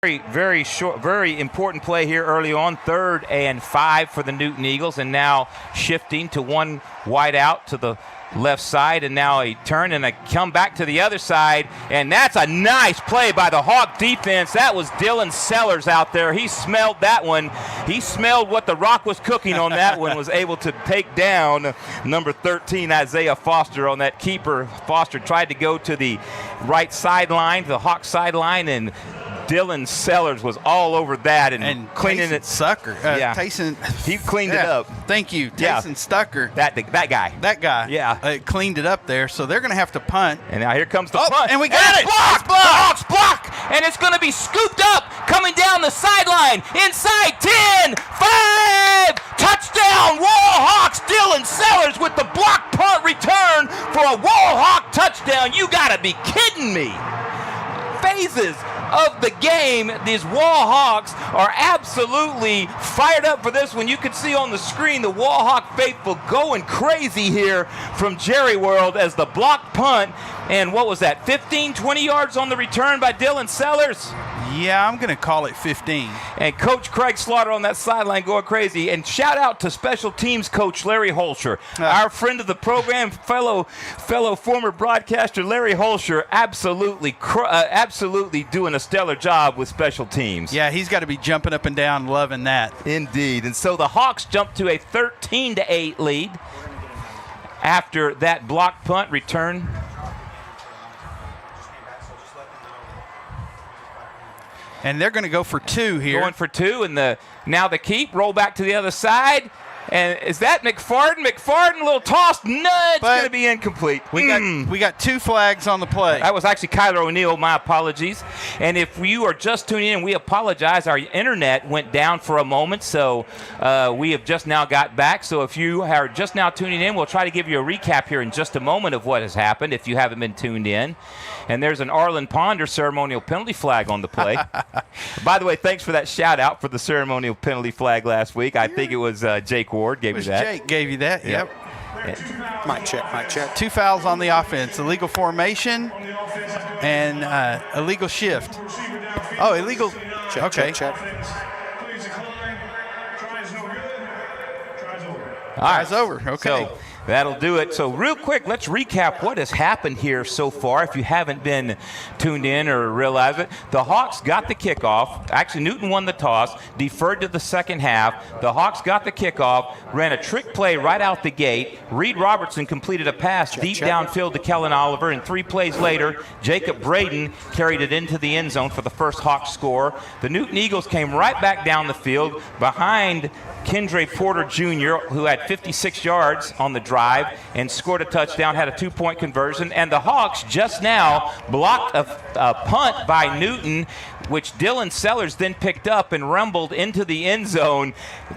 Very short, very important play here early on. 3rd and 5 for the Newton Eagles, and now shifting to one wide out to the left side, and now a turn and a come back to the other side, and that's a nice play by the Hawk defense. That was Dylan Sellers out there. He smelled that one. He smelled what the Rock was cooking on that one, was able to take down number 13, Isaiah Foster, on that keeper. Foster tried to go to the right sideline, the Hawk sideline, and Dylan Sellers was all over that and cleaning Tayson it. Sucker. Tayson, he cleaned it up. Thank you, Tayson Stucker. That guy. That guy. Yeah. Cleaned it up there, so they're going to have to punt. And now here comes the punt. And we got it. Blocked. The Hawks block. And it's going to be scooped up, coming down the sideline. Inside 10, 5. Touchdown, Wall Hawks. Dylan Sellers with the block punt return for a Wall Hawk touchdown. You got to be kidding me. Phases of the game, these Wall Hawks are absolutely fired up for this one. You can see on the screen the Wall Hawk faithful going crazy here from Jerry World as the block punt. And what was that, 15, 20 yards on the return by Dylan Sellers? Yeah, I'm going to call it 15. And Coach Craig Slaughter on that sideline going crazy. And shout out to special teams coach Larry Holscher, our friend of the program, fellow former broadcaster Larry Holscher, absolutely doing a stellar job with special teams. Yeah, he's got to be jumping up and down, loving that. Indeed. And so the Hawks jump to a 13-8 lead after that block punt return. And they're going to go for 2 here. Going for 2, and now the keep, roll back to the other side. And is that McFarden? McFarden, a little toss. No, it's going to be incomplete. We got 2 flags on the play. That was actually Kyler O'Neal. My apologies. And if you are just tuning in, we apologize. Our internet went down for a moment, so we have just now got back. So if you are just now tuning in, we'll try to give you a recap here in just a moment of what has happened if you haven't been tuned in. And there's an Arlen Ponder ceremonial penalty flag on the play. By the way, thanks for that shout-out for the ceremonial penalty flag last week. I think it was Jake Ward gave you that. Jake gave you that, yep. Mic check. 2 fouls on the offense, illegal formation and illegal shift. Oh, illegal. Check. Tries over. Okay. So that'll do it. So real quick, let's recap what has happened here so far. If you haven't been tuned in or realize it, the Hawks got the kickoff. Actually, Newton won the toss, deferred to the second half. The Hawks got the kickoff, ran a trick play right out the gate. Reed Robertson completed a pass deep downfield to Kellen Oliver, and 3 plays later, Jacob Braden carried it into the end zone for the first Hawks score. The Newton Eagles came right back down the field behind Kendra Porter Jr., who had 56 yards on the drive and scored a touchdown, had a 2-point conversion. And the Hawks just now blocked a punt by Newton, which Dylan Sellers then picked up and rumbled into the end zone,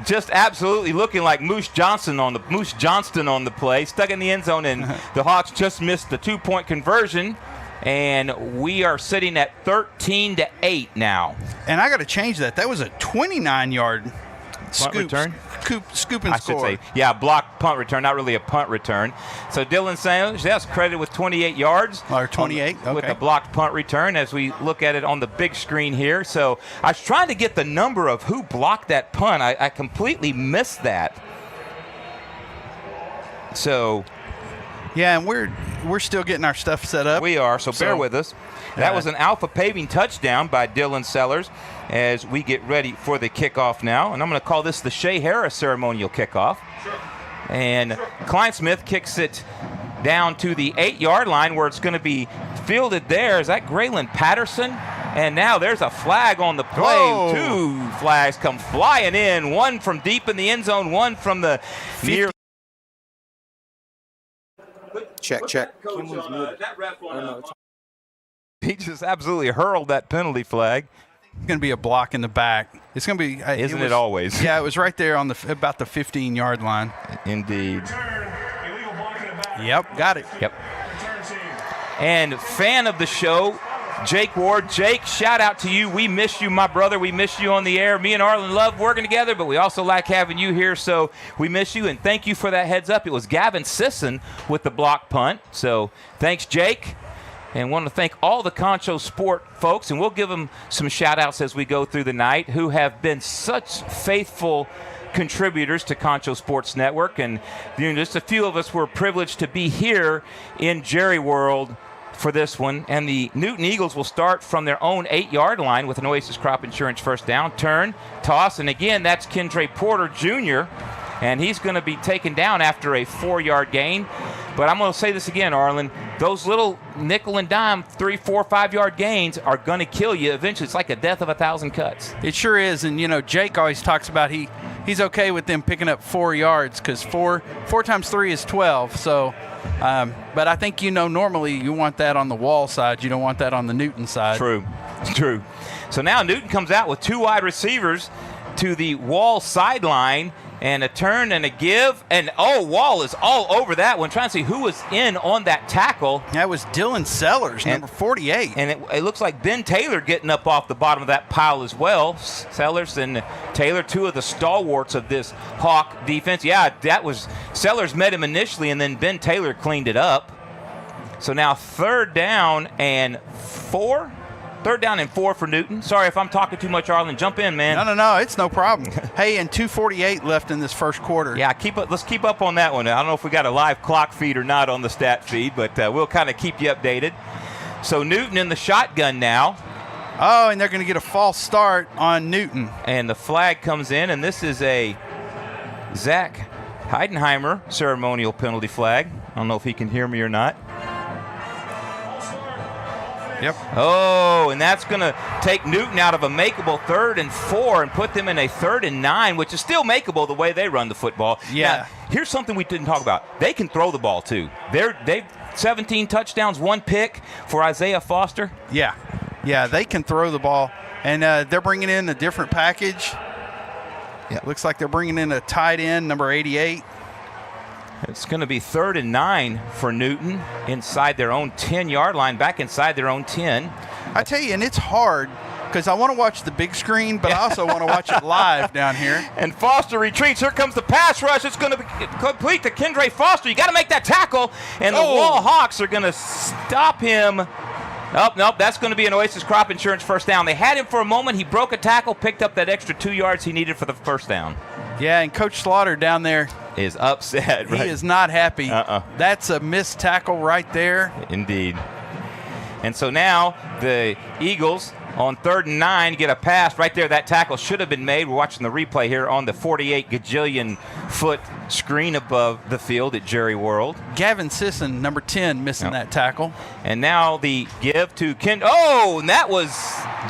just absolutely looking like Moose Johnston on the play, stuck in the end zone, and the Hawks just missed the 2-point conversion. And we are sitting at 13-8 now. And I got to change that. That was a 29-yard punt return? Scoop and score. I should say, yeah, block punt return, not really a punt return. So Dylan Sellers, that's credited with 28 yards. Or 28, okay. With the blocked punt return as we look at it on the big screen here. So I was trying to get the number of who blocked that punt. I completely missed that. So yeah, and we're still getting our stuff set up. We are, so bear with us. That was an Alpha Paving touchdown by Dylan Sellers as we get ready for the kickoff now. And I'm going to call this the Shea Harris ceremonial kickoff. Sure. And Klein Smith kicks it down to the 8-yard line where it's going to be fielded there. Is that Graylin Patterson? And now there's a flag on the play. Whoa. 2 flags come flying in, one from deep in the end zone, one from the near. Check. He just absolutely hurled that penalty flag. It's going to be a block in the back. It's going to be. Isn't it always? Yeah, it was right there on about the 15-yard line. Indeed. Yep, got it. Yep. And fan of the show, Jake Ward. Jake, shout out to you. We miss you, my brother. We miss you on the air. Me and Arlen love working together, but we also like having you here, so we miss you. And thank you for that heads up. It was Gavin Sisson with the block punt. So thanks, Jake. And want to thank all the Concho Sport folks, and we'll give them some shout-outs as we go through the night, who have been such faithful contributors to Concho Sports Network. And just a few of us were privileged to be here in Jerry World for this one. And the Newton Eagles will start from their own 8-yard line with an Oasis Crop Insurance first down, turn, toss, and again, that's Kendra Porter Jr., and he's going to be taken down after a 4-yard gain. But I'm going to say this again, Arlen. Those little nickel and dime 3, 4, 5-yard gains are going to kill you eventually. It's like a death of 1,000 cuts. It sure is. And, Jake always talks about he's okay with them picking up 4 yards because 4 times 3 is 12. So, but I think, normally you want that on the Wall side. You don't want that on the Newton side. True. So now Newton comes out with 2 wide receivers to the Wall sideline. And a turn and a give. And, Wall is all over that one, trying to see who was in on that tackle. That was Dylan Sellers, number 48. And it looks like Ben Taylor getting up off the bottom of that pile as well. Sellers and Taylor, 2 of the stalwarts of this Hawk defense. Yeah, that was Sellers met him initially, and then Ben Taylor cleaned it up. So now 3rd down and 4. 3rd down and 4 for Newton. Sorry if I'm talking too much, Arlen. Jump in, man. No, it's no problem. Hey, and 2:48 left in this first quarter. Yeah, let's keep up on that one. I don't know if we got a live clock feed or not on the stat feed, but we'll kind of keep you updated. So Newton in the shotgun now. Oh, and they're going to get a false start on Newton. And the flag comes in, and this is a Zach Heidenheimer ceremonial penalty flag. I don't know if he can hear me or not. Yep. Oh, and that's going to take Newton out of a makeable 3rd and 4 and put them in a 3rd and 9, which is still makeable the way they run the football. Yeah. Now, here's something we didn't talk about. They can throw the ball, too. They've 17 touchdowns, 1 pick for Isaiah Foster. Yeah, they can throw the ball. And they're bringing in a different package. Yeah. Looks like they're bringing in a tight end, number 88. It's going to be 3rd and 9 for Newton inside their own 10-yard line, back inside their own 10. I tell you, and it's hard because I want to watch the big screen, but I also want to watch it live down here. And Foster retreats. Here comes the pass rush. It's going to be complete to Kendra Foster. You got to make that tackle, and the Wall Hawks are going to stop him. Nope, that's going to be an Oasis Crop Insurance first down. They had him for a moment. He broke a tackle, picked up that extra 2 yards he needed for the first down. Yeah, and Coach Slaughter down there is upset. Right? He is not happy. That's a missed tackle right there. Indeed. And so now the Eagles on 3rd and 9 get a pass right there. That tackle should have been made. We're watching the replay here on the 48 gajillion foot screen above the field at Jerry World. Gavin Sisson, number 10, missing that tackle. And now the give to and that was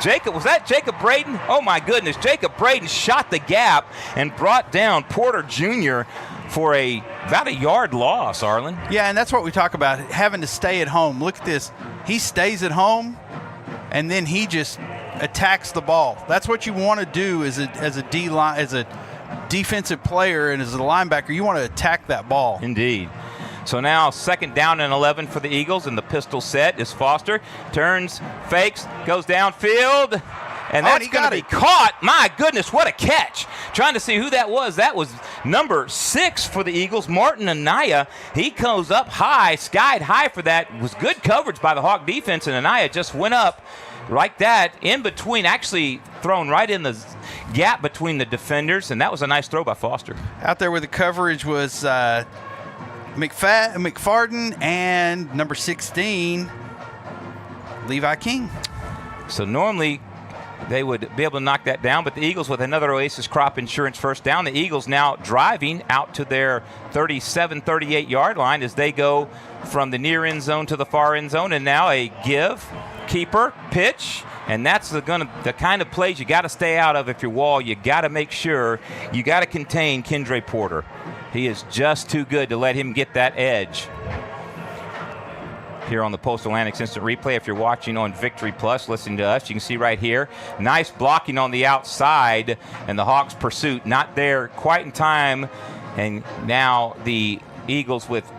Jacob. Was that Jacob Braden? Oh my goodness. Jacob Braden shot the gap and brought down Porter Jr. for about a yard loss, Arlen. Yeah, and that's what we talk about, having to stay at home. Look at this. He stays at home, and then he just attacks the ball. That's what you want to do as a defensive player and as a linebacker. You want to attack that ball. Indeed. So now 2nd down and 11 for the Eagles, and the pistol set is Foster. Turns, fakes, goes downfield, and that's going to be caught. My goodness, what a catch. Trying to see who that was. That was number 6 for the Eagles, Martin Anaya. He goes up high, skied high for that. It was good coverage by the Hawk defense, and Anaya just went up like that in between, actually thrown right in the gap between the defenders, and that was a nice throw by Foster. Out there with the coverage was McFarden and number 16, Levi King. So normally they would be able to knock that down, but the Eagles with another Oasis Crop Insurance first down. The Eagles now driving out to their 37, 38-yard line as they go from the near end zone to the far end zone, and now a give, keeper, pitch, and that's the kind of plays you got to stay out of if you're Wall. You got to make sure you got to contain Kendra Porter. He is just too good to let him get that edge. Here on the Postal Atlantic's Instant Replay, if you're watching on Victory Plus, listening to us, you can see right here, nice blocking on the outside, and the Hawks' pursuit not there quite in time, and now the Eagles with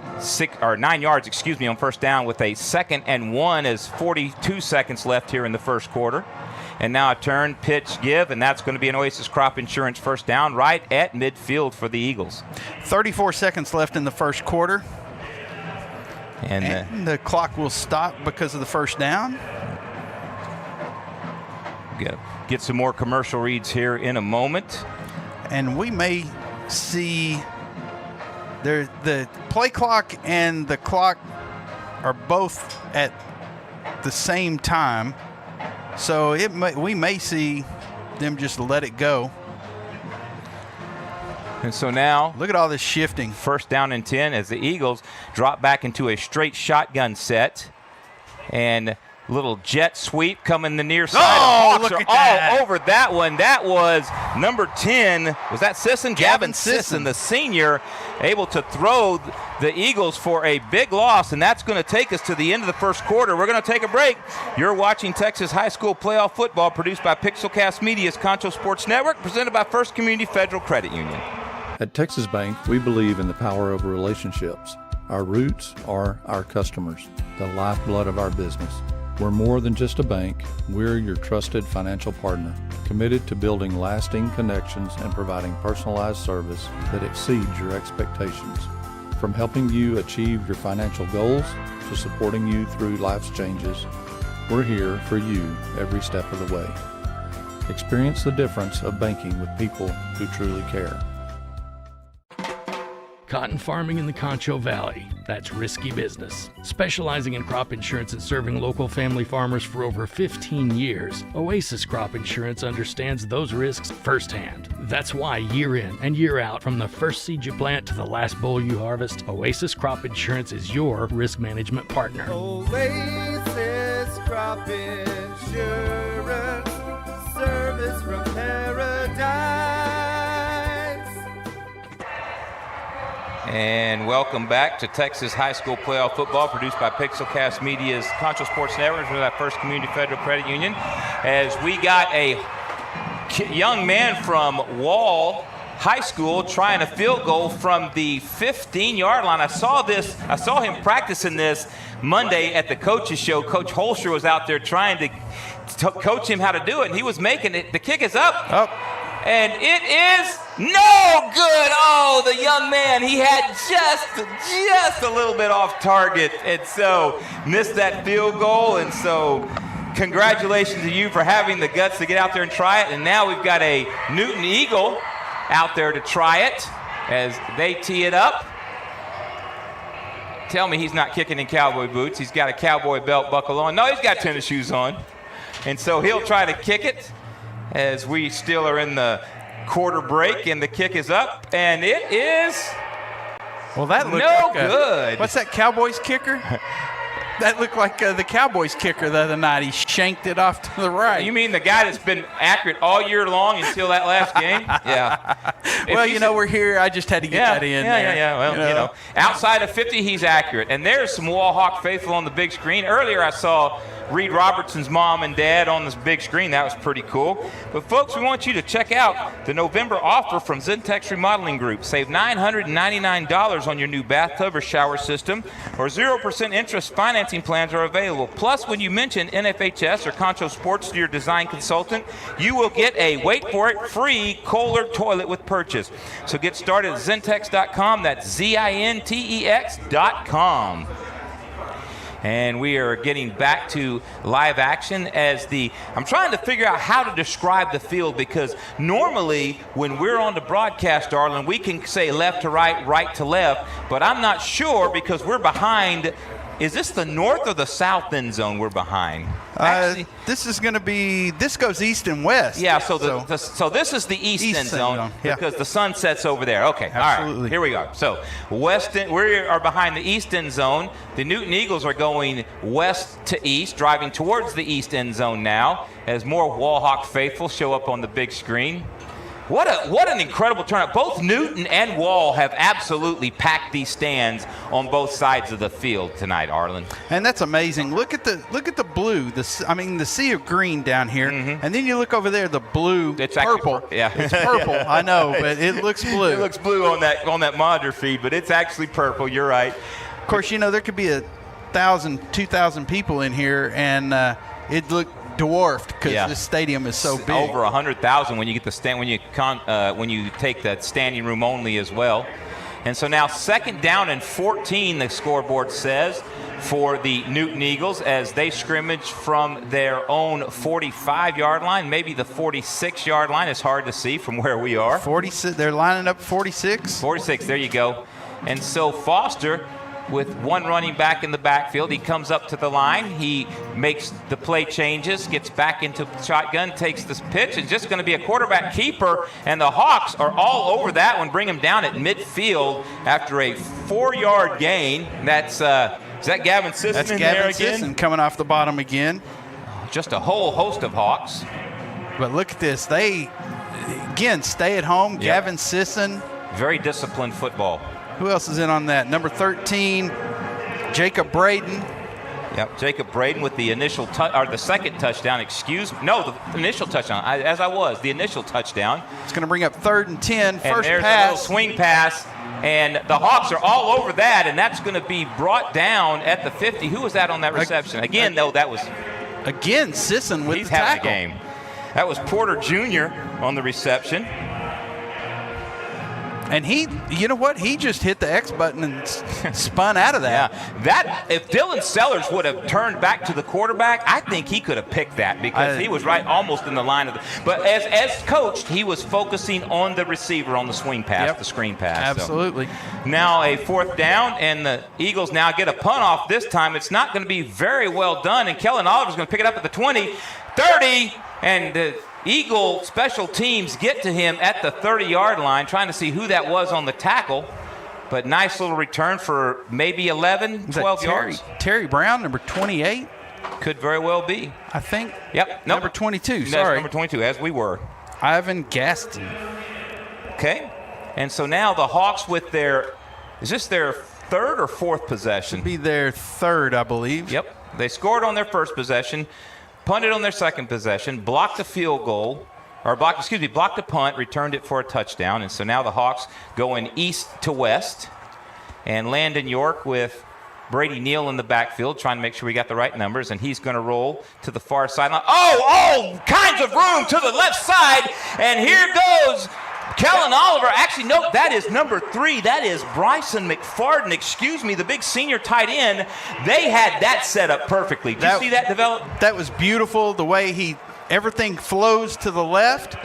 9 yards, on first down with a 2nd and 1 as 42 seconds left here in the first quarter. And now a turn, pitch, give, and that's going to be an Oasis Crop Insurance first down right at midfield for the Eagles. 34 seconds left in the first quarter. And the clock will stop because of the first down. Get some more commercial reads here in a moment. And we may see the play clock and the clock are both at the same time. So we may see them just let it go. And so now, look at all this shifting. First down and 10 as the Eagles drop back into a straight shotgun set. And little jet sweep coming the near side. Oh, Hawks look are at that. all over that one. That was number 10. Was that Sisson? Gavin Sisson, the senior, able to throw the Eagles for a big loss, and that's going to take us to the end of the first quarter. We're going to take a break. You're watching Texas High School Playoff Football, produced by Pixelcast Media's Concho Sports Network, presented by First Community Federal Credit Union. At Texas Bank, we believe in the power of relationships. Our roots are our customers, the lifeblood of our business. We're more than just a bank. We're your trusted financial partner, committed to building lasting connections and providing personalized service that exceeds your expectations. From helping you achieve your financial goals to supporting you through life's changes, we're here for you every step of the way. Experience the difference of banking with people who truly care. Cotton farming in the Concho Valley, that's risky business. Specializing in crop insurance and serving local family farmers for over 15 years, Oasis Crop Insurance understands those risks firsthand. That's why year in and year out, from the first seed you plant to the last boll you harvest, Oasis Crop Insurance is your risk management partner. Oasis Crop Insurance, service from paradise. And welcome back to Texas High School Playoff Football, produced by Pixelcast Media's Concho Sports Network with that First Community Federal Credit Union. As we got a young man from Wall High School trying a field goal from the 15-yard line. I saw him practicing this Monday at the coaches show. Coach Holscher was out there trying to coach him how to do it, and he was making it. The kick is up. And it is no good. Oh, the young man, he had just a little bit off target, and so missed that field goal. And so congratulations to you for having the guts to get out there and try it. And now we've got a Newton Eagle out there to try it as they tee it up. Tell me he's not kicking in cowboy boots. He's got a cowboy belt buckle on. No, he's got tennis shoes on. And so he'll try to kick it as we still are in the quarter break, and the kick is up, and it is well, that looked no like good. What's that, Cowboys kicker? That looked like the Cowboys kicker the other night. He shanked it off to the right. You mean the guy that's been accurate all year long until that last game? Yeah. Well, we're here. I just had to get that in there. Yeah. Well, outside of 50, he's accurate. And there's some Wall Hawk faithful on the big screen. Earlier, I saw Reed Robertson's mom and dad on this big screen. That was pretty cool. But, folks, we want you to check out the November offer from Zentex Remodeling Group. Save $999 on your new bathtub or shower system, or 0% interest financing plans are available. Plus, when you mention NFHS or Concho Sports to your design consultant, you will get a, wait for it, free Kohler toilet with purchase. So get started at Zentex.com. That's Zintex.com. And we are getting back to live action as I'm trying to figure out how to describe the field, because normally when we're on the broadcast, Arlen, we can say left to right, right to left, but I'm not sure because we're behind. Is this the north or the south end zone we're behind? Actually, this is going to be, this goes east and west. Yeah, so this is the east end zone because the sun sets over there. Okay, absolutely. All right, here we go. So west end, we are behind the east end zone. The Newton Eagles are going west to east, driving towards the east end zone now as more Wall Hawk faithful show up on the big screen. What an incredible turnout. Both Newton and Wall have absolutely packed these stands on both sides of the field tonight, Arlen. And that's amazing. Look at the blue. The sea of green down here. Mm-hmm. And then you look over there, the blue. It's purple. It's purple. I know, but it looks blue. It looks blue on that monitor feed, but it's actually purple. You're right. Of course, there could be 1,000, 2,000 people in here, and it looked dwarfed because this stadium is so big. Over 100,000 when you get the stand when you take that standing room only as well. And so now 2nd down and 14, the scoreboard says, for the Newton Eagles as they scrimmage from their own 45-yard line, maybe the 46-yard line. It's hard to see from where we are. 46. They're lining up 46. 46, there you go. And so Foster, with one running back in the backfield, he comes up to the line. He makes the play changes, gets back into shotgun, takes this pitch, and just going to be a quarterback keeper. And the Hawks are all over that one, bring him down at midfield after a 4-yard gain. That's is that Gavin Sisson That's in Gavin there again? Sisson coming off the bottom again. Just a whole host of Hawks. But look at this. They, again, stay at home. Yep. Gavin Sisson. Very disciplined football. Who else is in on that? Number 13, Jacob Braden. Yep, Jacob Braden with the initial or the second touchdown. No, the initial touchdown. The initial touchdown. It's going to bring up 3rd and 10. And First there's pass. a little swing pass, and the Hawks are all over that, and that's going to be brought down at the 50. Who was that on that reception? Again, though, that was Again, Sisson with he's the having tackle. a game. That was Porter Jr. on the reception. And he, you know what? He just hit the X button and spun out of that. Yeah, that if Dylan Sellers would have turned back to the quarterback, I think he could have picked that because he was right almost in the line of the. But as coached, he was focusing on the receiver on the swing pass, the screen pass. Absolutely. So now a 4th down, and the Eagles now get a punt off this time. It's not going to be very well done, and Kellen Oliver's going to pick it up at the 20, 30, and the Eagle special teams get to him at the 30-yard line, trying to see who that was on the tackle. But nice little return for maybe 11, 12 yards. Terry Brown, number 28. Could very well be. I think. Yep. Number 22, That's sorry. number 22, as we were. Ivan Gaston. Okay. And so now the Hawks with is this their 3rd or 4th possession? Be their 3rd, I believe. Yep. They scored on their 1st possession, punted on their 2nd possession, blocked the field goal, or blocked the punt, returned it for a touchdown. And so now the Hawks going east to west. And Landon York with Brady Neal in the backfield, trying to make sure we got the right numbers. And he's going to roll to the far sideline. Oh, kinds of room to the left side. And here goes Kellen Oliver. Actually, no, that is number 3. That is Bryson McFarden, the big senior tight end. They had that set up perfectly. Did you see that develop? That was beautiful, the way everything flows to the left,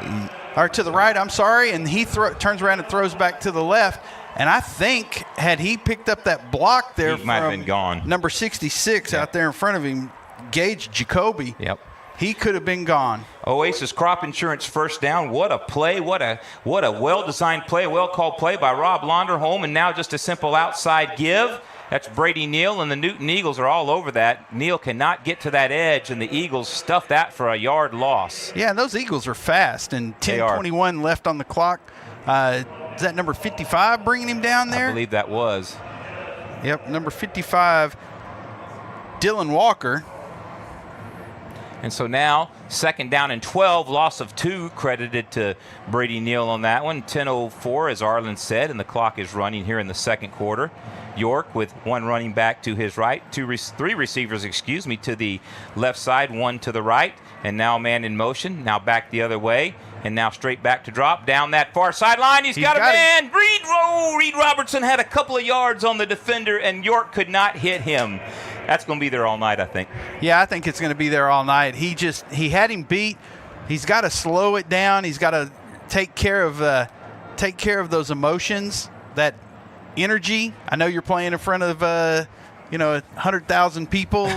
or to the right, I'm sorry, and he turns around and throws back to the left. And I think had he picked up that block there He might have been gone. Number 66 out there in front of him, Gage Jacoby. Yep. He could have been gone. Oasis Crop Insurance 1st down. What a play. What a well-designed play, a well-called play by Rob Londerholm. And now just a simple outside give. That's Brady Neal, and the Newton Eagles are all over that. Neal cannot get to that edge, and the Eagles stuff that for a yard loss. Yeah, those Eagles are fast, and 10:21 left on the clock. Is that number 55 bringing him down there? I believe that was. Yep, number 55, Dylan Walker. And so now, 2nd down and 12, loss of 2, credited to Brady Neal on that one. 10:04, as Arlen said, and the clock is running here in the 2nd quarter. York with one running back to his right, 3 receivers, to the left side, 1 to the right, and now man in motion, now back the other way, and now straight back to drop, down that far sideline. He's got a man. Reed Robertson had a couple of yards on the defender, and York could not hit him. That's going to be there all night, I think. Yeah, I think it's going to be there all night. He had him beat. He's got to slow it down. He's got to take care of those emotions, that energy. I know you're playing in front of 100,000 people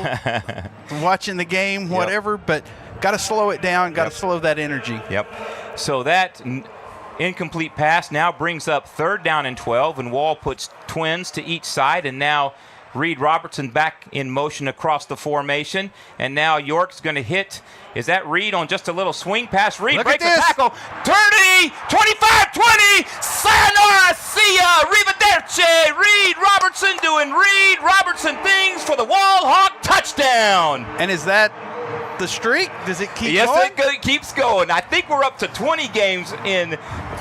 watching the game, whatever, but got to slow it down. Got to slow that energy. Yep. So that incomplete pass now brings up 3rd down and 12, and Wall puts twins to each side, and now Reed Robertson back in motion across the formation, and now York's going to hit. Is that Reed on just a little swing pass? Reed breaks the tackle. 30, 25, 20. Sayonara, see ya, arrivederci. Reed Robertson doing Reed Robertson things for the Wall Hawk touchdown. touchdown. And is that the streak? Does it keep Yes, going? it keeps going. I think we're up to 20 games in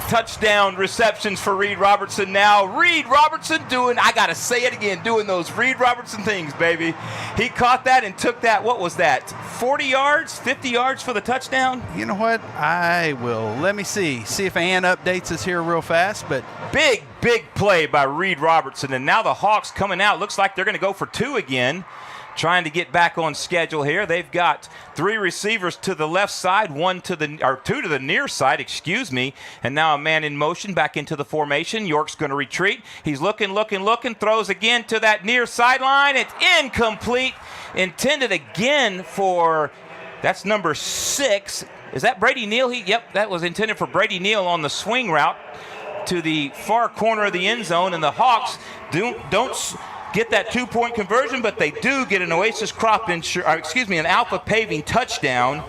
touchdown receptions for Reed Robertson now. Reed Robertson I got to say it again, doing those Reed Robertson things, baby. He caught that and took that, what was that, 40 yards, 50 yards for the touchdown? You know what? I will. Let me see if Ann updates us here real fast. But Big play by Reed Robertson. And now the Hawks coming out. Looks like they're going to go for 2 again. Trying to get back on schedule here. They've got 3 receivers to the left side, 2 to the near side, and now a man in motion back into the formation. York's going to retreat. He's looking, throws again to that near sideline. It's incomplete. Intended again for, that's number 6. Is that Brady Neal? Yep, that was intended for Brady Neal on the swing route to the far corner of the end zone, and the Hawks don't get that 2-point conversion, but they do get an an Alpha Paving touchdown.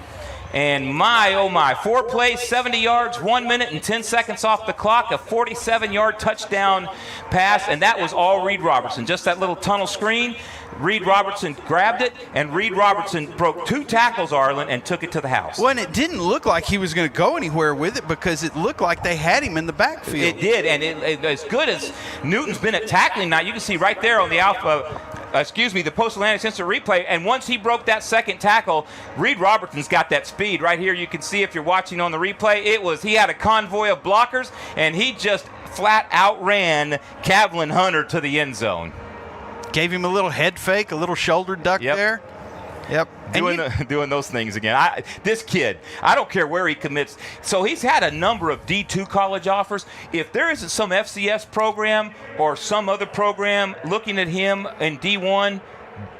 And my, 4 plays, 70 yards, 1 minute and 10 seconds off the clock, a 47-yard touchdown pass, and that was all Reed Robertson. Just that little tunnel screen. Reed Robertson grabbed it, and Reed Robertson broke 2 tackles, Arlen, and took it to the house. Well, and it didn't look like he was going to go anywhere with it because it looked like they had him in the backfield. It did, and as good as Newton's been at tackling now, you can see right there on the the Postal Analytics Instant Replay, and once he broke that second tackle, Reed Robertson's got that speed. Right here you can see if you're watching on the replay, he had a convoy of blockers, and he just flat outran Cavlin Hunter to the end zone. Gave him a little head fake, a little shoulder duck there. Yep. Doing those things again. This kid, I don't care where he commits. So he's had a number of D2 college offers. If there isn't some FCS program or some other program looking at him in D1,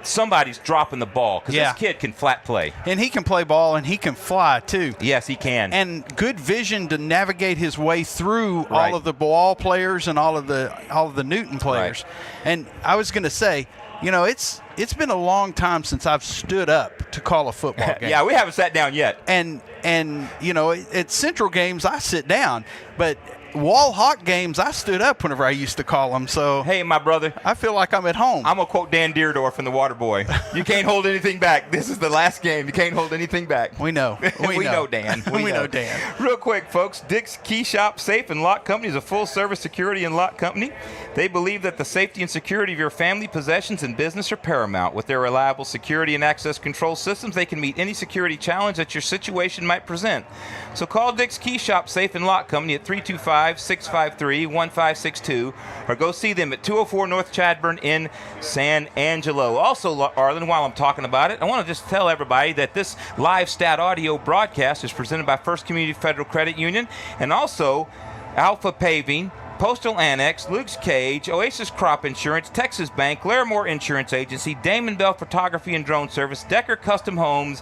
somebody's dropping the ball because this kid can flat play. And he can play ball and he can fly too. Yes, he can. And good vision to navigate his way through all of the ball players and all of the Newton players. Right. And I was going to say, it's been a long time since I've stood up to call a football game. Yeah, we haven't sat down yet. And at Central games I sit down, but Wall Hawk games, I stood up whenever I used to call them. So hey, my brother, I feel like I'm at home. I'm gonna quote Dan Deerdorf in The Water Boy. You can't hold anything back. This is the last game. You can't hold anything back. We know. We know, Dan. We know Dan. Real quick, folks. Dick's Key Shop Safe and Lock Company is a full-service security and lock company. They believe that the safety and security of your family, possessions, and business are paramount. With their reliable security and access control systems, they can meet any security challenge that your situation might present. So call Dick's Key Shop Safe and Lock Company at 325-653-1562 or go see them at 204 North Chadburn in San Angelo. Also, Arlen, while I'm talking about it, I want to just tell everybody that this live stat audio broadcast is presented by First Community Federal Credit Union and also Alpha Paving, Postal Annex, Luke's Cage, Oasis Crop Insurance, Texas Bank, Larimore Insurance Agency, Damon Bell Photography and Drone Service, Decker Custom Homes,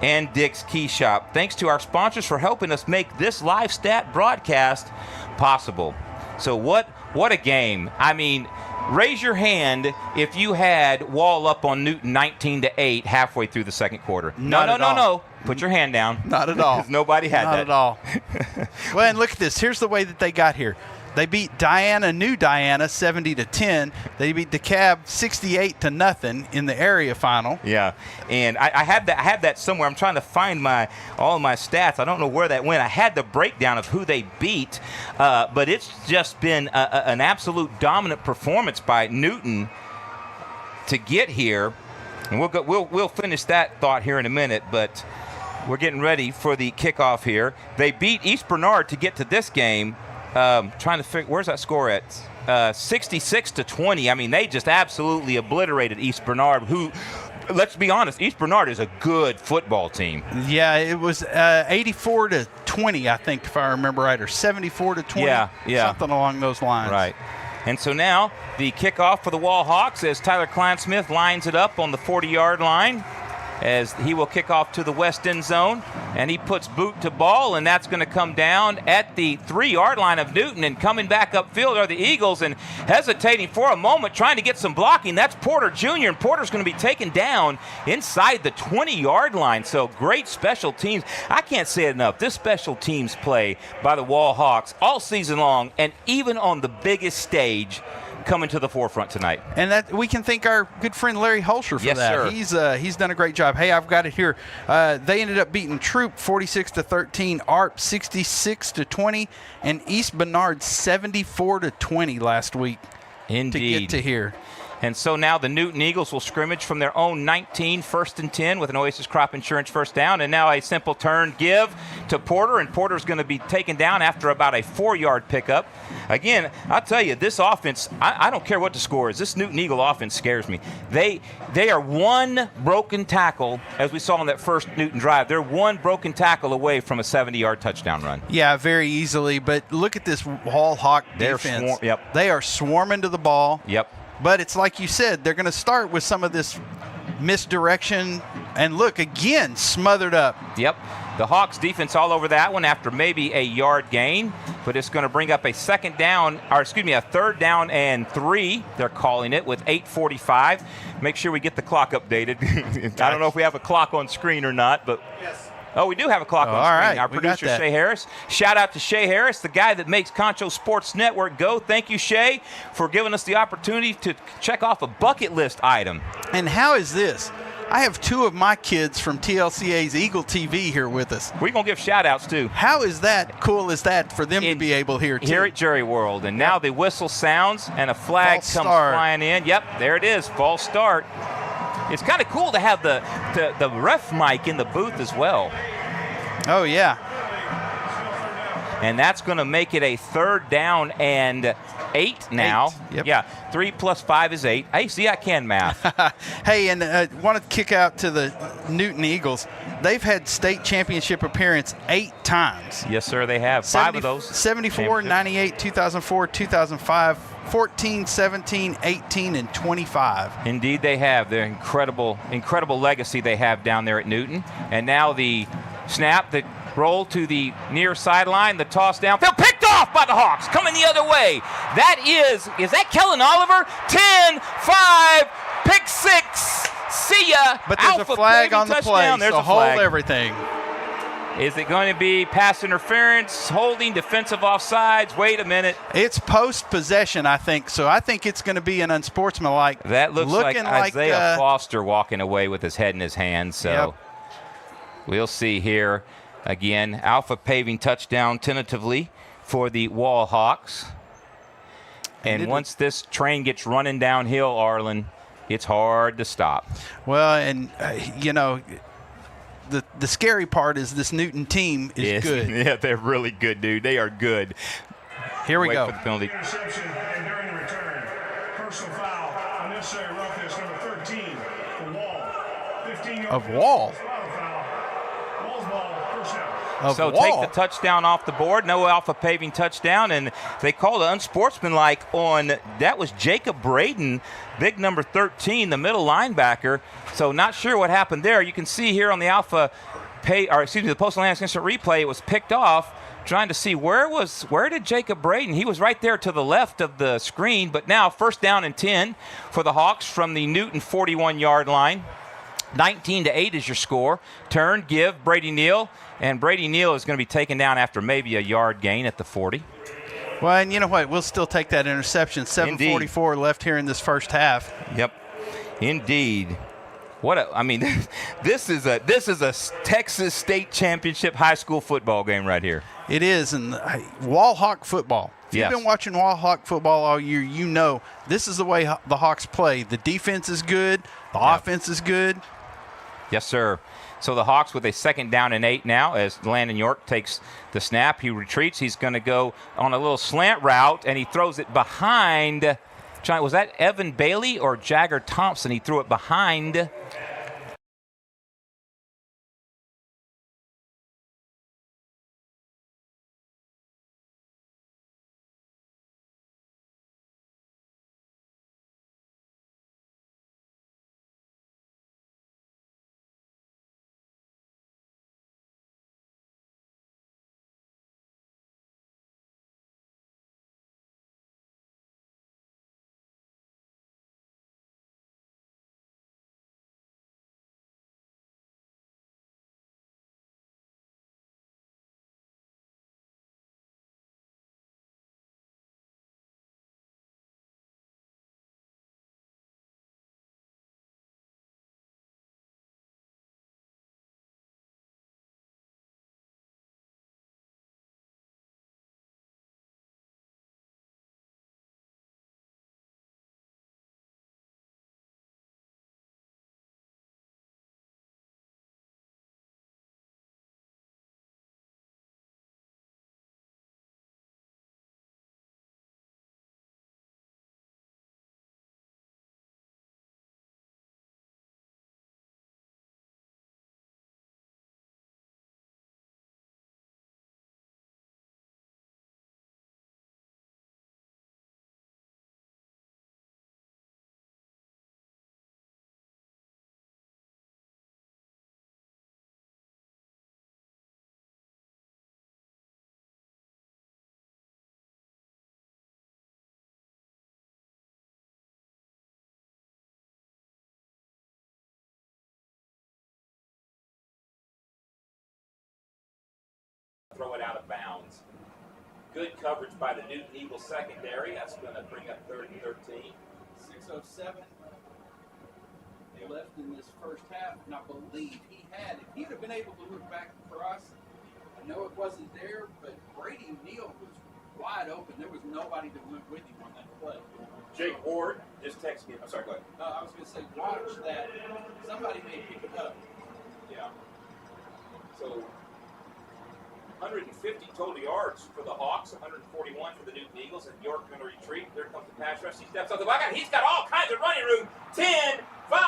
and Dick's Key Shop. Thanks to our sponsors for helping us make this live stat broadcast possible. So what a game. I mean, raise your hand if you had Wall up on Newton 19-8 halfway through the second quarter. No. Put your hand down. Not at all. Because nobody had that. Not at all. Well, and look at this. Here's the way that they got here. They beat New Diana 70-10. They beat DeKalb 68-0 in the area final. Yeah, and I have that somewhere. I'm trying to find all of my stats. I don't know where that went. I had the breakdown of who they beat, but it's just been an absolute dominant performance by Newton to get here. And we'll finish that thought here in a minute, but we're getting ready for the kickoff here. They beat East Bernard to get to this game. Trying to figure, where's that score at? 66-20. I mean, they just absolutely obliterated East Bernard, who, let's be honest, East Bernard is a good football team. Yeah, it was 84-20, I think, if I remember right, or 74-20. Yeah. Something along those lines. Right. And so now the kickoff for the Wall Hawks as Tyler Kleinsmith lines it up on the 40-yard line, as he will kick off to the west end zone, and he puts boot to ball, and that's going to come down at the 3-yard line of Newton. And coming back upfield are the Eagles, and hesitating for a moment, trying to get some blocking. That's Porter Jr., and Porter's going to be taken down inside the 20-yard line. So great special teams. I can't say it enough. This special teams play by the Wall Hawks all season long, and even on the biggest stage, coming to the forefront tonight. And that we can thank our good friend Larry Holscher for Yes, that. sir. He's done a great job. Hey, I've got it here. They ended up beating Troop 46-13, ARP 66-20, and East Bernard 74-20 last week. Indeed. To get to here. And so now the Newton Eagles will scrimmage from their own 19, 1st and 10 with an Oasis Crop Insurance first down. And now a simple turn give to Porter, and Porter's going to be taken down after about a 4-yard pickup. Again, I'll tell you, this offense, I don't care what the score is. This Newton Eagle offense scares me. They are one broken tackle, as we saw on that first Newton drive. They're one broken tackle away from a 70-yard touchdown run. Yeah, very easily. But look at this Wall Hawk defense. Yep. They are swarming to the ball. Yep. But it's like you said, they're going to start with some of this misdirection. And look, again, smothered up. Yep. The Hawks defense all over that one after maybe a yard gain, but it's going to bring up a 3rd down and 3. They're calling it with 8:45. Make sure we get the clock updated. I don't know if we have a clock on screen or not, but oh, we do have a clock on screen. All right, Our we got producer, that. Shay Harris. Shout out to Shay Harris, the guy that makes Concho Sports Network go. Thank you, Shay, for giving us the opportunity to check off a bucket list item. And how is this? I have 2 of my kids from TLCA's Eagle TV here with us. We're going to give shout outs too. How is that cool as that for them to be able here too? Here at Jury World. And now the whistle sounds and a flag False comes start. flying in. Yep, there it is. False start. It's kind of cool to have the ref mic in the booth as well. Oh, yeah. And that's going to make it a 3rd down and 8 now. 8, yep. Yeah, 3 plus 5 is 8. Hey, see, I can math. Hey, and want to kick out to the Newton Eagles. They've had state championship appearance 8 times. Yes, sir, they have. 5 of those. 74, 98, 2004, 2005, 14, 17, 18, and 25. Indeed, they have. Their incredible legacy they have down there at Newton. And now the snap, the roll to the near sideline, the toss downfield, picked off by the Hawks, coming the other way. That is that Kellen Oliver? 10, 5, pick 6. See ya. But there's Alpha a flag Baby on the touchdown. play, There's so a hold flag. everything. Is it going to be pass interference, holding, defensive offsides? Wait a minute. It's post-possession, I think. So I think it's going to be an unsportsmanlike. That looks like looking Isaiah Foster walking away with his head in his hands. So Yep. we'll see here. Again, Alpha Paving touchdown tentatively for the Wall Hawks. And once this train gets running downhill, Arlen, it's hard to stop. Well, and, the scary part is this Newton team is good. Yeah, they're really good, dude. They are good. Here we Wait go. for the penalty. Interception, and during the return, personal foul, unnecessary roughness, number 13, for Wall. 15 Of Wall? Wall's ball, first down. Of So Wall. take the touchdown off the board. No Alpha Paving touchdown. And they called it unsportsmanlike on, that was Jacob Braden, big number 13, the middle linebacker. So not sure what happened there. You can see here on the the Postal Land Instant Replay, it was picked off. Trying to see where did Jacob Braden? He was right there to the left of the screen. But now 1st down and 10 for the Hawks from the Newton 41-yard line. 19-8 is your score. Turn, give, Brady Neal. And Brady Neal is going to be taken down after maybe a yard gain at the 40. Well, and you know what? We'll still take that interception. 7:44 left here in this first half. Yep, indeed. This is a Texas State Championship high school football game right here. It is, and Wall Hawk football. If Yes. you've been watching Wall Hawk football all year, you know this is the way the Hawks play. The defense is good. The offense is good. Yes, sir. So the Hawks with a 2nd down and 8 now as Landon York takes the snap. He retreats. He's going to go on a little slant route, and he throws it behind. Was that Evan Bailey or Jagger Thompson? He threw it behind out of bounds. Good coverage by the Newton Eagles secondary. That's going to bring up 3rd and 13. 6:07 left in this first half, and I believe he had, if he'd have been able to look back for us, I know it wasn't there, but Brady Neal was wide open. There was nobody that went with him on that play. Jake Ward just texted me. I'm sorry, go ahead. I was going to say, watch that. Somebody may pick it up. Yeah. So 150 total yards for the Hawks, 141 for the Newton Eagles, and York going to retreat. There comes the pass rush. He steps up the back, and he's got all kinds of running room. 10, 5,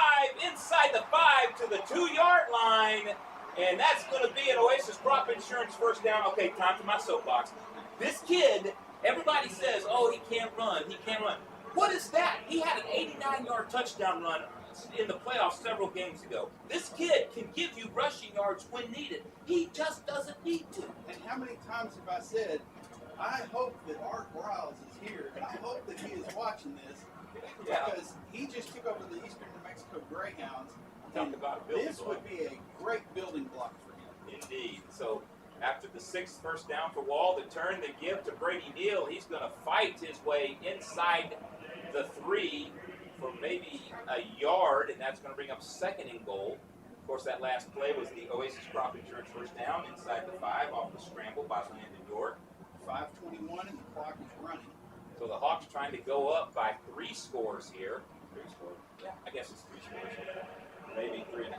inside the 5 to the 2-yard line, and that's going to be an Oasis Crop Insurance first down. Okay, time for my soapbox. This kid, everybody says, oh, he can't run, he can't run. What is that? He had an 89-yard touchdown run in the playoffs several games ago. This kid can give you rushing yards when needed. He just doesn't need to. And how many times have I said, I hope that Art Briles is here, and I hope that he is watching this, because he just took over the Eastern New Mexico Greyhounds. Talk about a building this block. would be a great building block for him. Indeed. So after the 6th first down for Wall, the turn they give to Brady Neal, he's going to fight his way inside the 3 for maybe a yard, and that's going to bring up 2nd and goal. Of course, that last play was the Oasis Crop Insurance first down inside the 5 off the scramble by Landon York. 5:21 and the clock is running. So the Hawks trying to go up by 3 scores here. 3 scores? Yeah, I guess it's 3 scores. Maybe 3.5.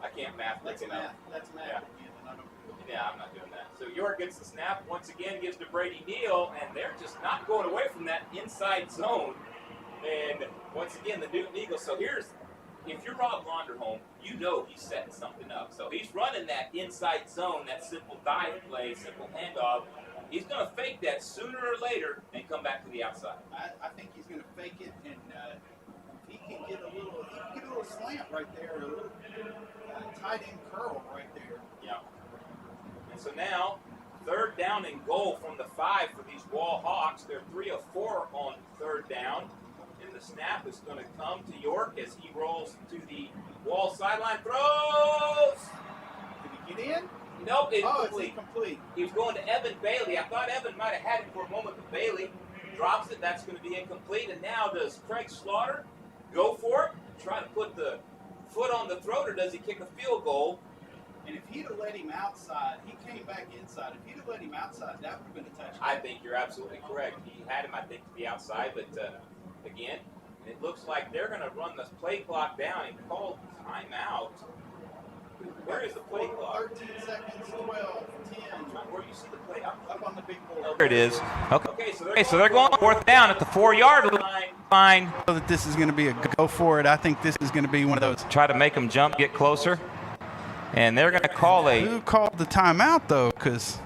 I can't math. That's math. That's math. Yeah. Again, and I don't do it. Yeah, I'm not doing that. So York gets the snap, once again gives to Brady Neal, and they're just not going away from that inside zone. And once again, the Newton Eagles. So here's, if you're Rob Londerholm, you know he's setting something up. So he's running that inside zone, that simple dive play, simple handoff. He's going to fake that sooner or later and come back to the outside. I think he's going to fake it, and he can get a little slant right there, a little tight end curl right there. Yeah. And so now, 3rd down and goal from the 5 for these Wall Hawks. They're 3 of 4 on 3rd down. And the snap is going to come to York as he rolls to the Wall sideline. Throws! Did he get in? Nope, It's incomplete. incomplete. He was going to Evan Bailey. I thought Evan might have had it for a moment, but Bailey drops it. That's going to be incomplete. And now does Craig Slaughter go for it, try to put the foot on the throat, or does he kick a field goal? And if he'd have let him outside, he came back inside. If he'd have let him outside, that would have been a touchdown. I think you're absolutely correct. He had him, I think, to the outside, but again, it looks like they're going to run the play clock down and call timeout. Where is the play clock? 13 seconds, 12, 10. Where do you see the play? Up on the big board. There it is. Okay, so they're going 4th down at the 4-yard line. Fine. I know that this is going to be a go for it. I think this is going to be one of those. Try to make them jump, get closer. And they're going to call Who called the timeout, though? Because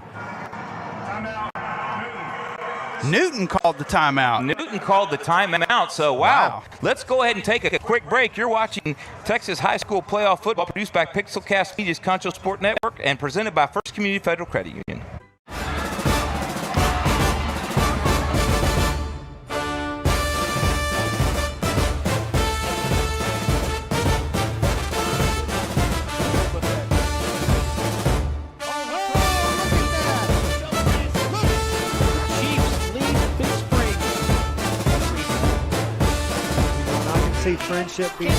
Newton called the timeout. Newton called the timeout, so wow. Let's go ahead and take a quick break. You're watching Texas High School Playoff Football, produced by Pixelcast Media's Concho Sports Network and presented by First Community Federal Credit Union. See friendship being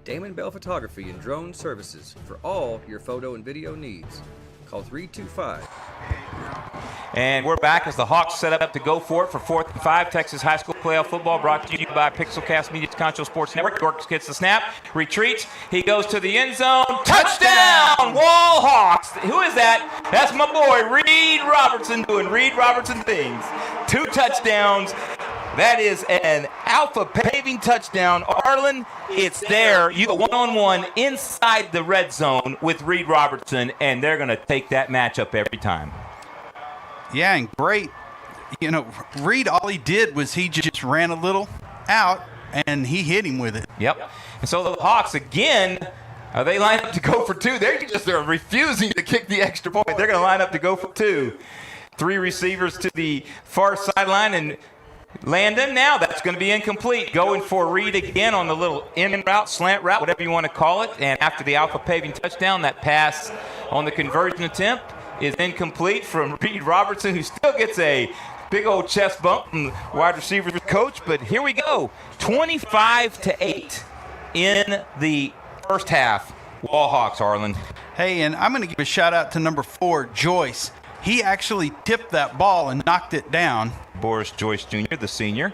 Damon Bell Photography and Drone Services for all your photo and video needs. Call 325. And we're back as the Hawks set up to go for it for 4th and 5. Texas High School Playoff Football brought to you by Pixelcast Media's Concho Sports Network. York gets the snap, retreats. He goes to the end zone. Touchdown! Wall Hawks. Who is that? That's my boy, Reed Robertson, doing Reed Robertson things. 2 touchdowns. That is an Alpha Paving touchdown. Arlen, it's there. You go one-on-one inside the red zone with Reed Robertson, and they're going to take that matchup every time. Yeah, and great. You know, Reed, all he did was he just ran a little out, and he hit him with it. Yep. And so the Hawks, again, they line up to go for 2. They're refusing to kick the extra point. They're going to line up to go for 2. 3 receivers to the far sideline, and Landon now, that's going to be incomplete. Going for Reed again on the little in route, slant route, whatever you want to call it. And after the Alpha Paving touchdown, that pass on the conversion attempt is incomplete from Reed Robertson, who still gets a big old chest bump from the wide receivers coach. But here we go, 25-8 in the first half. Wall Hawks, Arlen. Hey, and I'm going to give a shout out to number 4, Joyce. He actually tipped that ball and knocked it down. Boris Joyce Jr., the senior.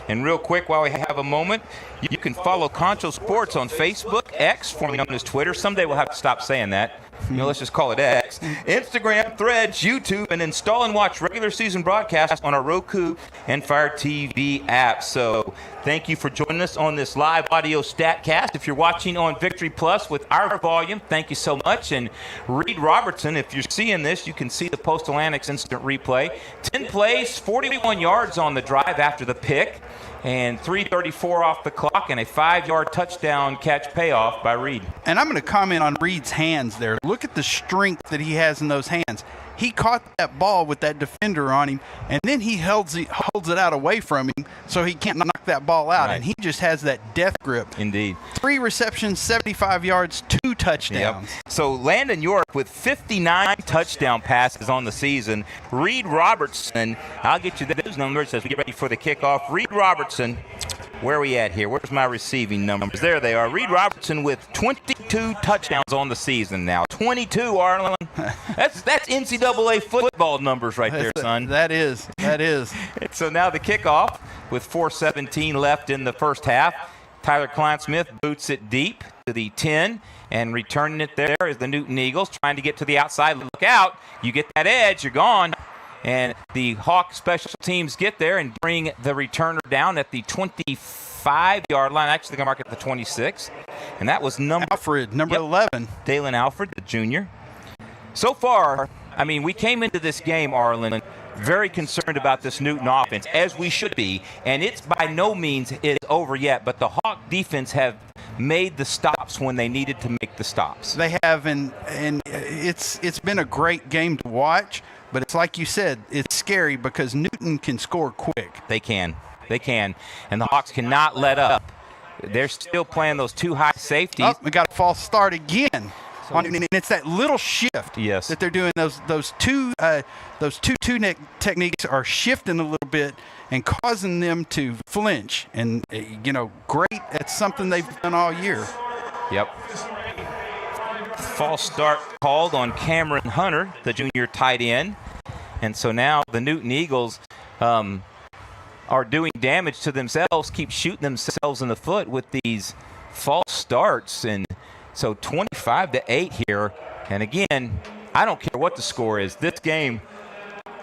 And real quick, while we have a moment, you can follow Concho Sports on Facebook, X, formerly known as Twitter. Someday we'll have to stop saying that. Let's just call it X. Instagram, Threads, YouTube, and install and watch regular season broadcasts on our Roku and Fire TV app. So thank you for joining us on this live audio Statcast. If you're watching on Victory Plus with our volume, thank you so much. And Reed Robertson, if you're seeing this, you can see the Postal Annex instant replay. 10 plays, 41 yards on the drive after the pick, and 3:34 off the clock, and a 5-yard touchdown catch payoff by Reed. And I'm going to comment on Reed's hands there. Look at the strength that he has in those hands. He caught that ball with that defender on him, and then he holds it out away from him so he can't knock that ball out. Right. And he just has that death grip. Indeed. 3 receptions, 75 yards, 2 touchdowns. Yep. So Landon York with 59 touchdown passes on the season. Reed Robertson, I'll get you those numbers as we get ready for the kickoff. Reed Robertson, where are we at here? Where's my receiving numbers? There they are. Reed Robertson with 22 touchdowns on the season now. 22, Arlen. That's NCAA football numbers right there, son. That is. And so now the kickoff with 4:17 left in the first half. Tyler Klein-Smith boots it deep to the 10, and returning it there is the Newton Eagles trying to get to the outside. Look out. You get that edge, you're gone. And the Hawk special teams get there and bring the returner down at the 25-yard line. Actually, they're going to mark it at the 26. And that was Alfred, number 11. Dalen Alfred, the junior. So far, I mean, we came into this game, Arlen, very concerned about this Newton offense, as we should be. And it's by no means it's over yet. But the Hawk defense have made the stops when they needed to make the stops. They have, and it's been a great game to watch. But it's like you said, it's scary because Newton can score quick. They can. And the Hawks cannot let up. They're still playing those 2 high safeties. Oh, we got a false start again. And it's that little shift that they're doing. Those two techniques are shifting a little bit and causing them to flinch. And, great. It's something they've done all year. Yep. False start called on Cameron Hunter, the junior tight end. And so now the Newton Eagles are doing damage to themselves, keep shooting themselves in the foot with these false starts. And so 25-8 here. And again, I don't care what the score is. This game,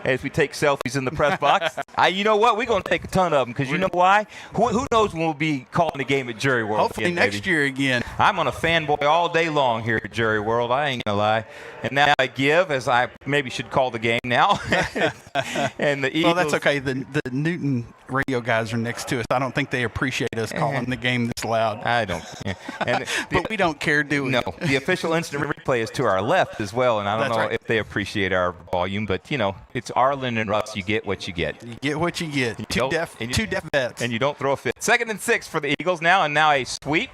as we take selfies in the press box, you know what? We're going to take a ton of them because you know why? Who knows when we'll be calling the game at Jerry World? Hopefully next year again. I'm on a fanboy all day long here at Jerry World. I ain't going to lie. And now I give, as I maybe should call the game now. And the Eagles. Well, that's okay. The Newton radio guys are next to us. I don't think they appreciate us calling the game this loud. I don't. Yeah. And but we don't care, do we? No. The official instant replay is to our left as well, and I don't know if they appreciate our volume, but, it's Arlen and Russ. You get what you get. You get what you get. Two deaf vets. And you don't throw a fit. 2nd and 6 for the Eagles now, and now a sweep.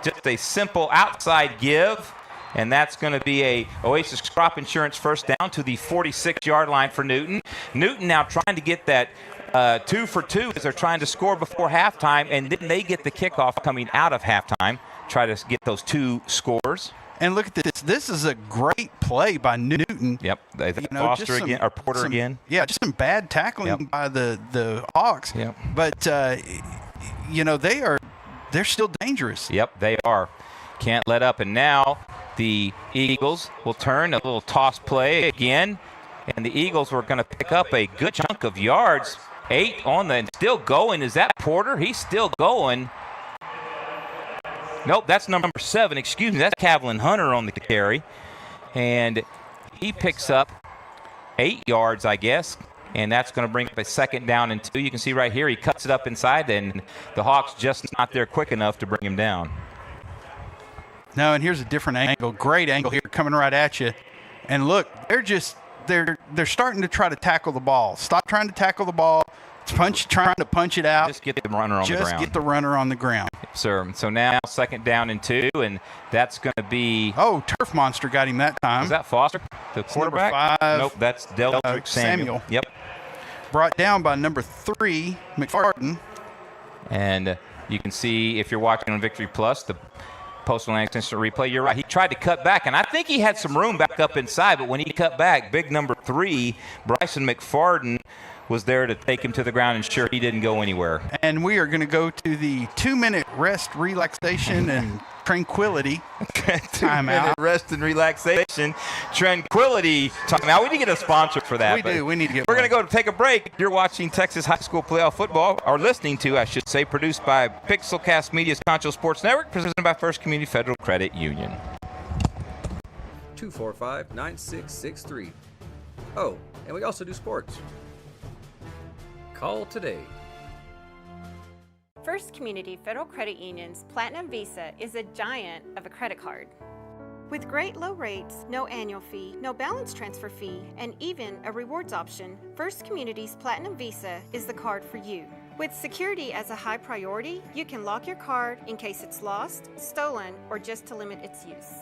Just a simple outside give. And that's going to be a Oasis Crop Insurance first down to the 46-yard line for Newton. Newton now trying to get that 2 for 2 as they're trying to score before halftime, and then they get the kickoff coming out of halftime, try to get those 2 scores. And look at this. This is a great play by Newton. Yep. Foster again, or Porter again. Yeah, just some bad tackling by the Hawks. Yep. But, they're still dangerous. Yep, they are. Can't let up. And now the Eagles will turn a little toss play again. And the Eagles were going to pick up a good chunk of yards. 8 on and still going. Is that Porter? He's still going. Nope, that's number 7. Excuse me, that's Cavlin Hunter on the carry. And he picks up 8 yards, I guess. And that's going to bring up a 2nd down and 2. You can see right here, he cuts it up inside, and the Hawks just not there quick enough to bring him down. No, and here's a different angle. Great angle here coming right at you. And look, they're starting to try to tackle the ball. Stop trying to tackle the ball. trying to punch it out. Just get the runner on the ground. Just get the runner on the ground. Sir. So now 2nd down and 2, and that's going to be. Oh, Turf Monster got him that time. Is that Foster, the quarterback? Number 5. Nope, that's Deldrick Samuel. Yep. Brought down by number 3, McFarden. And you can see if you're watching on Victory Plus, the Postal Analytics Instant Replay, you're right. He tried to cut back, and I think he had some room back up inside, but when he cut back, big number 3, Bryson McFarden, was there to take him to the ground and ensure he didn't go anywhere. And we are going to go to the 2-minute rest, relaxation, and tranquility timeout. Rest and relaxation, tranquility timeout. We need to get a sponsor for that. We do. We need to get We're one. going to go to take a break. You're watching Texas High School Playoff Football, or listening to, I should say, produced by Pixelcast Media's Concho Sports Network, presented by First Community Federal Credit Union. 245-9663. Oh, and we also do sports. Call today. First Community Federal Credit Union's Platinum Visa is a giant of a credit card. With great low rates, no annual fee, no balance transfer fee, and even a rewards option, First Community's Platinum Visa is the card for you. With security as a high priority, you can lock your card in case it's lost, stolen, or just to limit its use.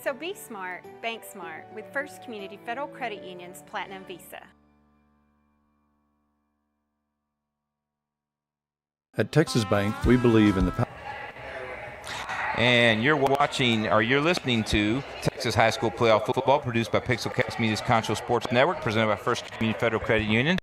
So be smart, bank smart with First Community Federal Credit Union's Platinum Visa. At Texas Bank, we believe in the power. And you're watching, or you're listening to Texas High School Playoff Football, produced by Pixelcast Media's Concho Sports Network, presented by First Community Federal Credit Union.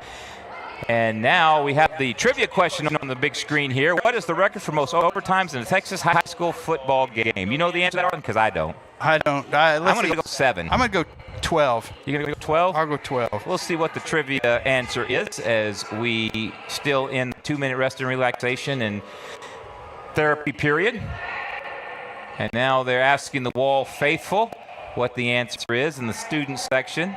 And now we have the trivia question on the big screen here. What is the record for most overtimes in a Texas high school football game? You know the answer to that one? Because I don't. I don't. I'm going to go 7. I'm going to go 12. You're going to go 12? I'll go 12. We'll see what the trivia answer is as we still in 2-minute rest and relaxation and therapy period. And now they're asking the Wall faithful what the answer is in the student section.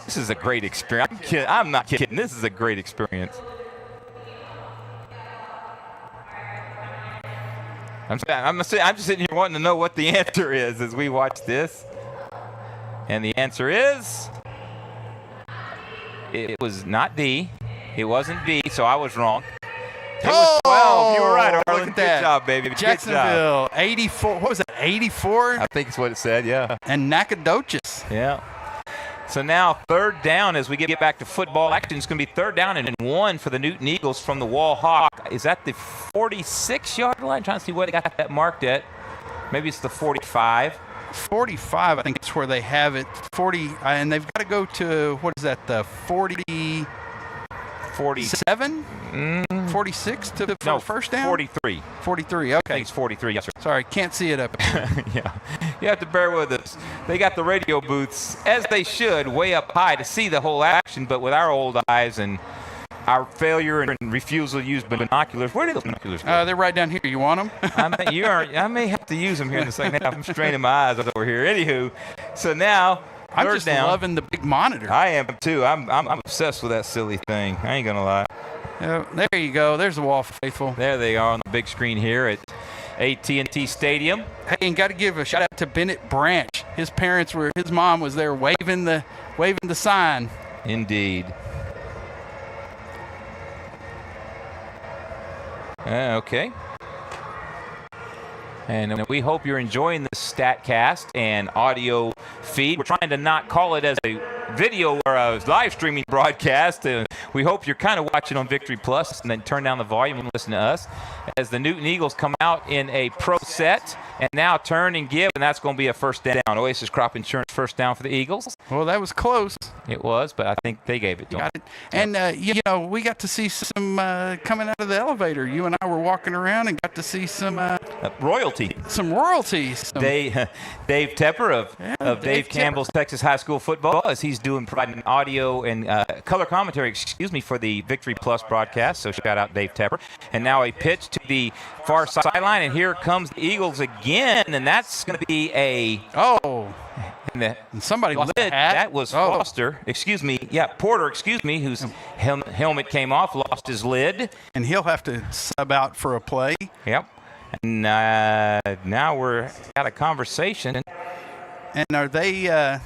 This is a great experience. I'm not kidding. This is a great experience. I'm just sitting here wanting to know what the answer is as we watch this. And the answer is, it was not D. It wasn't B, so I was wrong. It was 12. You were right, Arlington. Look at that. Good job, baby. Jacksonville, 84. What was that, 84? I think it's what it said, yeah. And Nacogdoches. Yeah. So now 3rd down as we get back to football action. It's going to be 3rd down and 1 for the Newton Eagles from the Wall Hawk. Is that the 46-yard line? I'm trying to see where they got that marked at. Maybe it's the 45. 45, I think it's where they have it. 40, and they've got to go to, what is that, the 47? 46 to the first down? 43. 43, I okay. think it's 43, yes, sir. Sorry, can't see it up here. Yeah, you have to bear with us. They got the radio booths, as they should, way up high to see the whole action, but with our old eyes and our failure and refusal to use binoculars. Where did those binoculars go? They're right down here. You want them? I may have to use them here in the second half. I'm straining my eyes over here. Anywho, so now I'm third just down. loving the big monitor. I am too. I'm obsessed with that silly thing. I ain't gonna lie. There you go. There's the Wall faithful. There they are on the big screen here at AT&T Stadium. Hey, and got to give a shout out to Bennett Branch. His mom was there waving the sign. Indeed. Okay. And we hope you're enjoying this Statcast and audio feed. We're trying to not call it as a video or a live streaming broadcast. We hope you're kind of watching on Victory Plus and then turn down the volume and listen to us as the Newton Eagles come out in a pro set and now turn and give, and that's going to be a first down. Oasis Crop Insurance first down for the Eagles. Well, that was close. It was, but I think they gave it to them. Got it. And, we got to see some coming out of the elevator. You and I were walking around and got to see some royalty. Some royalties. Dave Tepper of Dave Campbell's Texas High School Football, as he's providing audio and color commentary, for the Victory Plus broadcast. So shout out Dave Tepper. And now a pitch to the far sideline, and here comes the Eagles again, and that's going to be and somebody lost lid. a hat. That was Porter, whose helmet came off, lost his lid. And he'll have to sub out for a play. Yep. And now we're at a conversation. And are they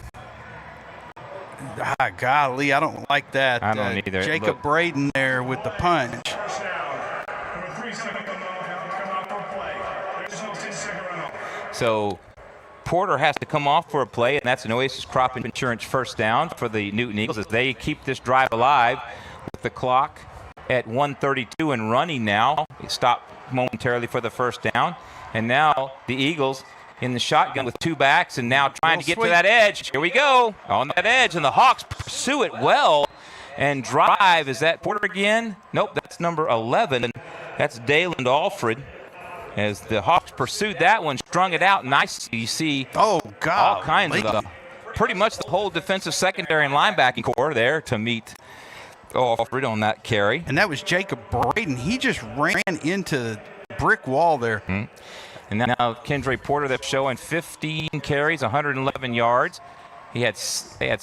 Golly, I don't like that. I don't either. Jacob Look. Braden there with the punch. First down. Number 3 is going to come out for play. There's no 10-second runoff. So Porter has to come off for a play, and that's an Oasis Crop Insurance first down for the Newton Eagles as they keep this drive alive with the clock at 1:32 and running now. It stopped momentarily for the first down, and now the Eagles in the shotgun with 2 backs and now trying to get to that edge. Here we go on that edge, and the Hawks pursue it well and drive. Is that Porter again? Nope, that's number 11. That's Dayland Alfred. As the Hawks pursued that one, strung it out nice. You see all kinds of pretty much the whole defensive secondary and linebacking core there to meet Alfred on that carry. And that was Jacob Braden. He just ran into the brick wall there. Mm-hmm. And now Kendra Porter, that's showing 15 carries, 111 yards. They had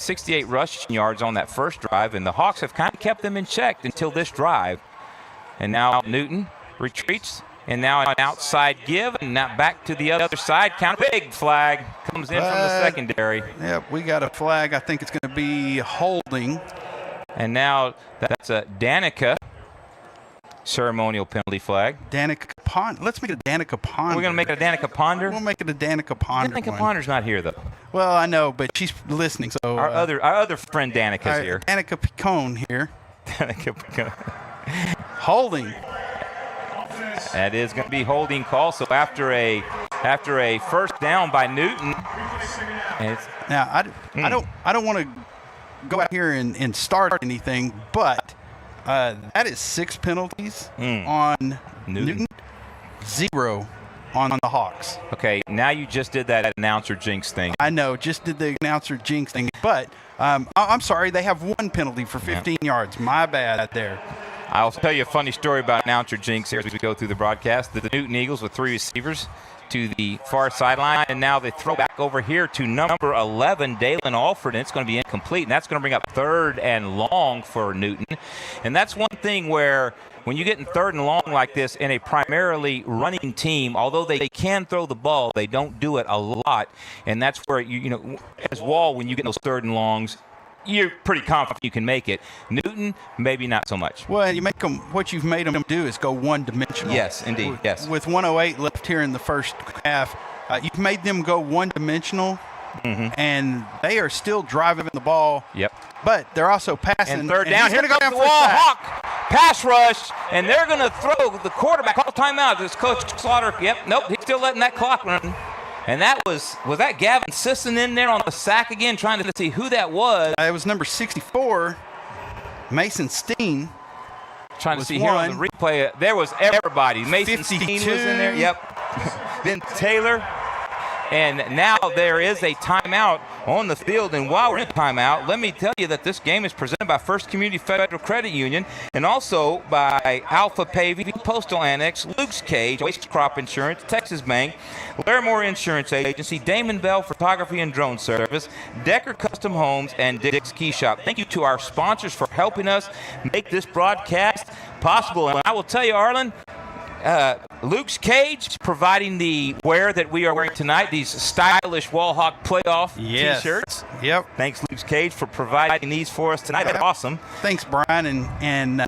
68 rushing yards on that first drive, and the Hawks have kind of kept them in check until this drive. And now Newton retreats, and now an outside give, and now back to the other side. Big flag comes in from the secondary. Yeah, we got a flag. I think it's going to be holding. And now that's a Danica ceremonial penalty flag. Danica Ponder. Let's make it a Danica Ponder. We're going to make it a Danica Ponder? We'll make it a Danica Ponder. Danica Ponder's not here, though. Well, I know, but she's listening. So our other friend Danica's here. Danica Picone here. Danica Picone. Holding. That is going to be holding call. So after a first down by Newton. Now I don't want to go out here and start anything, but that is 6 penalties on Newton, 0 on the Hawks. Okay, now you just did that announcer jinx thing. I know, just did the announcer jinx thing, but I'm sorry, they have 1 penalty for 15 yards. My bad there. I'll tell you a funny story about announcer jinx here as we go through the broadcast. The Newton Eagles with 3 receivers to the far sideline, and now they throw back over here to number 11, Dayland Alford, and it's going to be incomplete, and that's going to bring up 3rd and long for Newton. And that's one thing where when you get in 3rd and long like this in a primarily running team, although they can throw the ball, they don't do it a lot, and that's where, you know, as Wall, when you get those 3rd and longs, you're pretty confident you can make it. Newton, maybe not so much. Well, you make them. What you've made them do is go one-dimensional. Yes, indeed. Yes. With 1:08 left here in the first half, you've made them go one-dimensional, and they are still driving the ball. Yep. But they're also passing. And 3rd down. Here to go down the for a wall. sack. Hawk pass rush, and they're going to throw the quarterback. Call timeout. This Coach Slaughter. Yep. Nope. He's still letting that clock run. And that was that Gavin Sisson in there on the sack again, trying to see who that was. It was number 64, Mason Steen. Trying to see here on the replay. There was everybody. Mason Steen was in there. Yep. Then Taylor. And now there is a timeout on the field. And while we're in timeout, let me tell you that this game is presented by First Community Federal Credit Union and also by Alpha Paving, Postal Annex, Luke's Cage, Oasis Crop Insurance, Texas Bank, Larimore Insurance Agency, Damon Bell Photography and Drone Service, Decker Custom Homes, and Dick's Key Shop. Thank you to our sponsors for helping us make this broadcast possible. And I will tell you, Arlen, Luke's Cage providing the wear that we are wearing tonight, these stylish Wallhawk playoff T-shirts. Yep. Thanks, Luke's Cage, for providing these for us tonight. That's awesome. Thanks, Brian and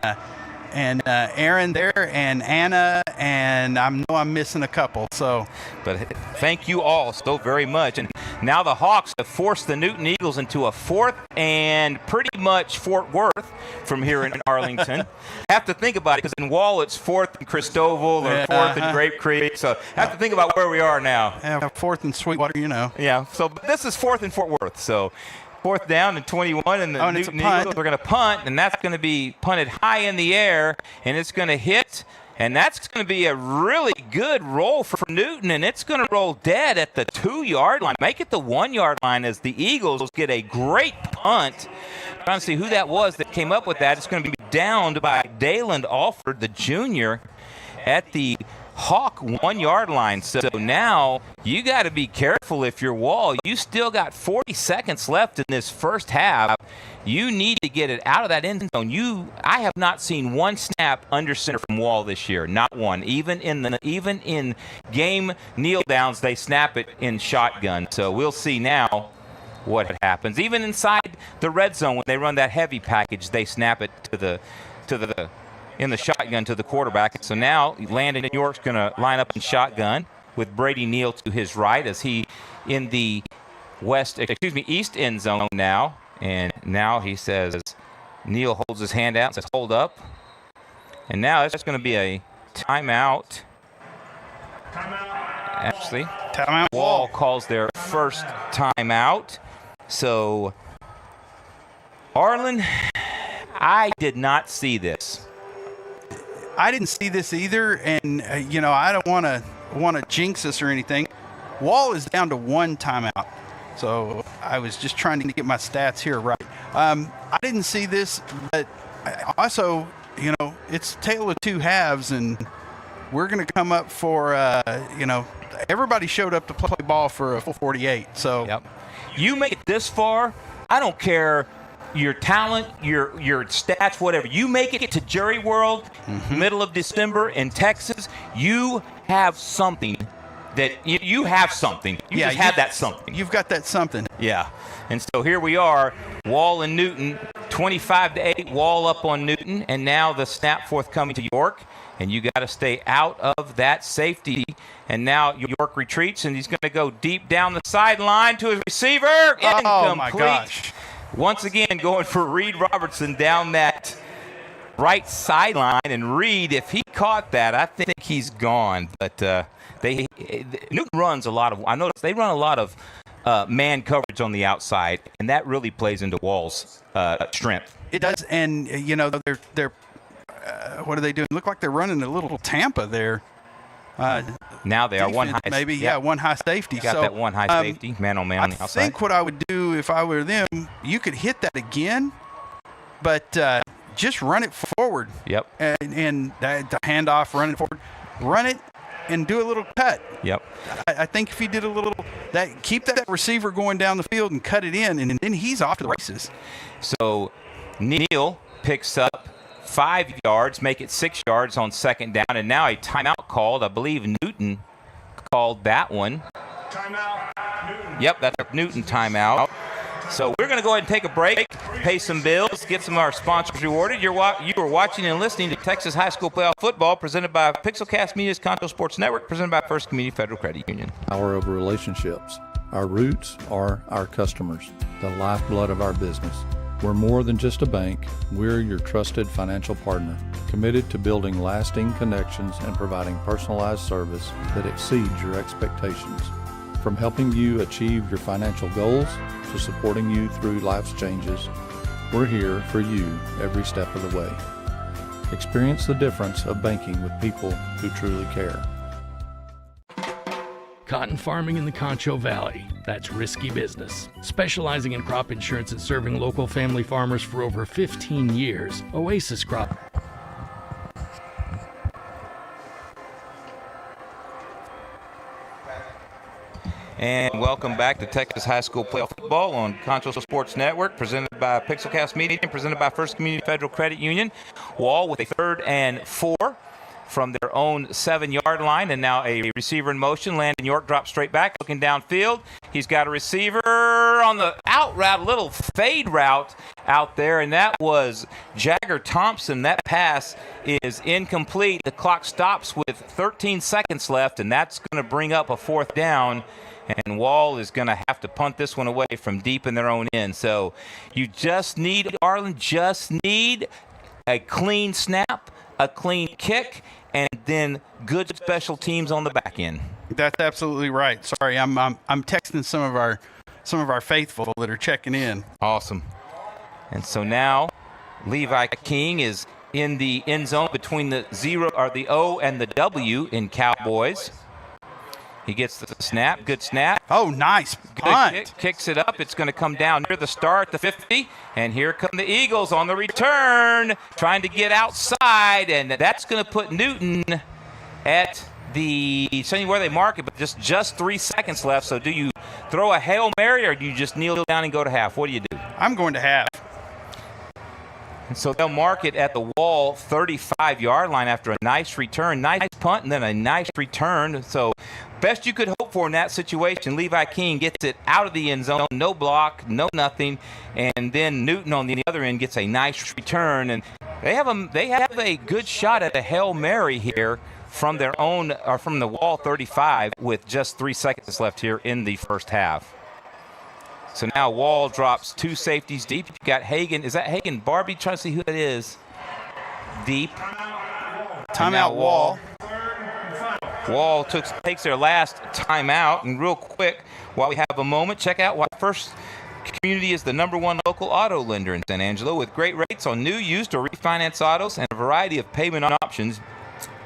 Aaron there, and Anna, and I know I'm missing a couple. So, but thank you all so very much. And now the Hawks have forced the Newton Eagles into a 4th and pretty much Fort Worth from here in Arlington. Have to think about it because in Wall it's 4th and Cristobal or 4th and Grape Creek. So have to think about where we are now. 4th and Sweetwater, you know. Yeah. So this is 4th and Fort Worth. So 4th down and 21, and the Newton Eagles are going to punt, and that's going to be punted high in the air, and it's going to hit, and that's going to be a really good roll for Newton, and it's going to roll dead at the 2-yard line. Make it the 1-yard line as the Eagles get a great punt. Trying to see who that was that came up with that. It's going to be downed by Dayland Alford, the junior, at the Hawk 1-yard line. So now you got to be careful if you're Wall. You still got 40 seconds left in this first half. You need to get it out of that end zone. I have not seen one snap under center from Wall this year. Not one. Even in game kneel downs, they snap it in shotgun. So we'll see now what happens. Even inside the red zone, when they run that heavy package, they snap it in the shotgun to the quarterback. So now Landon York's going to line up in shotgun with Brady Neal to his right as he in the east end zone now. And now he says, Neal holds his hand out and says, hold up. And now it's going to be a timeout. Actually, Timeout. Wall calls their first timeout. So, Arlen, I did not see this. I didn't see this either, and I don't want to jinx us or anything. Wall is down to one timeout, so I was just trying to get my stats here right. I didn't see this, but also, it's tale of two halves, and we're going to come up for, everybody showed up to play ball for a full 48. So, yep. You make it this far, I don't care your talent, your stats, whatever. You make it to Jerry World, middle of December in Texas, you have something that you have something. You have that something. You've got that something. Yeah. And so here we are, Wall and Newton, 25-8, Wall up on Newton, and now the snap forthcoming to York. And you got to stay out of that safety. And now York retreats, and he's going to go deep down the sideline to his receiver. Incomplete. Oh, my gosh. Once again, going for Reed Robertson down that right sideline. And Reed, if he caught that, I think he's gone. But Newton runs a lot of – I noticed they run a lot of man coverage on the outside, and that really plays into Wall's strength. It does, and, they're what are they doing? Look like they're running a little Tampa there. Now they are defense, one high. Maybe, one high safety. Got that one high safety, man on man on the outside. I think what I would do if I were them, you could hit that again, but just run it forward. Yep. And the handoff, run it forward. Run it and do a little cut. Yep. I think if he did a little keep that receiver going down the field and cut it in, and then he's off to the races. So Neal picks up 5 yards, make it 6 yards on second down, and now a timeout called. I believe Newton called that one. Timeout, Newton. Yep, that's a Newton timeout. So we're going to go ahead and take a break, pay some bills, get some of our sponsors rewarded. You are watching and listening to Texas High School Playoff Football, presented by Pixelcast Media's Concho Sports Network, presented by First Community Federal Credit Union. Power over relationships. Our roots are our customers, the lifeblood of our business. We're more than just a bank. We're your trusted financial partner, committed to building lasting connections and providing personalized service that exceeds your expectations. From helping you achieve your financial goals to supporting you through life's changes, we're here for you every step of the way. Experience the difference of banking with people who truly care. Cotton farming in the Concho Valley, that's risky business. Specializing in crop insurance and serving local family farmers for over 15 years, Oasis Crop. And welcome back to Texas High School Playoff Football on Concho Sports Network, presented by Pixelcast Media and presented by First Community Federal Credit Union. Wall with a 3rd and 4 from their own 7-yard line, and now a receiver in motion. Landon York drops straight back, looking downfield. He's got a receiver on the out route, a little fade route out there, and that was Jagger Thompson. That pass is incomplete. The clock stops with 13 seconds left, and that's going to bring up a 4th down. And Wall is going to have to punt this one away from deep in their own end. So you just need, Arlen, a clean snap, a clean kick, and then good special teams on the back end. That's absolutely right. Sorry, I'm texting some of our faithful that are checking in. Awesome. And so now Levi King is in the end zone between the O and the W in Cowboys. He gets the snap. Good snap. Oh, nice punt. Good kick. Kicks it up. It's going to come down near the start, the 50. And here come the Eagles on the return, trying to get outside. And that's going to put Newton at the – showing you where they mark it, but just 3 seconds left. So do you throw a Hail Mary or do you just kneel down and go to half? What do you do? I'm going to half. And so they'll mark it at the Wall 35-yard line after a nice return. Nice punt and then a nice return. So best you could hope for in that situation. Levi King gets it out of the end zone, no block, no nothing, and then Newton on the other end gets a nice return, and they have a good shot at a Hail Mary here from their own, or from the wall 35, with just 3 seconds left here in the first half. So now Wall drops 2 safeties deep. You got Hagan. Is that Hagan Barbie? Trying to see who that is. Deep. Timeout, Wall. Wall takes their last timeout. And real quick, while we have a moment, check out why First Community is the #1 local auto lender in San Angelo, with great rates on new, used, or refinance autos and a variety of payment options.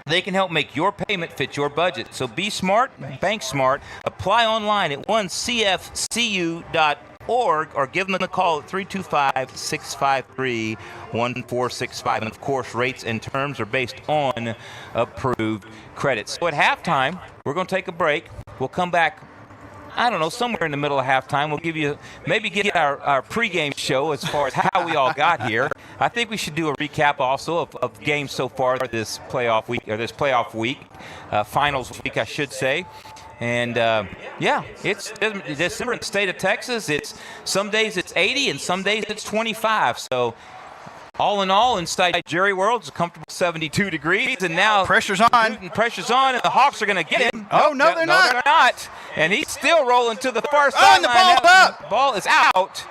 They can help make your payment fit your budget. So be smart, bank smart. Apply online at 1cfcu.org or give them a call at 325-653-1465. And, of course, rates and terms are based on approved credits. So at halftime, we're going to take a break. We'll come back, I don't know, somewhere in the middle of halftime. We'll get our pregame show as far as how we all got here. I think we should do a recap also of games so far this playoff week, finals week, I should say. And it's December in the state of Texas. It's some days it's 80 and some days it's 25. So all in all, inside Jerry World, it's a comfortable 72 degrees, and now pressure's on. Pressure's on, and the Hawks are going to get him. Oh, no, they're not. They're not. And he's still rolling to the far Oh, sideline. and the ball's up. The ball is out,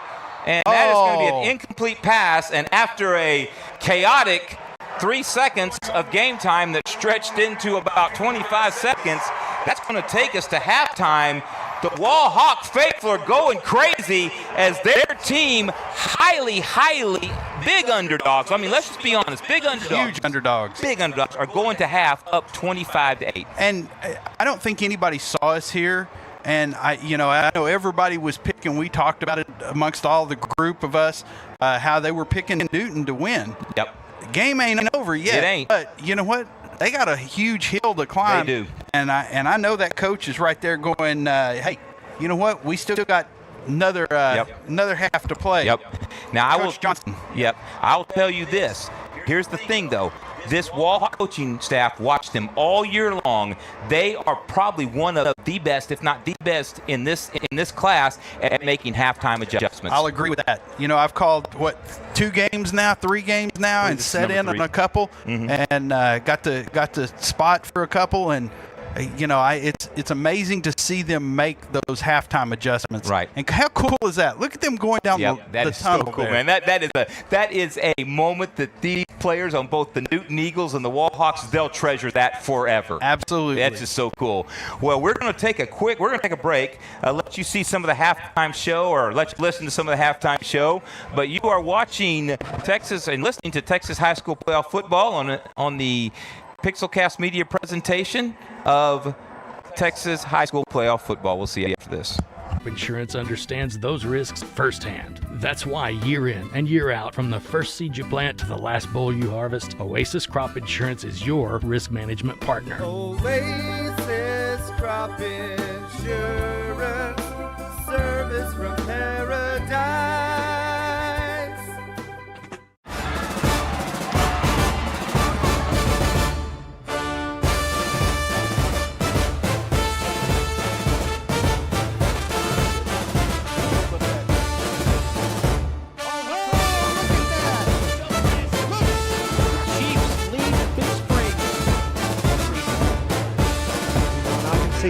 and that is going to be an incomplete pass. And after a chaotic 3 seconds of game time that stretched into about 25 seconds, that's going to take us to halftime. The Wall Hawk faithful are going crazy as their team, highly big underdogs. I mean, let's just be honest, big underdogs. Huge underdogs. Big underdogs are going to half up 25-8. And I don't think anybody saw us here. And I know everybody was picking. We talked about it amongst all the group of us, how they were picking Newton to win. Yep. The game ain't over yet. It ain't. But you know what? They got a huge hill to climb. They do. And I know that coach is right there going, hey, you know what? We still got another half to play. Yep. Now Coach Johnson. Yep. I'll tell you this. Here's the thing, though. This Wall Hawk coaching staff watched them all year long. They are probably one of the best, if not the best, in this class at making halftime adjustments. I'll agree with that. You know, I've called 3 games now, and set in on a couple, and got the spot for a couple, and it's amazing to see them make those halftime adjustments. Right. And how cool is that? Look at them going down the is tunnel. so cool, there. man. That is a moment that these players on both the Newton Eagles and the Wall Hawks, they'll treasure that forever. Absolutely. That's just so cool. Well, we're going to take a break, let you see some of the halftime show, or let you listen to some of the halftime show. But you are watching Texas and listening to Texas high school playoff football on the Pixelcast media presentation of Texas high school playoff football. We'll see you after this. Insurance understands those risks firsthand. That's why year in and year out, from the first seed you plant to the last bowl you harvest, Oasis Crop Insurance is your risk management partner. Oasis Crop Insurance, service from paradise.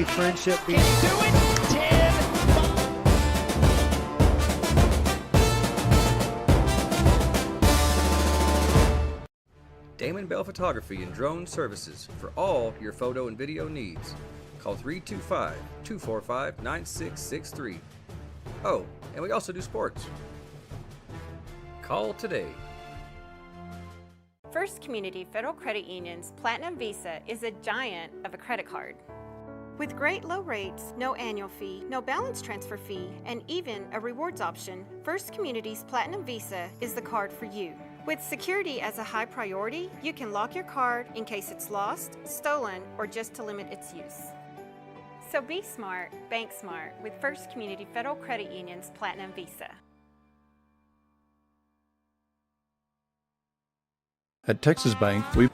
Friendship being Damon Bell Photography and Drone Services for all your photo and video needs. Call 325-245-9663. Oh, and we also do sports. Call today. First Community Federal Credit Union's Platinum Visa is a giant of a credit card. With great low rates, no annual fee, no balance transfer fee, and even a rewards option, First Community's Platinum Visa is the card for you. With security as a high priority, you can lock your card in case it's lost, stolen, or just to limit its use. So be smart, bank smart with First Community Federal Credit Union's Platinum Visa. At Texas Bank, we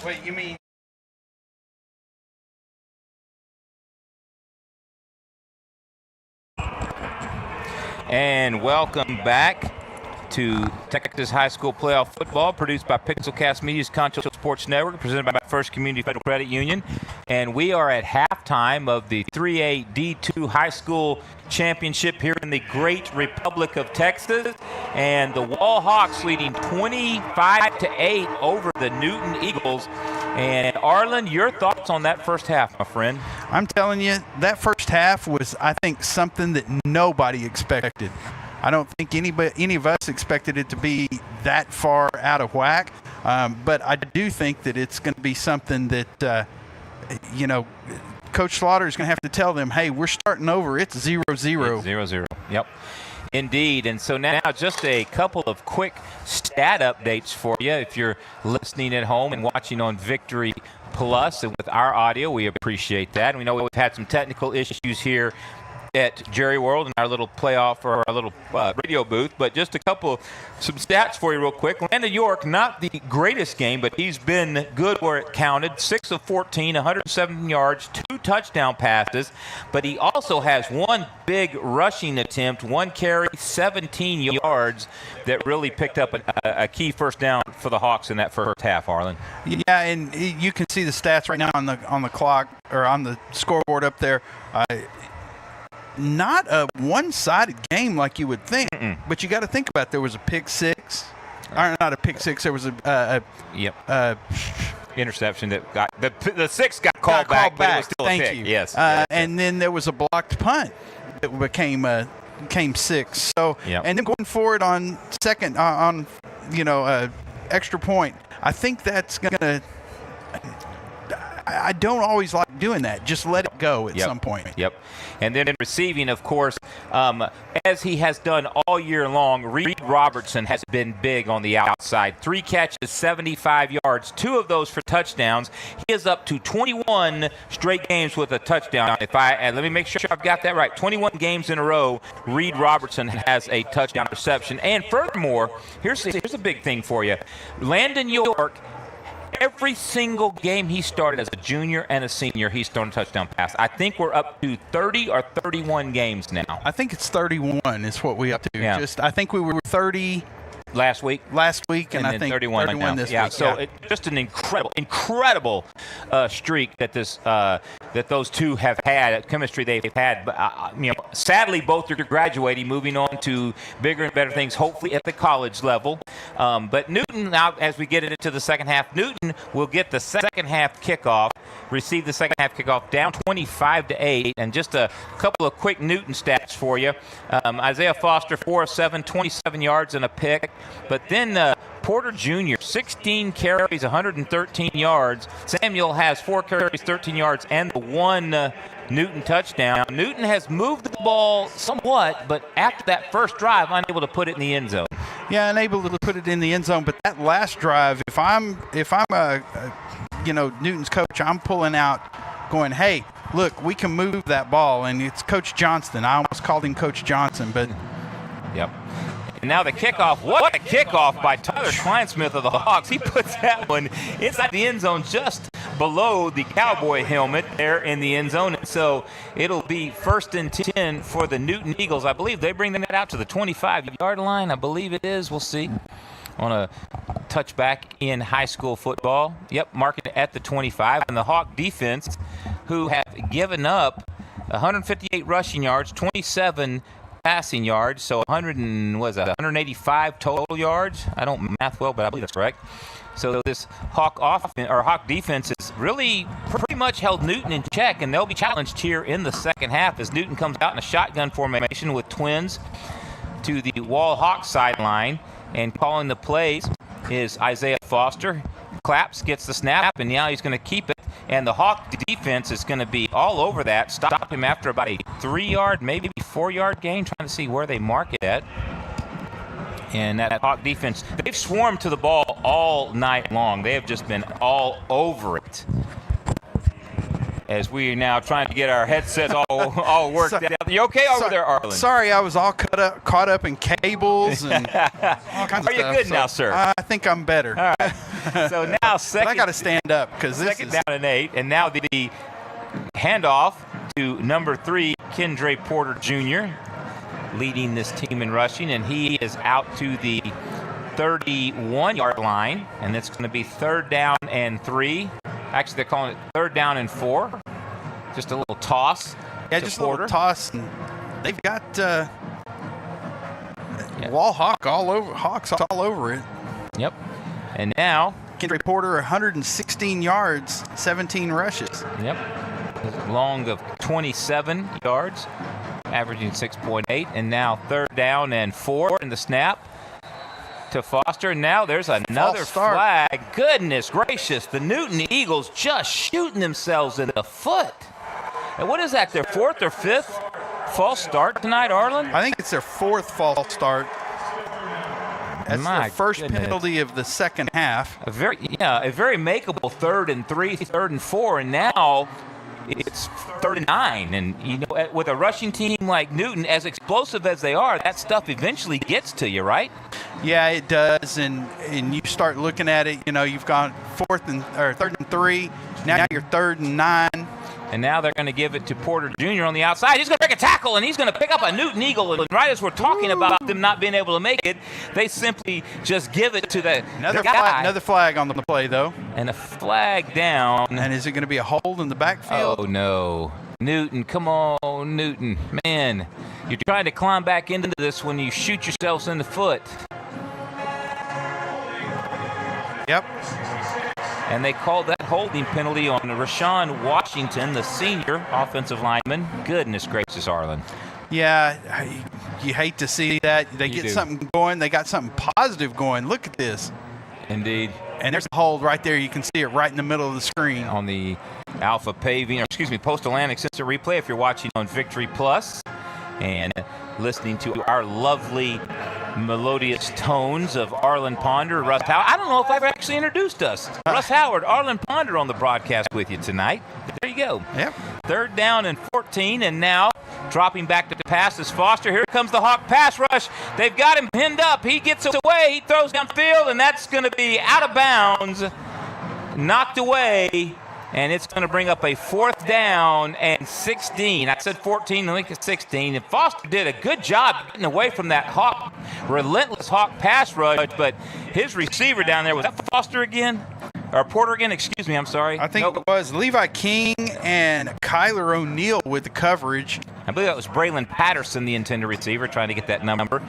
Wait, you mean? And welcome back to Texas High School Playoff Football, produced by Pixelcast Media's Concho Sports Network, presented by First Community Federal Credit Union. And we are at halftime of the 3A D2 High School Championship here in the great Republic of Texas. And the Wall Hawks leading 25-8 over the Newton Eagles. And Arlen, your thoughts on that first half, my friend? I'm telling you, that first half was, I think, something that nobody expected. I don't think any of us expected it to be that far out of whack, but I do think that it's going to be something that, Coach Slaughter is going to have to tell them, hey, we're starting over. It's 0-0. 0-0. Yep. Indeed. And so now just a couple of quick stat updates for you. If you're listening at home and watching on Victory Plus and with our audio, we appreciate that. And we know we've had some technical issues here at Jerry World in our little playoff or our little radio booth, but just some stats for you real quick. Landon York, not the greatest game, but he's been good where it counted. 6 of 14, 107 yards, 2 touchdown passes, but he also has one big rushing attempt, 1 carry, 17 yards that really picked up a key first down for the Hawks in that first half, Arlen. Yeah, and you can see the stats right now on the clock or on the scoreboard up there. Not a one-sided game like you would think, but you got to think about it. There was a pick six, or not a pick six. There was interception that got the 6 got called back, but it was still Thank a pick. you. Yes. And then there was a blocked punt that became 6. So and then going forward on second extra point. I think that's gonna. I don't always like doing that. Just let it go at some point. Yep. And then in receiving, of course, as he has done all year long, Reed Robertson has been big on the outside. 3 catches, 75 yards, 2 of those for touchdowns. He is up to 21 straight games with a touchdown. Let me make sure I've got that right. 21 games in a row, Reed Robertson has a touchdown reception. And furthermore, here's a big thing for you. Landon York, every single game he started as a junior and a senior, he's thrown a touchdown pass. I think we're up to 30 or 31 games now. I think it's 31 is what we up to. Yeah. I think we were 30 last week, and I think 31 this week. So just an incredible streak that those two have had, chemistry they've had. But sadly, both are graduating, moving on to bigger and better things, hopefully at the college level. But Newton, now as we get into the second half, Newton will get the second half kickoff, receive the second half kickoff down 25-8. And just a couple of quick Newton stats for you. Isaiah Foster, 4 of 7, 27 yards and a pick. But then Porter Jr., 16 carries, 113 yards. Samuel has 4 carries, 13 yards, and the 1 Newton touchdown. Newton has moved the ball somewhat, but after that first drive, unable to put it in the end zone. Yeah, unable to put it in the end zone. But that last drive, if I'm Newton's coach, I'm pulling out, going, hey, look, we can move that ball, and it's Coach Johnston. I almost called him Coach Johnson, but yep. And now the kickoff. What a kickoff by Tyler Kleinsmith of the Hawks. He puts that one inside the end zone just below the Cowboy helmet there in the end zone. And so it'll be 1st and 10 for the Newton Eagles. I believe they bring that out to the 25-yard line. I believe it is. We'll see. On a touchback in high school football. Yep, marking it at the 25. And the Hawk defense, who have given up 158 rushing yards, 27 passing yards, so 185 total yards. I don't math well, but I believe that's correct. So this Hawk defense has really pretty much held Newton in check, and they'll be challenged here in the second half as Newton comes out in a shotgun formation with twins to the Wall Hawks sideline, and calling the plays is Isaiah Foster. Claps, gets the snap, and now he's going to keep it. And the Hawk defense is going to be all over that. Stop him after about a 3-yard, maybe 4-yard gain, trying to see where they mark it at. And that Hawk defense, they've swarmed to the ball all night long. They have just been all over it. as we are now trying to get our headsets all worked out. You okay over there, Arlen? Sorry, I was all caught up in cables and all kinds of stuff. Are you good now, sir? I think I'm better. All right. So now second. But I got to stand up because this Second is down and 8, and now the handoff to number 3, Kendra Porter Jr., leading this team in rushing, and he is out to the 31-yard line, and it's going to be 3rd down and 3. Actually, they're calling it 3rd down and 4. Just a little toss. Yeah, to just Porter. a little toss. And they've got Wall Hawks all over it. Yep. And now Kendra Porter, 116 yards, 17 rushes. Yep. Long of 27 yards, averaging 6.8. And now 3rd down and 4 in the snap to Foster. Now there's another flag. Goodness gracious. The Newton Eagles just shooting themselves in the foot. And what is that, their 4th or 5th false start tonight, Arlen? I think it's their 4th false start. That's the first penalty of the second half. A very makeable 3rd and 3, 3rd and 4, and now it's 3rd and 9. And you know, with a rushing team like Newton, as explosive as they are, that stuff eventually gets to you, right? Yeah, it does. And you start looking at it. You know, you've gone 3rd and 3. Now you're 3rd and 9. And now they're going to give it to Porter Jr. on the outside. He's going to break a tackle, and he's going to pick up a Newton Eagle. And right as we're talking about them not being able to make it, they simply just give it to the guy. Another flag on the play, though. And a flag down. And is it going to be a hold in the backfield? Oh, no. Newton, come on, Newton. Man, you're trying to climb back into this when you shoot yourselves in the foot. Yep. And they called that holding penalty on Rashawn Washington, the senior offensive lineman. Goodness gracious, Arlen. Yeah, you hate to see that. They get something going. They got something positive going. Look at this. Indeed. And there's a hold right there. You can see it right in the middle of the screen. On the Post Atlantic Instant Replay if you're watching on Victory Plus and listening to our lovely melodious tones of Arlen Ponder, Russ Howard. I don't know if I've actually introduced us. Russ Howard, Arlen Ponder on the broadcast with you tonight. There you go. Yep. 3rd down and 14, and now dropping back to the pass is Foster. Here comes the Hawk pass rush. They've got him pinned up. He gets away. He throws downfield, and that's going to be out of bounds, knocked away. And it's going to bring up a 4th down and 16. I said 14, I think it's 16. And Foster did a good job getting away from that relentless Hawk pass rush. But his receiver down there, was that Foster again? Or Porter again? Excuse me, I'm sorry. I think it was Levi King and Kyler O'Neal with the coverage. I believe that was Braylon Patterson, the intended receiver, trying to get that number.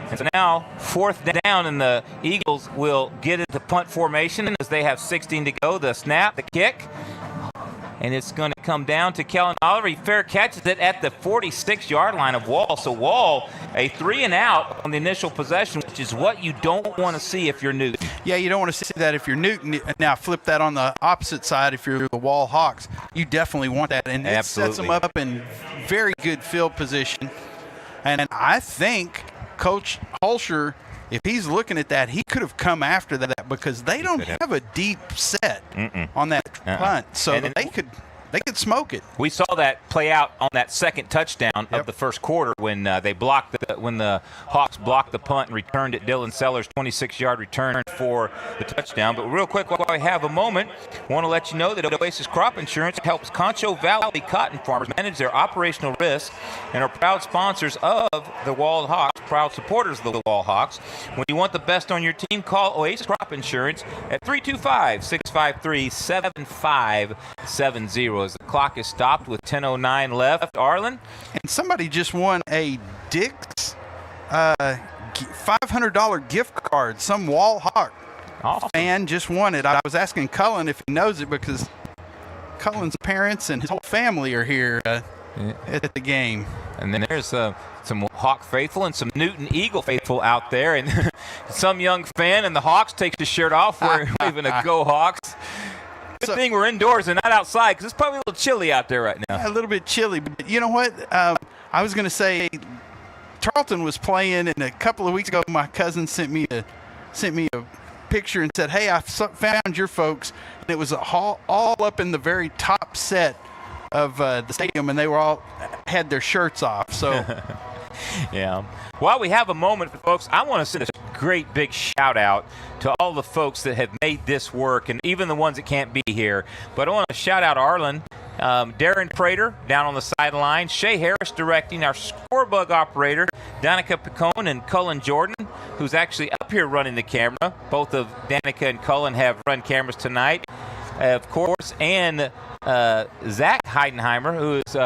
And so now 4th down, and the Eagles will get into punt formation as they have 16 to go. The snap, the kick. And it's going to come down to Kellen Oliver. He fair catches it at the 46-yard line of Wall. So Wall, a 3 and out on the initial possession, which is what you don't want to see if you're Newton. Yeah, you don't want to see that if you're Newton. Now flip that on the opposite side if you're the Wall Hawks. You definitely want that. And it sets them up in very good field position. And I think Coach Holscher, if he's looking at that, he could have come after that because they don't have a deep set on that punt, so they could smoke it. We saw that play out on that second touchdown of the first quarter when when the Hawks blocked the punt and returned it. Dylan Sellers' 26-yard return for the touchdown. But real quick, while I have a moment, I want to let you know that Oasis Crop Insurance helps Concho Valley cotton farmers manage their operational risk and are proud sponsors of the Wall Hawks, proud supporters of the Wall Hawks. When you want the best on your team, call Oasis Crop Insurance at 325-653-7570 as the clock is stopped with 10:09 left. Arlen? And somebody just won a Dick's $500 gift card. Some Wall Hawk fan just won it. I was asking Cullen if he knows it because Cullen's parents and his whole family are here at the game. And then there's some Hawk faithful and some Newton Eagle faithful out there. And some young fan in the Hawks takes his shirt off. We're waving a Go Hawks. Good thing we're indoors and not outside because it's probably a little chilly out there right now. A little bit chilly. But you know what? I was going to say Tarleton was playing, and a couple of weeks ago my cousin sent me a picture and said, hey, I found your folks. And it was all up in the very top set the stadium, and they were all had their shirts off. So, yeah. While we have a moment, folks, I want to send a great big shout out to all the folks that have made this work, and even the ones that can't be here. But I want to shout out Arlen, Darren Prater down on the sideline, Shay Harris directing, our scorebug operator, Danica Picone and Cullen Jordan, who's actually up here running the camera. Both of Danica and Cullen have run cameras tonight, of course, and Zach Heidenheimer, who is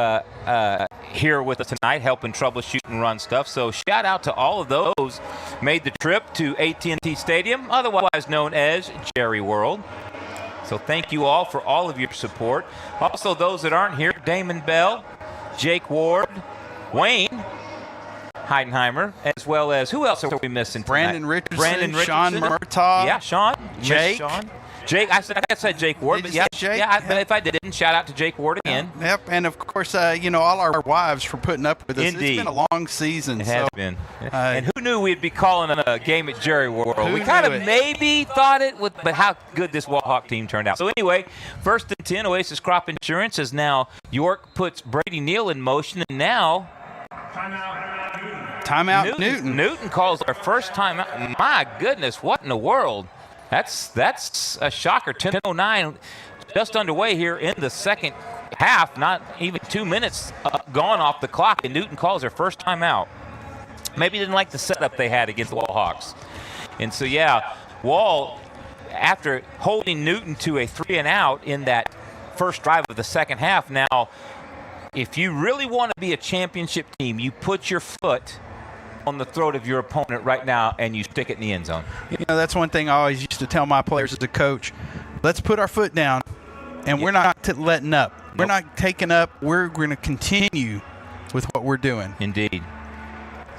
here with us tonight helping troubleshoot and run stuff. So shout out to all of those made the trip to AT&T Stadium, otherwise known as Jerry World. So thank you all for all of your support. Also those that aren't here, Damon Bell, Jake Ward, Wayne Heidenheimer, as well as, who else are we missing tonight? Brandon Richardson, Sean Murtaugh. Yeah, Sean. Jake. Jake, I said Jake Ward, but yeah, Jake? but if I didn't, shout out to Jake Ward again. Yep, and of course, all our wives for putting up with us. Indeed. It's been a long season. It has been. And who knew we'd be calling a game at Jerry World? We kind of maybe thought it would, but how good this Wallhawk team turned out. So anyway, 1st and 10, Oasis Crop Insurance is now York puts Brady Neal in motion, and now timeout Newton. Newton calls our first timeout. My goodness, what in the world? That's a shocker. 10:09 just underway here in the second half. Not even 2 minutes gone off the clock, and Newton calls their first timeout. Maybe didn't like the setup they had against the Wallhawks. And so, yeah, Wall, after holding Newton to a 3-and-out in that first drive of the second half, now, if you really want to be a championship team, you put your foot on the throat of your opponent right now and you stick it in the end zone. That's one thing I always used to tell my players as a coach. Let's put our foot down, and we're not letting up. Nope. We're not taking up. We're going to continue with what we're doing. Indeed.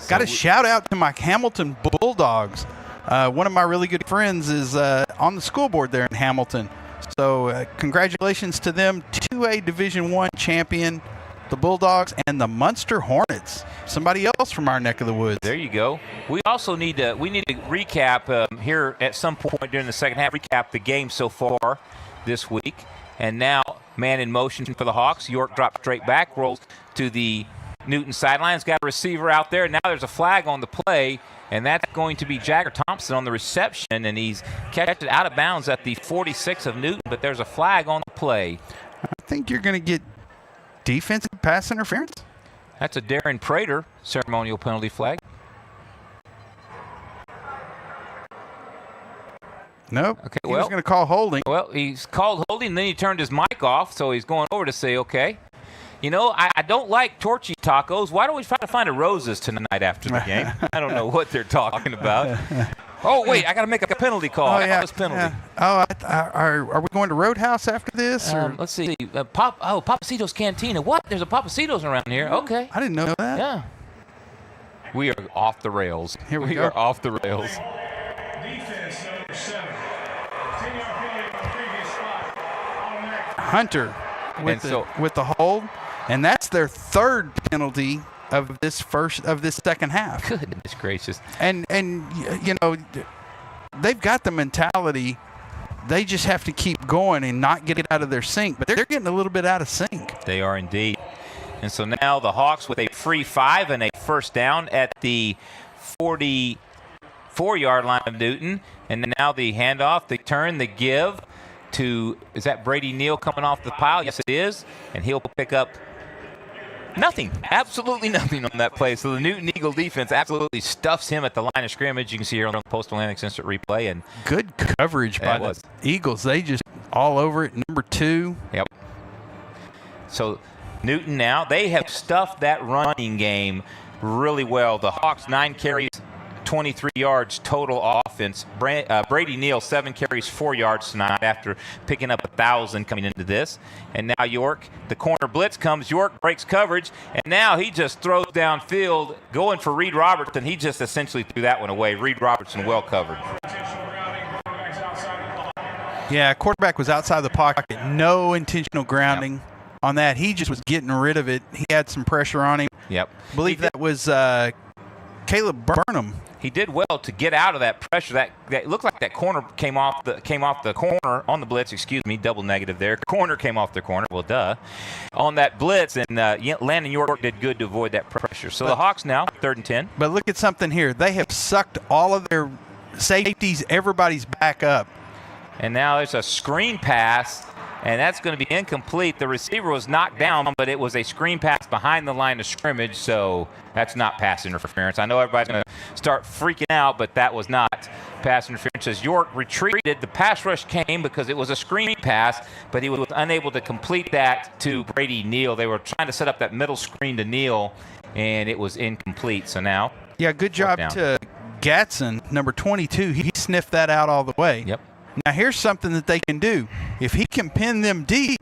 Got a shout out to my Hamilton Bulldogs. One of my really good friends is on the school board there in Hamilton. So congratulations to them, 2A Division I champion, the Bulldogs, and the Munster Hornets. Somebody else from our neck of the woods. There you go. We also need to recap here at some point during the second half, recap the game so far this week. And now, man in motion for the Hawks. York drops straight back, rolls to the Newton sidelines, got a receiver out there. Now there's a flag on the play, and that's going to be Jagger Thompson on the reception, and he's catched it out of bounds at the 46 of Newton, but there's a flag on the play. I think you're going to get defensive pass interference. That's a Darren Prater ceremonial penalty flag. Nope. Okay, he was going to call holding. Well, he's called holding, then he turned his mic off, so he's going over to say, okay. I don't like torchy tacos. Why don't we try to find a Roses tonight after the game? I don't know what they're talking about. Oh, wait, I got to make a penalty call. Oh, yeah. This penalty. Yeah. Are we going to Roadhouse after this? Let's see. Papacito's Cantina. What? There's a Papacito's around here. Okay. I didn't know that. Yeah. We are off the rails. Here we go. We are off the rails. Defense number 7. 10-yard penalty on the previous spot. Automatic. Hunter with the hold, and that's their third penalty of this second half. Goodness gracious. And they've got the mentality. They just have to keep going and not get it out of their sync, but they're getting a little bit out of sync. They are indeed. And so now the Hawks with a free 5 and a first down at the 44-yard line of Newton. And now the handoff, the turn, the give to, is that Brady Neal coming off the pile? Yes, it is. And he'll pick up nothing, absolutely nothing on that play. So the Newton Eagle defense absolutely stuffs him at the line of scrimmage. You can see here on the Postal Atlantic Instant Replay. And good coverage by the Eagles. They just all over it. Number 2. Yep. So Newton now, they have stuffed that running game really well. The Hawks 9 carries, 23 yards total offense. Brady Neal 7 carries, 4 yards tonight after picking up 1,000 coming into this. And now York, the corner blitz comes. York breaks coverage, and now he just throws downfield going for Reed Robertson. He just essentially threw that one away. Reed Robertson well covered. Yeah, quarterback was outside the pocket. No intentional grounding on that. He just was getting rid of it. He had some pressure on him. Yep. I believe that was Caleb Burnham. He did well to get out of that pressure. That looked like that corner came off the corner on the blitz. Excuse me, double negative there. Corner came off the corner. Well, duh. On that blitz, and Landon York did good to avoid that pressure. So the Hawks now 3rd and 10. But look at something here. They have sucked all of their safeties. Everybody's back up. And now there's a screen pass, and that's going to be incomplete. The receiver was knocked down, but it was a screen pass behind the line of scrimmage, so that's not pass interference. I know everybody's going to start freaking out, but that was not pass interference. As York retreated, the pass rush came because it was a screen pass, but he was unable to complete that to Brady Neal. They were trying to set up that middle screen to Neal, and it was incomplete. So now, yeah, good job to Gatson, number 22. He sniffed that out all the way. Yep. Now, here's something that they can do. If he can pin them deep,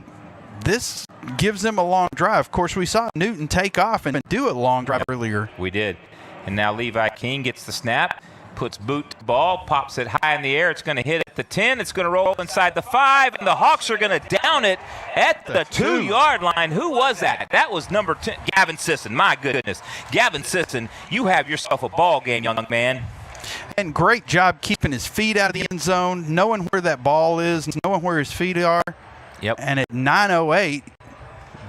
this gives them a long drive. Of course, we saw Newton take off and do a long drive earlier. We did. And now Levi King gets the snap, puts boot to ball, pops it high in the air. It's going to hit at the 10. It's going to roll inside the 5, and the Hawks are going to down it at the 2-yard line. Who was that? That was number 10, Gavin Sisson. My goodness. Gavin Sisson, you have yourself a ball game, young man. And great job keeping his feet out of the end zone, knowing where that ball is, knowing where his feet are. Yep. And at 9:08,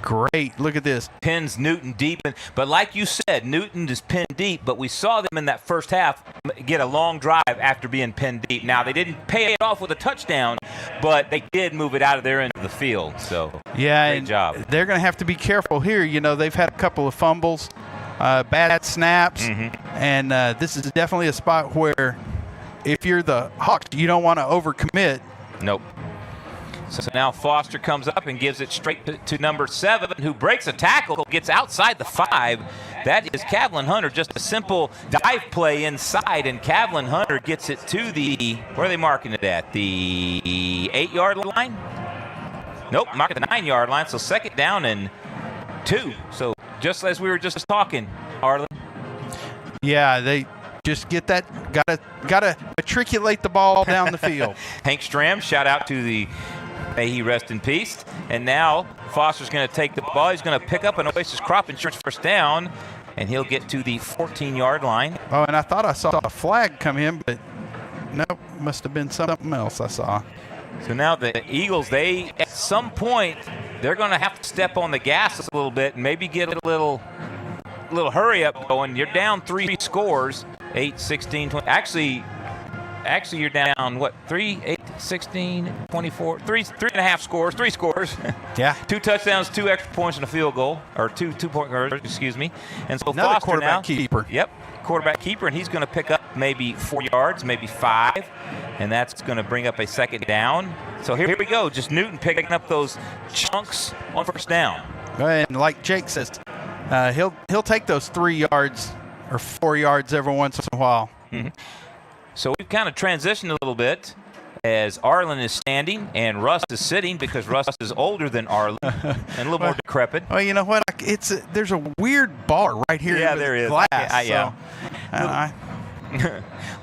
great. Look at this. Pins Newton deep. But like you said, Newton is pinned deep, but we saw them in that first half get a long drive after being pinned deep. Now, they didn't pay it off with a touchdown, but they did move it out of there into the field. So, yeah, great job. They're going to have to be careful here. You know, they've had a couple of fumbles. Bad snaps, and this is definitely a spot where if you're the Hawks, you don't want to overcommit. Nope. So now Foster comes up and gives it straight to number 7, who breaks a tackle, gets outside the 5. That is Kavlin Hunter, just a simple dive play inside, and Kavlin Hunter gets it to the, where are they marking it at? The 8-yard line? Nope, mark at the 9-yard line, so 2nd down and 2. So just as we were just talking, Arlen. Yeah, they just get that, gotta matriculate the ball down the field. Hank Stram, shout out to the, may he rest in peace. And now Foster's going to take the ball. He's going to pick up an Oasis Crop Insurance first down, and he'll get to the 14-yard line. Oh, and I thought I saw a flag come in, but nope, must have been something else I saw. So now the Eagles, they, at some point, they're going to have to step on the gas a little bit and maybe get a little hurry up going. You're down 3 scores, 8, 16, 20. Actually, you're down, what, 3, 8, 16, 24, 3.5 scores, 3 scores. Yeah. 2 touchdowns, 2 extra points and a field goal, or two-point conversion, excuse me. And so another Foster quarterback now, keeper. Yep, quarterback keeper, and he's going to pick up maybe 4 yards, maybe 5, and that's going to bring up a 2nd down. So here we go, just Newton picking up those chunks on first down. And like Jake says, he'll take those 3 yards or 4 yards every once in a while. Mm-hmm. So we've kind of transitioned a little bit as Arlen is standing and Russ is sitting because Russ is older than Arlen and a little more decrepit. Well, you know what? There's a weird bar right here. Yeah, with there is. Glass, Yeah.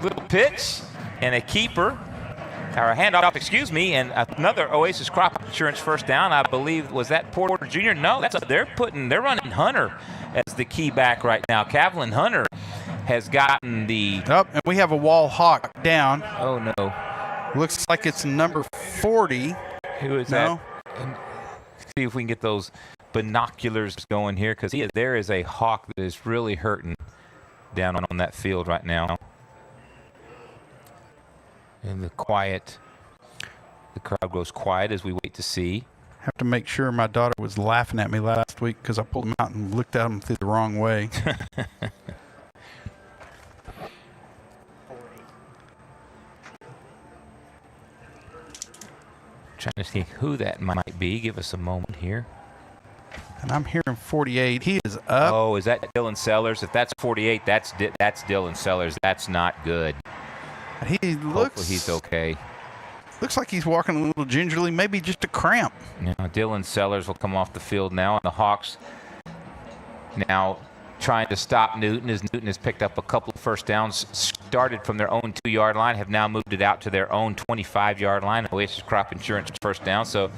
Little pitch and a keeper, or a handoff, excuse me, and another Oasis Crop Insurance first down. I believe, was that Porter Jr.? No, they're running Hunter as the key back right now. Kavlin Hunter has gotten the. Oh, and we have a wall hawk down. Oh no. Looks like it's number 40. Who is that? See if we can get those binoculars going here, because there is a Hawk that is really hurting down on that field right now. And the crowd goes quiet as we wait to see. Have to make sure my daughter was laughing at me last week because I pulled them out and looked at them through the wrong way. Trying to see who that might be. Give us a moment here. And I'm hearing 48. He is up. Oh, is that Dylan Sellers? If that's 48, that's Dylan Sellers. That's not good. He looks. Hopefully he's okay. Looks like he's walking a little gingerly, maybe just a cramp. Now Dylan Sellers will come off the field now, and the Hawks now trying to stop Newton as Newton has picked up a couple of first downs, started from their own 2-yard line, have now moved it out to their own 25-yard line. Oasis Crop Insurance first down. So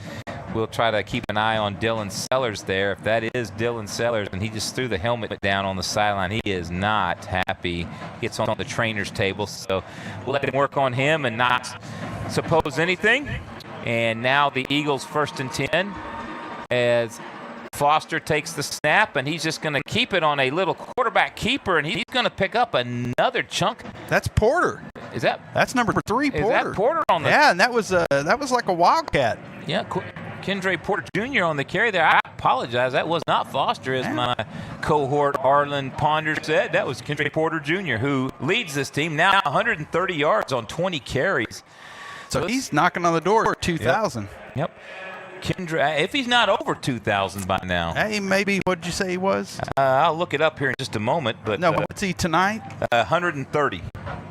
we'll try to keep an eye on Dylan Sellers there. If that is Dylan Sellers, and he just threw the helmet down on the sideline, he is not happy. Gets on the trainer's table, so we'll let him work on him and not suppose anything. And now the Eagles 1st and 10 as Foster takes the snap, and he's just going to keep it on a little quarterback keeper, and he's going to pick up another chunk. That's Porter. That's number 3, Porter. Is that Porter on the? Yeah, and that was like a wildcat. Yeah, Kendra Porter Jr. on the carry there. I apologize. That was not Foster, as my cohort Arlen Ponder said. That was Kendra Porter Jr., who leads this team now 130 yards on 20 carries. So he's knocking on the door at 2,000. Yep. Kendra, if he's not over 2,000 by now. Hey, maybe, what did you say he was? I'll look it up here in just a moment. But no, what's he tonight? 130.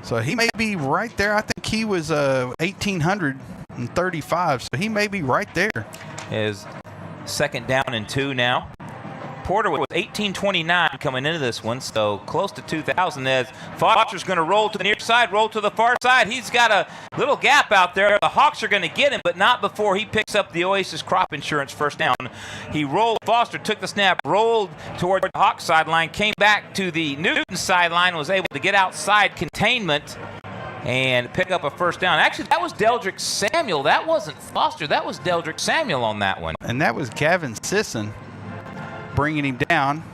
So he may be right there. I think he was 1,835, so he may be right there. Is 2nd down and 2 now. Porter was 1829 coming into this one, so close to 2,000 as Foster's going to roll to the near side, roll to the far side. He's got a little gap out there. The Hawks are going to get him, but not before he picks up the Oasis Crop Insurance 1st down. He rolled. Foster took the snap, rolled toward the Hawks sideline, came back to the Newton sideline, was able to get outside containment and pick up a 1st down. Actually, that was Deldrick Samuel. That wasn't Foster. That was Deldrick Samuel on that one. And that was Gavin Sisson bringing him down.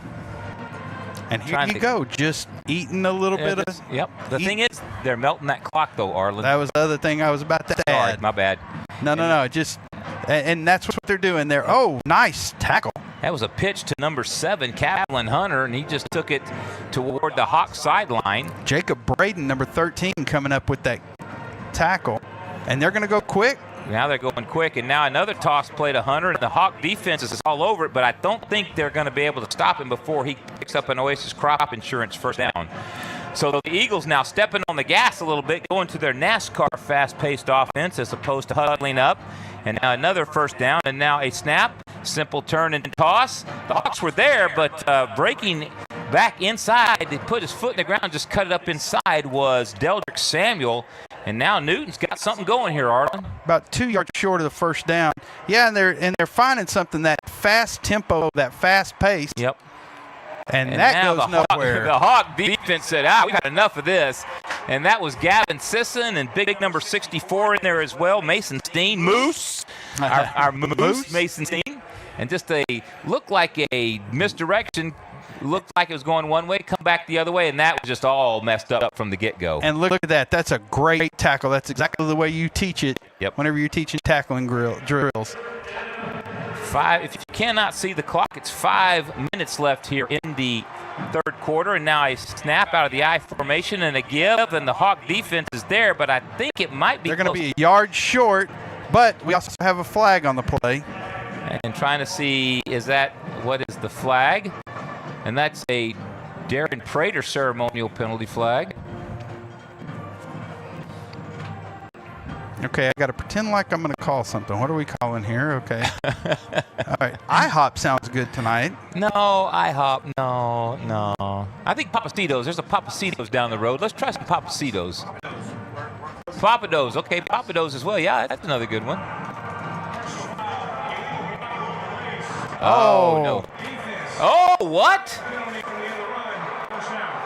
And here you go, just eating a little bit of. Yep. The thing is, they're melting that clock, though, Arlen. That was the other thing I was about to add. Sorry, my bad. No. Just, and that's what they're doing there. Oh, nice tackle. That was a pitch to number 7, Kaplan Hunter, and he just took it toward the Hawks sideline. Jacob Braden, number 13, coming up with that tackle. And they're going to go quick. Now they're going quick, and now another toss play to Hunter, and the Hawk defense is all over it, but I don't think they're going to be able to stop him before he picks up an Oasis Crop Insurance 1st down. So the Eagles now stepping on the gas a little bit, going to their NASCAR fast-paced offense as opposed to huddling up. And now another 1st down, and now a snap, simple turn and toss. The Hawks were there, but breaking back inside, they put his foot in the ground, just cut it up inside, was Deldrick Samuel. And now Newton's got something going here, Arlen. About 2 yards short of the 1st down. Yeah, and they're finding something, that fast tempo, that fast pace. Yep. And that goes nowhere. The Hawk defense said, we've had enough of this. And that was Gavin Sisson and big number 64 in there as well, Mason Steen. Moose, our Moose, Mason Steen. And just looked like a misdirection. Looked like it was going one way, come back the other way, and that was just all messed up from the get-go. And look at that. That's a great tackle. That's exactly the way you teach it. Yep. Whenever you're teaching tackling drills. If you cannot see the clock, it's 5 minutes left here in the 3rd quarter, and now a snap out of the I formation and a give, and the Hawk defense is there, but I think it might be They're going to be a yard short, but we also have a flag on the play. And trying to see, what is the flag? And that's a Darren Prater ceremonial penalty flag. Okay, I got to pretend like I'm going to call something. What are we calling here? Okay. All right. IHOP sounds good tonight. No, IHOP. No. I think Papacitos. There's a Papacitos down the road. Let's try some Papacitos. Papados. Okay, Papados as well. Yeah, that's another good one. Oh, no. Oh, what?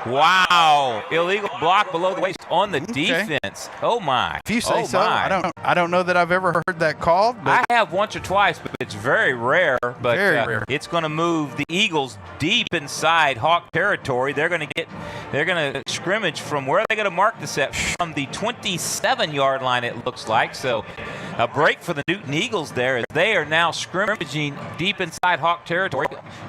Wow. Illegal block below the waist on the defense. Oh, my. If you say so. I don't know that I've ever heard that called. But I have once or twice, but it's very rare. But very rare. It's going to move the Eagles deep inside Hawk territory. They're going to scrimmage from where are they going to mark this at? From the 27-yard line, it looks like. So a break for the Newton Eagles there as they are now scrimmaging deep inside Hawk territory,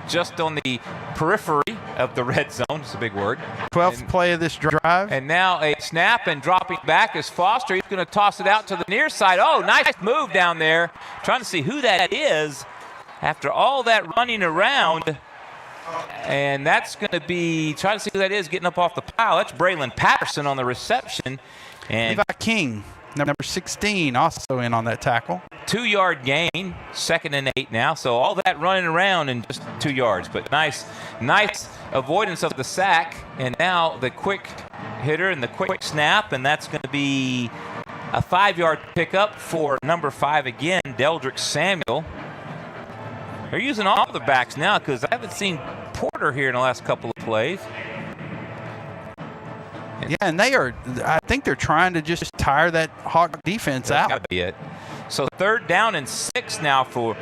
just on the periphery of the red zone. It's a big word. 12th play of this drive. And now a snap and dropping back is Foster. He's going to toss it out to the near side. Oh, nice move down there. Trying to see who that is after all that running around. And that's going to be, trying to see who that is getting up off the pile. That's Braylon Patterson on the reception. And Levi King, number 16, also in on that tackle. 2-yard gain, 2nd and 8 now. So all that running around in just 2 yards. But nice avoidance of the sack. And now the quick hitter and the quick snap. And that's going to be A 5-yard pickup for number 5 again, Deldrick Samuel. They're using all the backs now because I haven't seen Porter here in the last couple of plays. Yeah, and I think they're trying to just tire that Hawk defense That's out. gotta be it. So 3rd down and 6 now for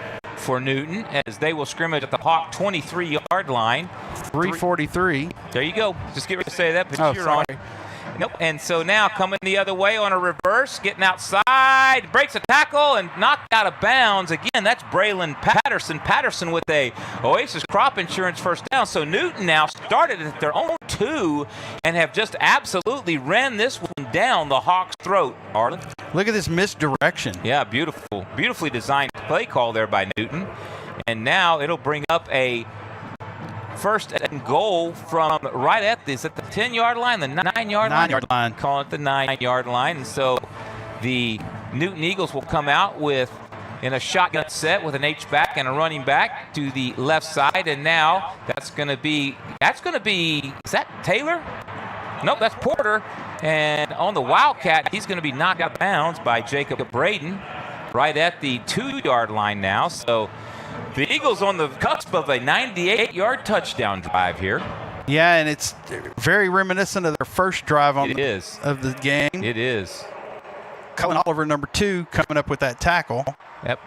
Newton as they will scrimmage at the Hawk 23-yard line. 3:43. There you go. Just get ready to say that, but Oh, you're sorry. on. Nope. And so now coming the other way on a reverse, getting outside, breaks a tackle and knocked out of bounds. Again, that's Braylon Patterson. Patterson with a Oasis Crop Insurance first down. So Newton now started at their own 2 and have just absolutely ran this one down the Hawks' throat, Arlen. Look at this misdirection. Yeah, beautiful. Beautifully designed play call there by Newton. And now it'll bring up a 1st and goal from right at this, at the 10-yard line, the 9-yard line. 9-yard line. Call it the 9-yard line. And so the Newton Eagles will come out with in a shotgun set with an H-back and a running back to the left side. And now that's going to be, is that Taylor? Nope, that's Porter. And on the Wildcat, he's going to be knocked out of bounds by Jacob Braden right at the 2-yard line now. So the Eagles on the cusp of a 98-yard touchdown drive here. Yeah, and it's very reminiscent of their first drive of the game. It is. Cullen Oliver, number 2, coming up with that tackle. Yep.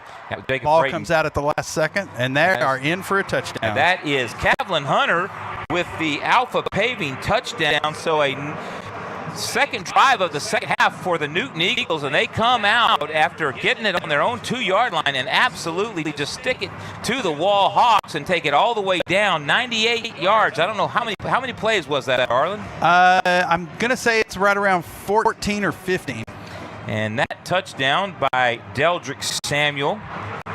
Jacob Ball Braden comes out at the last second, and they are in for a touchdown. And that is Kavlin Hunter with the Alpha Paving touchdown. So a second drive of the second half for the Newton Eagles, and they come out after getting it on their own 2-yard line and absolutely just stick it to the wall Hawks and take it all the way down 98 yards. I don't know how many plays was that, Arlen? I'm gonna say it's right around 14 or 15. And that touchdown by Deldrick Samuel.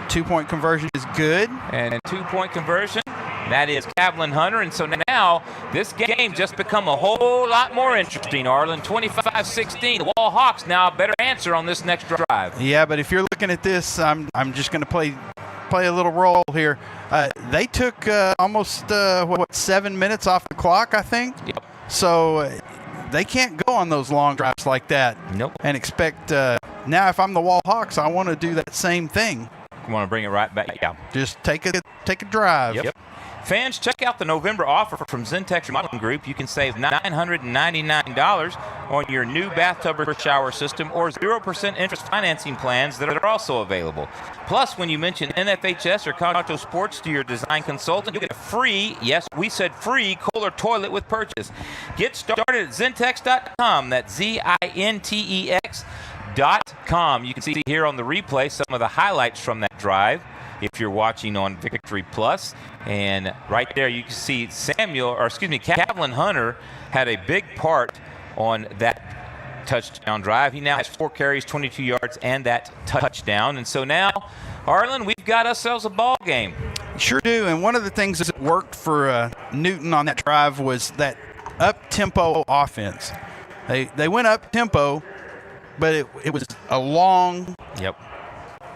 2-point conversion is good. And a 2-point conversion. That is Kavlin Hunter. And so now this game just become a whole lot more interesting, Arlen. 25-16. The Wall Hawks now a better answer on this next drive. Yeah, but if you're looking at this, I'm just going to play a little role here. They took almost 7 minutes off the clock, I think. Yep. So they can't go on those long drives like that. Nope. And expect now if I'm the Wall Hawks, I want to do that same thing. You want to bring it right back? Yeah. Just take a drive. Yep. Fans, check out the November offer from Zentex Remodeling Group. You can save $999 on your new bathtub or shower system or 0% interest financing plans that are also available. Plus, when you mention NFHS or Concho Sports to your design consultant, you get a free, yes, we said free, Kohler toilet with purchase. Get started at Zentex.com. That's ZINTEX.com. You can see here on the replay some of the highlights from that drive if you're watching on Victory Plus. And right there you can see Kavlin Hunter had a big part on that touchdown drive. He now has 4 carries, 22 yards, and that touchdown. And so now, Arlen, we've got ourselves a ball game. Sure do. And one of the things that worked for Newton on that drive was that up-tempo offense. They went up-tempo, but it was a long,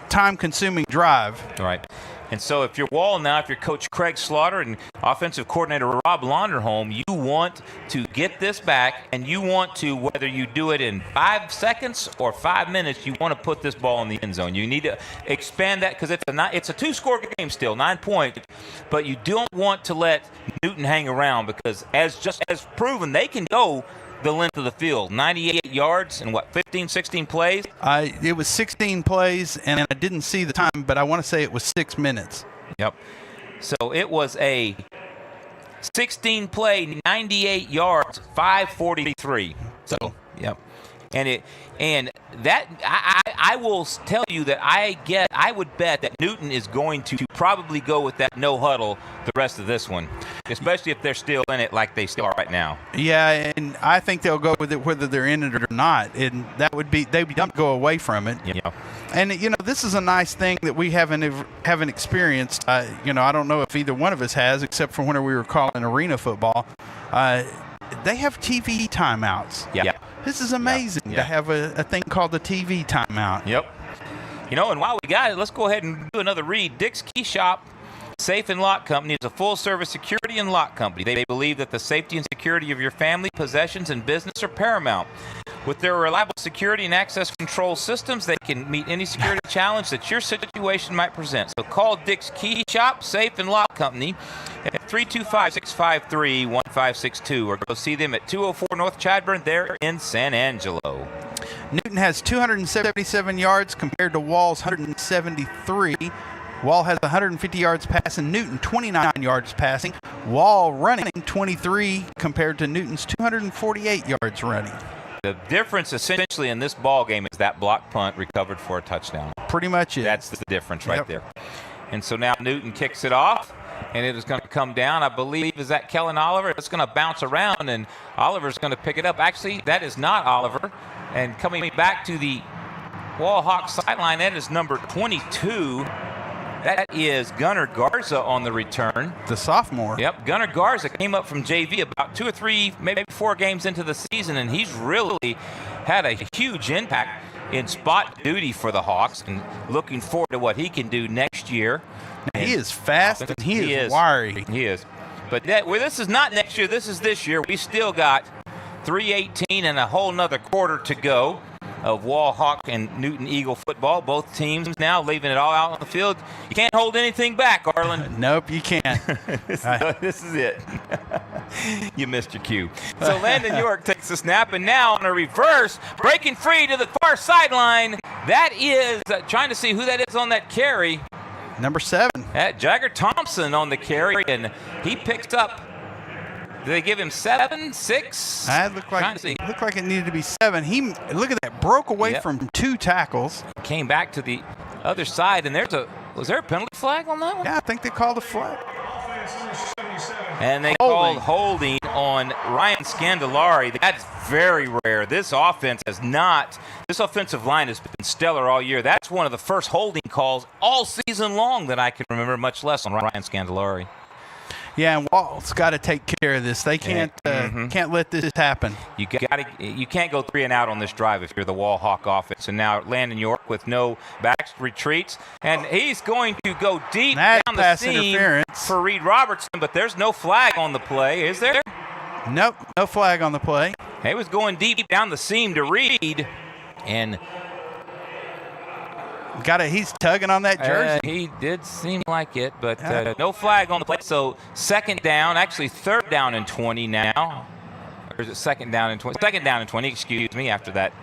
time-consuming drive. Right. And so if you're Wall now, if you're Coach Craig Slaughter and offensive coordinator Rob Launderholm, you want to get this back, and you want to, whether you do it in 5 seconds or 5 minutes, you want to put this ball in the end zone. You need to expand that because it's a 2-score game still, 9 points, but you don't want to let Newton hang around because as proven, they can go the length of the field, 98 yards and 15, 16 plays? It was 16 plays, and I didn't see the time, but I want to say it was 6 minutes. Yep. So it was a 16-play, 98 yards, 5:43. So, yep. And that I will tell you that I would bet that Newton is going to probably go with that no huddle the rest of this one, especially if they're still in it like they still are right now. Yeah, and I think they'll go with it whether they're in it or not, and that would be they'd be dumb to go away from it. Yeah. And this is a nice thing that we haven't experienced. I don't know if either one of us has, except for when we were calling arena football. They have TV timeouts. Yeah. This is amazing to have a thing called the TV timeout. Yep. And while we got it, let's go ahead and do another read. Dick's Key Shop Safe and Lock Company is a full-service security and lock company. They believe that the safety and security of your family, possessions, and business are paramount. With their reliable security and access control systems, they can meet any security challenge that your situation might present. So call Dick's Key Shop, Safe and Lock Company at 325-653-1562 or go see them at 204 North Chadbourne there in San Angelo. Newton has 277 yards compared to Wall's 173. Wall has 150 yards passing, Newton 29 yards passing. Wall running 23 compared to Newton's 248 yards running. The difference essentially in this ball game is that block punt recovered for a touchdown. Pretty much it. That's the difference right there. And so now Newton kicks it off, and it is going to come down. I believe, is that Kellen Oliver? It's going to bounce around, and Oliver's going to pick it up. Actually, that is not Oliver. And coming back to the Wall Hawks sideline, that is number 22. That is Gunnar Garza on the return. The sophomore. Yep, Gunnar Garza came up from JV about 2 or 3, maybe 4 games into the season, and he's really had a huge impact in spot duty for the Hawks, and looking forward to what he can do next year. He is fast and he is wiry. He is. But this is not next year. This is this year. We still got 3:18 and a whole nother quarter to go of Wall Hawk and Newton Eagle football. Both teams now leaving it all out on the field. You can't hold anything back, Arlen. Nope, you can't. This is it. You missed your cue. So Landon York takes the snap, and now on a reverse, breaking free to the far sideline. That is, trying to see who that is on that carry. Number 7. Jagger Thompson on the carry, and he picks up. Do they give him 7, 6? It looked like it needed to be 7. Look at that, broke away from 2 tackles. Came back to the other side, and was there a penalty flag on that one? Yeah, I think they called a flag. And they called holding on Ryan Scandalari. That's very rare. This offensive line has been stellar all year. That's one of the first holding calls all season long that I can remember, much less on Ryan Scandalari. Yeah, and Wall's got to take care of this. They can't let this happen. You can't go 3 and out on this drive if you're the Wall Hawk offense. And now Landon York with no backs retreats, and he's going to go deep down the seam for Reed Robertson, but there's no flag on the play, is there? Nope, no flag on the play. He was going deep down the seam to Reed, and he's tugging on that jersey. He did seem like it, but no flag on the play. So third down and 20 now. Or is it second down and 20? Second down and 20, excuse me, after that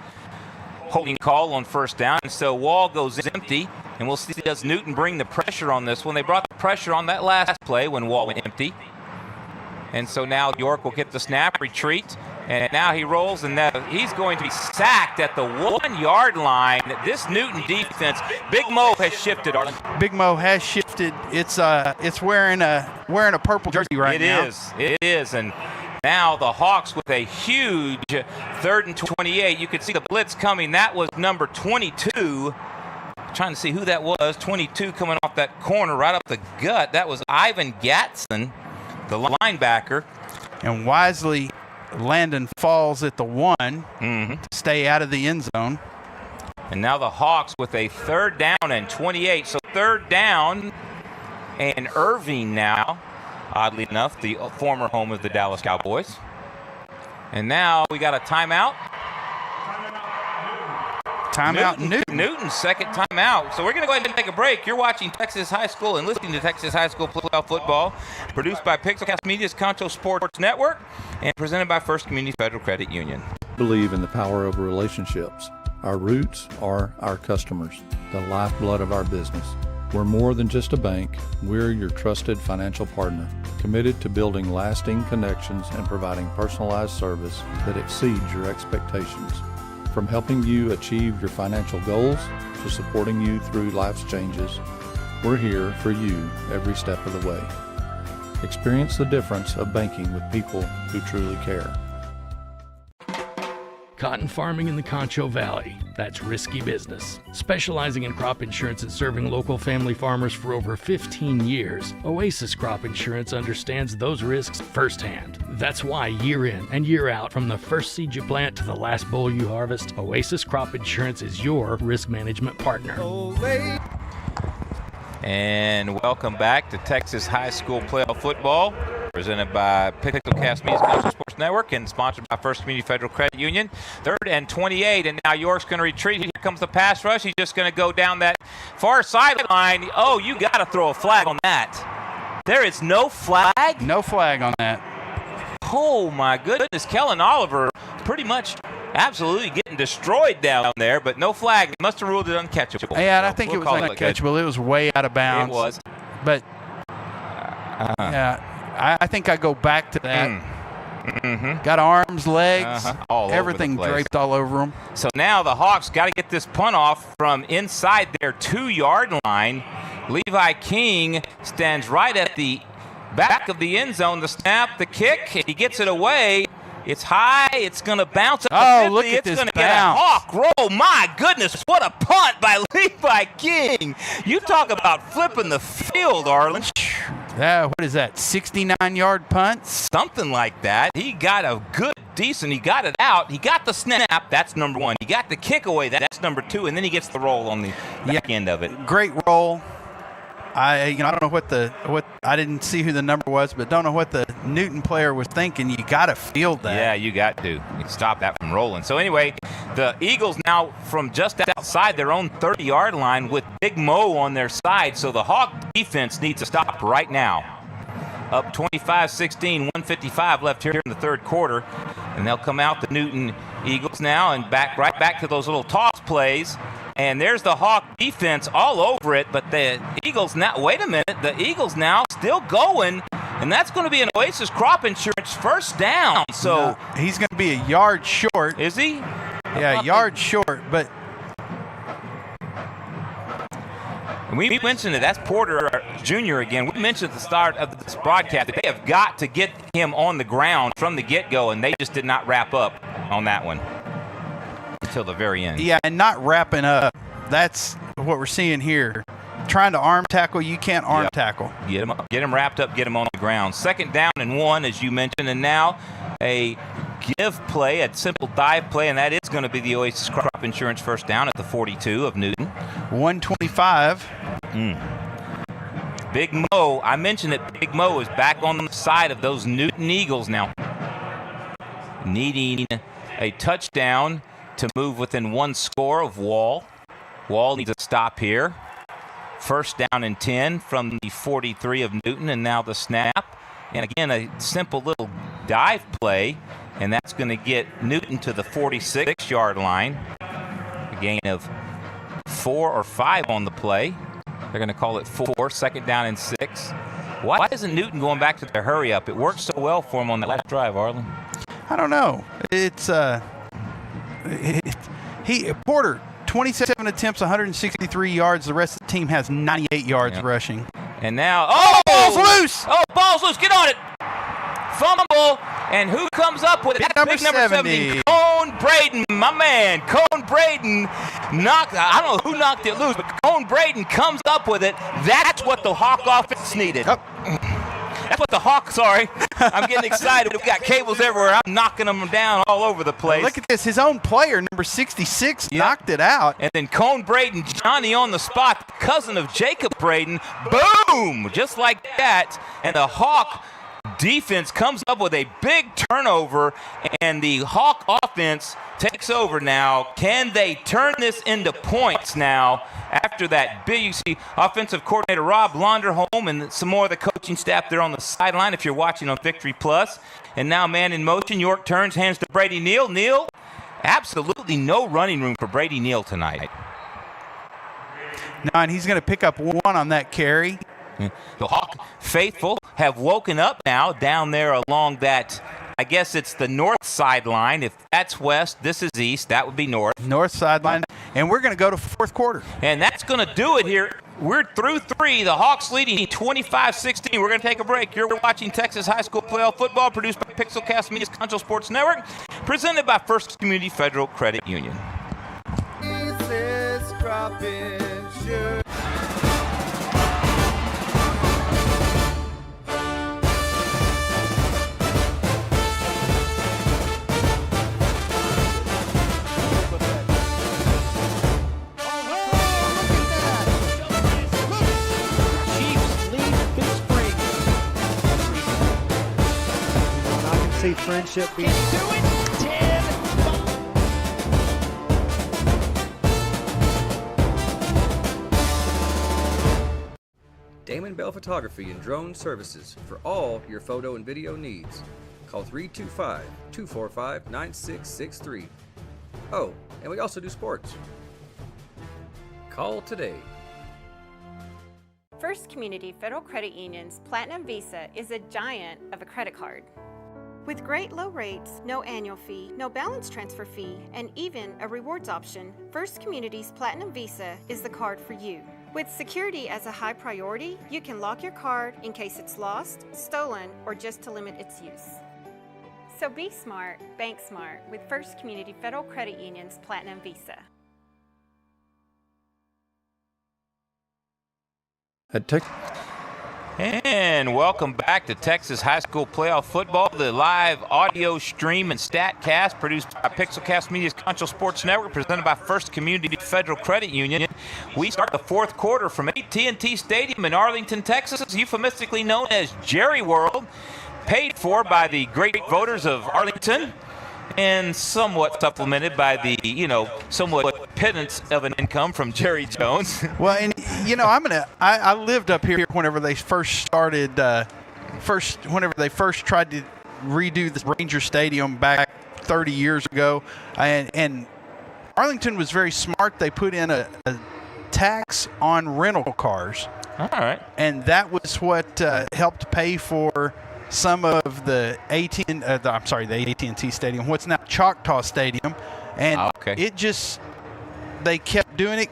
holding call on first down. And so Wall goes empty, and we'll see, does Newton bring the pressure on this one? They brought the pressure on that last play when Wall went empty. And so now York will get the snap, retreat, and now he rolls, and he's going to be sacked at the 1-yard line. This Newton defense, Big Mo has shifted. Big Mo has shifted. It's wearing a purple jersey right now. It is, and now the Hawks with a huge 3rd and 28. You could see the blitz coming. That was number 22. Trying to see who that was. 22 coming off that corner right up the gut. That was Ivan Gatson, the linebacker. And wisely, Landon falls at the 1 to stay out of the end zone. And now the Hawks with a 3rd down and 28. So 3rd down and Irving now, oddly enough, the former home of the Dallas Cowboys. And now we got a timeout. Newton's second timeout. So we're going to go ahead and take a break. You're watching Texas High School and listening to Texas High School playoff football, produced by Pixelcast Media's Concho Sports Network and presented by First Community Federal Credit Union. Believe in the power of relationships. Our roots are our customers, the lifeblood of our business. We're more than just a bank. We're your trusted financial partner, committed to building lasting connections and providing personalized service that exceeds your expectations. From helping you achieve your financial goals to supporting you through life's changes, we're here for you every step of the way. Experience the difference of banking with people who truly care. Cotton farming in the Concho Valley, that's risky business. Specializing in crop insurance and serving local family farmers for over 15 years, Oasis Crop Insurance understands those risks firsthand. That's why year in and year out, from the first seed you plant to the last boll you harvest, Oasis Crop Insurance is your risk management partner. And welcome back to Texas High School playoff football, presented by Pixelcast Media's Concho Sports Sports Network and sponsored by First Community Federal Credit Union. 3rd and 28, and now York's going to retreat. Here comes the pass rush. He's just going to go down that far sideline. Oh, you got to throw a flag on that. There is no flag? No flag on that. Oh, my goodness. Kellen Oliver pretty much absolutely getting destroyed down there, but no flag. They must have ruled it uncatchable. Yeah, and I So think we'll it call was uncatchable. It was way out of bounds. It was. But, yeah, I think I go back to that. Got arms, legs, All everything over the place. draped all over them. So now the Hawks got to get this punt off from inside their 2-yard line. Levi King stands right at the back of the end zone. The snap, the kick, he gets it away. It's high. It's going to bounce up to 50. Look at it's this going to get a bounce. Hawk roll. My goodness, what a punt by Levi King. You talk about flipping the field, Arlen. Yeah, what is that, 69-yard punt? Something like that. He got a good, decent, he got it out. He got the snap. That's number 1. He got the kick away. That's number 2. And then he gets the roll on the back end of it. Great roll. I don't know what I didn't see who the number was, but don't know what the Newton player was thinking. You got to field that. Yeah, you got to stop that from rolling. So anyway, the Eagles now from just outside their own 30-yard line with Big Mo on their side. So the Hawk defense needs to stop right now. Up 25-16, 155 left here in the 3rd quarter. And they'll come out the Newton Eagles now and right back to those little toss plays. And there's the Hawk defense all over it, but the Eagles now, wait a minute, the Eagles now still going, and that's going to be an Oasis Crop Insurance first down. So he's going to be a yard short. Is he? Yeah, yard short, but we mentioned it. That's Porter Jr. again. We mentioned at the start of this broadcast that they have got to get him on the ground from the get-go, and they just did not wrap up on that one until the very end. Yeah, and not wrapping up. That's what we're seeing here. Trying to arm tackle, you can't arm tackle. Get him wrapped up, get him on the ground. 2nd down and 1, as you mentioned, and now a give play, a simple dive play, and that is going to be the Oasis Crop Insurance first down at the 42 of Newton. 125. Big Mo, I mentioned that Big Mo is back on the side of those Newton Eagles now, needing a touchdown to move within 1 score of Wall. Wall needs a stop here. First down and 10 from the 43 of Newton, and now the snap. And again, a simple little dive play, and that's going to get Newton to the 46-yard line. A gain of 4 or 5 on the play. They're going to call it 4, 2nd down and 6. Why isn't Newton going back to the hurry up? It worked so well for him on that last drive, Arlen. I don't know. It's Porter, 27 attempts, 163 yards. The rest of the team has 98 yards rushing. And now, ball's loose! Oh, ball's loose! Get on it! Fumble, and who comes up with it? Big That's number big 70. Cone Braden, my man. Cone Braden I don't know who knocked it loose, but Cone Braden comes up with it. That's what the Hawk offense needed. That's what the Hawk, I'm getting excited. We've got cables everywhere. I'm knocking them down all over the place. Look at this. His own player, number 66, knocked it out. And then Cone Braden, Johnny on the spot, cousin of Jacob Braden. Boom! Just like that. And the Hawk defense comes up with a big turnover, and the Hawk offense takes over now. Can they turn this into points now after that big? You see offensive coordinator Rob Launderholm and some more of the coaching staff there on the sideline if you're watching on Victory Plus. And now man in motion. York turns, hands to Brady Neal. Neal, absolutely no running room for Brady Neal tonight. No, and he's going to pick up 1 on that carry. The Hawk faithful have woken up now down there along that, I guess it's the north sideline. If that's west, this is east. That would be north. North sideline. And we're going to go to 4th quarter. And that's going to do it here. We're through 3. The Hawks leading 25-16. We're going to take a break. You're watching Texas High School Playoff Football, produced by Pixelcast Media's Concho Sports Network, presented by First Community Federal Credit Union. see friendship be. Damon Bell Photography and Drone Services for all your photo and video needs. Call 325-245-9663. Oh, and we also do sports. Call today. First Community Federal Credit Union's Platinum Visa is a giant of a credit card. With great low rates, no annual fee, no balance transfer fee, and even a rewards option, First Community's Platinum Visa is the card for you. With security as a high priority, you can lock your card in case it's lost, stolen, or just to limit its use. So be smart, bank smart with First Community Federal Credit Union's Platinum Visa. And welcome back to Texas High School Playoff Football, the live audio stream and Statcast produced by Pixelcast Media's Concho Sports Network, presented by First Community Federal Credit Union. We start the fourth quarter from AT&T Stadium in Arlington, Texas, euphemistically known as Jerry World, paid for by the great voters of Arlington and somewhat supplemented by the, somewhat pittance of an income from Jerry Jones. Well, and I lived up here whenever they first started, whenever they first tried to redo the Ranger Stadium back 30 years ago, and Arlington was very smart. They put in a tax on rental cars. All right. And that was what helped pay for some of the AT&T Stadium, what's now Choctaw Stadium, and they kept doing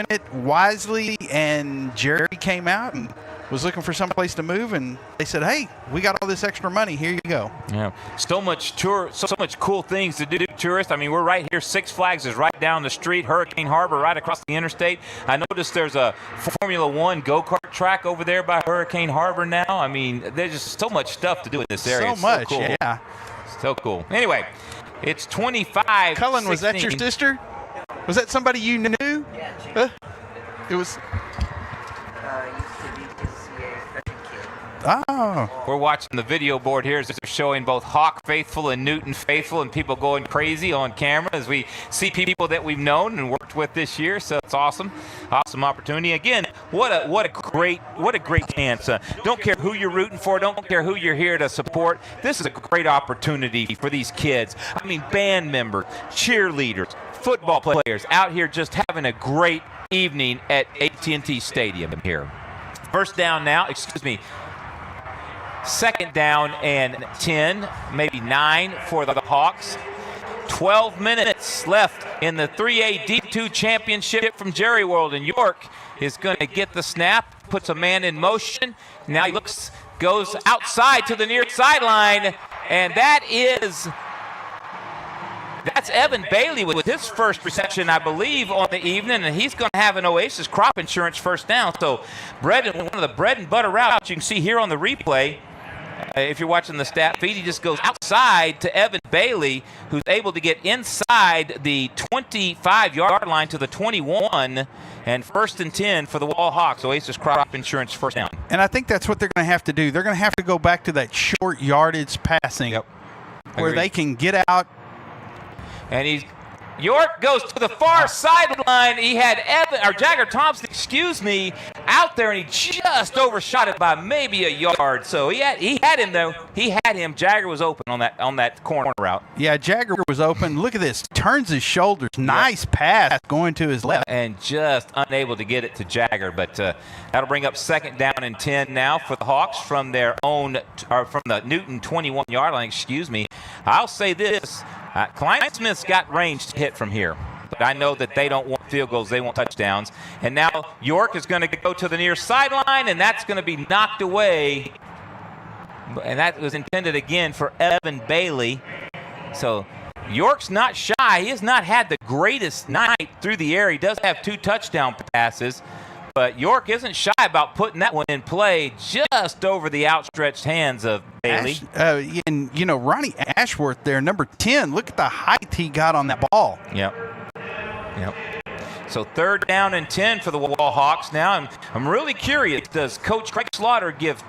it wisely, and Jerry came out and was looking for some place to move, and they said, hey, we got all this extra money, here you go. Yeah, so much cool things to do, tourists. I mean, we're right here. Six Flags is right down the street, Hurricane Harbor right across the interstate. I noticed there's a Formula One go-kart track over there by Hurricane Harbor now. I mean, there's just so much stuff to do in this area. So much, cool. yeah. So cool. Anyway, it's 25. Cullen, was that your sister? Was that somebody you knew? Yeah. It was. Oh. We're watching the video board here as they're showing both Hawk faithful and Newton faithful, and people going crazy on camera as we see people that we've known and worked with this year. So it's awesome opportunity. Again, what a great chance. Don't care who you're rooting for, don't care who you're here to support. This is a great opportunity for these kids. I mean, band members, cheerleaders, football players out here just having a great evening at AT&T Stadium here. First down now, second down and 10, maybe 9 for the Hawks. 12 minutes left in the 3A D2 championship from Jerry World, and York is going to get the snap, puts a man in motion. Now he goes outside to the near sideline, and that's Evan Bailey with his first reception, I believe, on the evening, and he's going to have an Oasis crop insurance first down. So one of the bread and butter routes you can see here on the replay. If you're watching the stat feed, he just goes outside to Evan Bailey, who's able to get inside the 25-yard line to the 21, and first and 10 for the Wall Hawks. Oasis crop insurance first down. And I think that's what they're going to have to do. They're going to have to go back to that short yardage passing, where they can get out. And York goes to the far sideline. He had Jagger Thompson, out there, and he just overshot it by maybe a yard. So he had him though. He had him. Jagger was open on that corner route. Yeah, Jagger was open. Look at this. Turns his shoulders. Nice pass going to his left. And just unable to get it to Jagger. But that'll bring up second down and 10 now for the Hawks from their own, or from the Newton 21-yard line. I'll say this. Klein-Smith's got range to hit from here, but I know that they don't want field goals, they want touchdowns. And now York is going to go to the near sideline, and that's going to be knocked away. And that was intended again for Evan Bailey. So York's not shy. He has not had the greatest night through the air. He does have 2 touchdown passes. But York isn't shy about putting that one in play just over the outstretched hands of Bailey. And, Ronnie Ashworth there, number 10, look at the height he got on that ball. Yep. So third down and 10 for the Wall Hawks now. And I'm really curious, does Coach Craig Slaughter give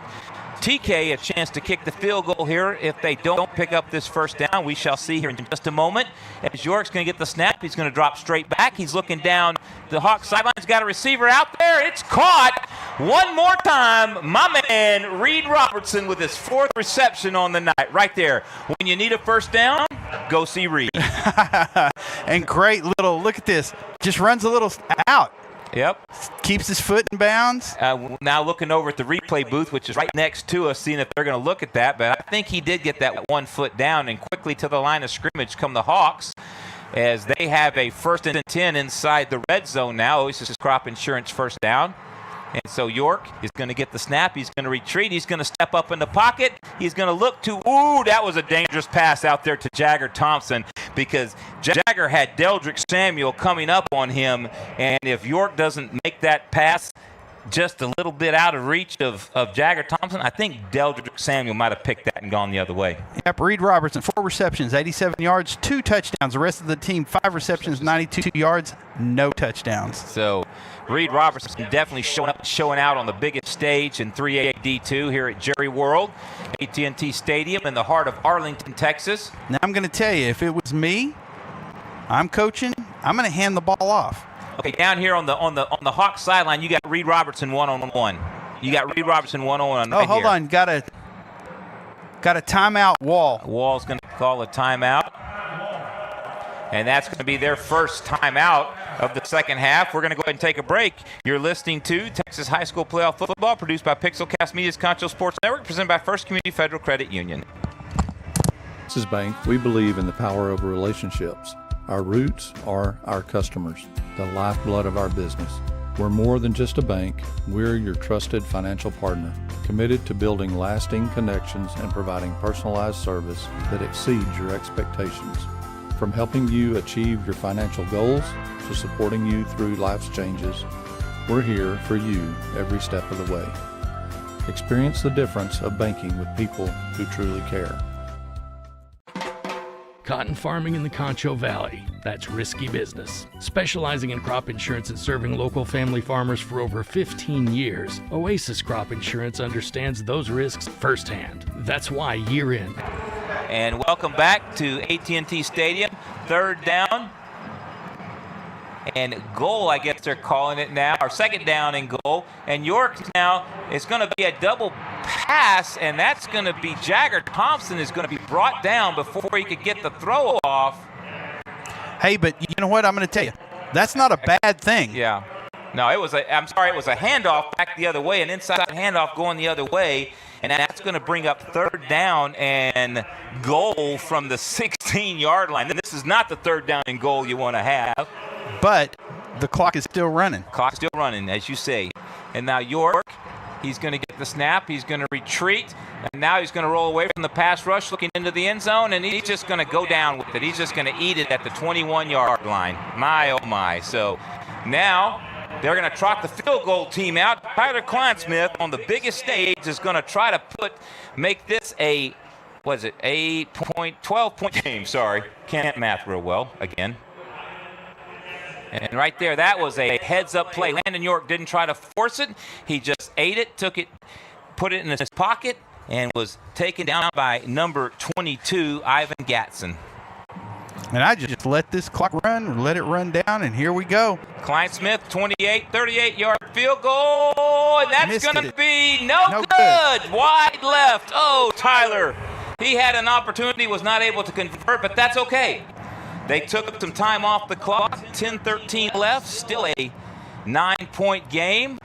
TK a chance to kick the field goal here. If they don't pick up this first down, we shall see here in just a moment. As York's going to get the snap, he's going to drop straight back. He's looking down the Hawks sidelines. Got a receiver out there. It's caught one more time. My man, Reed Robertson, with his 4th reception on the night. Right there. When you need a first down, go see Reed. And great little, look at this. Just runs a little out. Yep. Keeps his foot in bounds. Now looking over at the replay booth, which is right next to us, seeing if they're going to look at that. But I think he did get that 1 foot down, and quickly to the line of scrimmage come the Hawks, as they have a 1st and 10 inside the red zone now. Oasis Crop Insurance first down. And so York is going to get the snap. He's going to retreat. He's going to step up in the pocket. He's going to look to, that was a dangerous pass out there to Jagger Thompson, because Jagger had Deldrick Samuel coming up on him. And if York doesn't make that pass just a little bit out of reach of Jagger Thompson, I think Deldrick Samuel might have picked that and gone the other way. Yep, Reed Robertson, 4 receptions, 87 yards, 2 touchdowns. The rest of the team, 5 receptions, 92 yards, no touchdowns. So Reed Robertson definitely showing out on the biggest stage in 3A D2 here at Jerry World, AT&T Stadium in the heart of Arlington, Texas. Now I'm going to tell you, if it was me, I'm coaching, I'm going to hand the ball off. Okay, down here on the Hawks sideline, you got Reed Robertson one-on-one. You got Reed Robertson one-on-one. Oh, hold on, got a timeout. Wall's going to call a timeout, and that's going to be their first timeout of the second half. We're going to go ahead and take a break. You're listening to Texas High School Playoff Football, produced by Pixelcast Media's Concho Sports Network, presented by First Community Federal Credit Union. Texas Bank, we believe in the power of relationships. Our roots are our customers, the lifeblood of our business. We're more than just a bank. We're your trusted financial partner, committed to building lasting connections and providing personalized service that exceeds your expectations. From helping you achieve your financial goals to supporting you through life's changes, we're here for you every step of the way. Experience the difference of banking with people who truly care. Cotton farming in the Concho Valley, that's risky business. Specializing in crop insurance and serving local family farmers for over 15 years, Oasis Crop Insurance understands those risks firsthand. That's why year in. And welcome back to AT&T Stadium. 3rd down and goal, I guess they're calling it now, or 2nd down and goal. And York now is going to be a double pass, and that's going to be Jagger Thompson is going to be brought down before he could get the throw off. Hey, but you know what? I'm going to tell you, that's not a bad thing. Yeah. No, it was a handoff back the other way, an inside handoff going the other way, and that's going to bring up 3rd down and goal from the 16-yard line. This is not the 3rd down and goal you want to have. But the clock is still running. Clock's still running, as you say. And now York, he's going to get the snap. He's going to retreat. And now he's going to roll away from the pass rush, looking into the end zone, and he's just going to go down with it. He's just going to eat it at the 21-yard line. My, oh, my. So now they're going to trot the field goal team out. Tyler Kleinsmith on the biggest stage is going to try to make this a, 12-point game. Sorry. Can't math real well again. And right there, that was a heads-up play. Landon York didn't try to force it. He just ate it, took it, put it in his pocket, and was taken down by number 22, Ivan Gatson. And I just let this clock run, let it run down, and here we go. Kleinsmith, 38-yard field goal, and that's going to be no good. Wide left. Oh, Tyler. He had an opportunity, was not able to convert, but that's okay. They took some time off the clock, 10-13 left, still a 9-point game,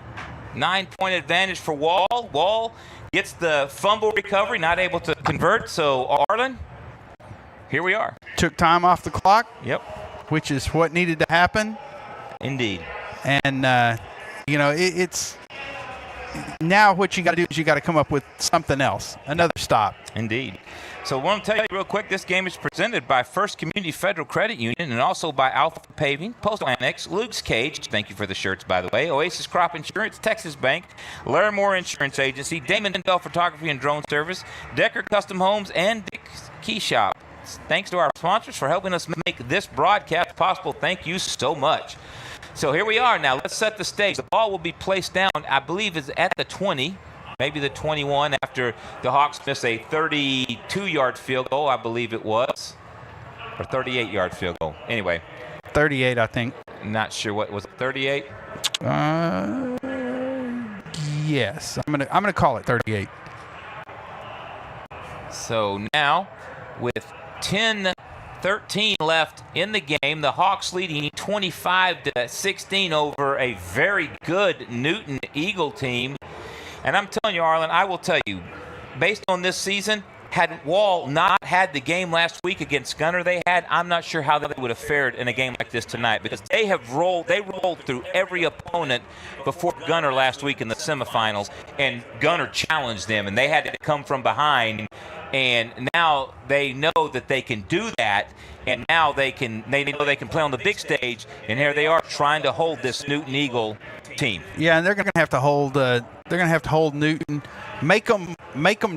9-point advantage for Wall. Wall gets the fumble recovery, not able to convert, so Arlen, here we are. Took time off the clock. Yep. Which is what needed to happen. Indeed. And, it's now what you got to do is you got to come up with something else, another stop. Indeed. So I want to tell you real quick, this game is presented by First Community Federal Credit Union and also by Alpha Paving, Postal Annex, Luke's Cage, thank you for the shirts, by the way, Oasis Crop Insurance, Texas Bank, Larimore Insurance Agency, Damon Bell Photography and Drone Service, Decker Custom Homes, and Dick's Key Shop. Thanks to our sponsors for helping us make this broadcast possible. Thank you so much. So here we are now. Let's set the stage. The ball will be placed down, I believe, is at the 20. maybe the 21 after the Hawks missed a 32-yard field goal, I believe it was, or 38-yard field goal. Anyway. 38, I think. Not sure what was it, 38? Yes. I'm gonna call it 38. So now, with 10-13 left in the game, the Hawks leading 25-16 over a very good Newton Eagle team. And I'm telling you, Arlen, I will tell you, based on this season, had Wall not had the game last week against Gunner I'm not sure how they would have fared in a game like this tonight, because they rolled through every opponent before Gunner last week in the semifinals, and Gunner challenged them, and they had to come from behind. And now they know that they can do that, and now they know they can play on the big stage, and here they are trying to hold this Newton Eagle team. Yeah, and they're going to have to hold. They're going to have to hold Newton, make them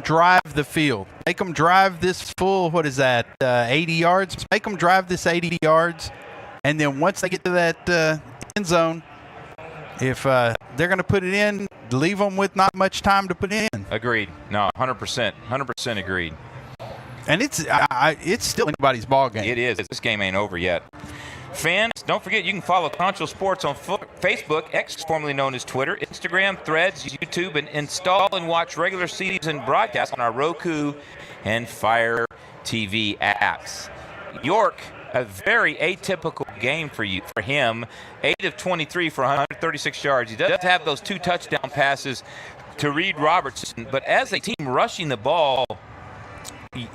drive the field, make them drive this full. What is that? 80 yards. Make them drive this 80 yards, and then once they get to that end zone, if they're going to put it in, leave them with not much time to put in. Agreed. No, 100% agreed. And it's still anybody's ball game. It is. This game ain't over yet. Fans, don't forget you can follow Concho Sports on Facebook, X, formerly known as Twitter, Instagram, Threads, YouTube, and install and watch regular season broadcasts on our Roku and Fire TV apps. York, a very atypical game for him. 8 of 23 for 136 yards. He does have those 2 touchdown passes to Reed Robertson, but as a team rushing the ball,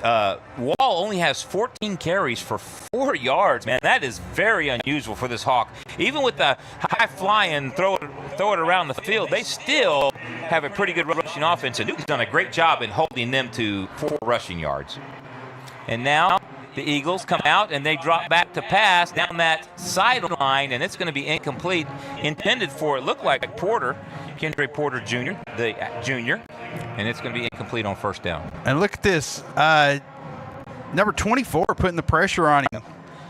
Wall only has 14 carries for 4 yards. Man, that is very unusual for this Hawk. Even with the high flying, throw it around the field, they still have a pretty good rushing offense, and Newton's done a great job in holding them to 4 rushing yards. And now the Eagles come out and they drop back to pass down that sideline, and it's going to be incomplete. Intended for, it looked like Porter, Kendra Porter Jr., the junior, and it's going to be incomplete on first down. And look at this. Number 24 putting the pressure on him.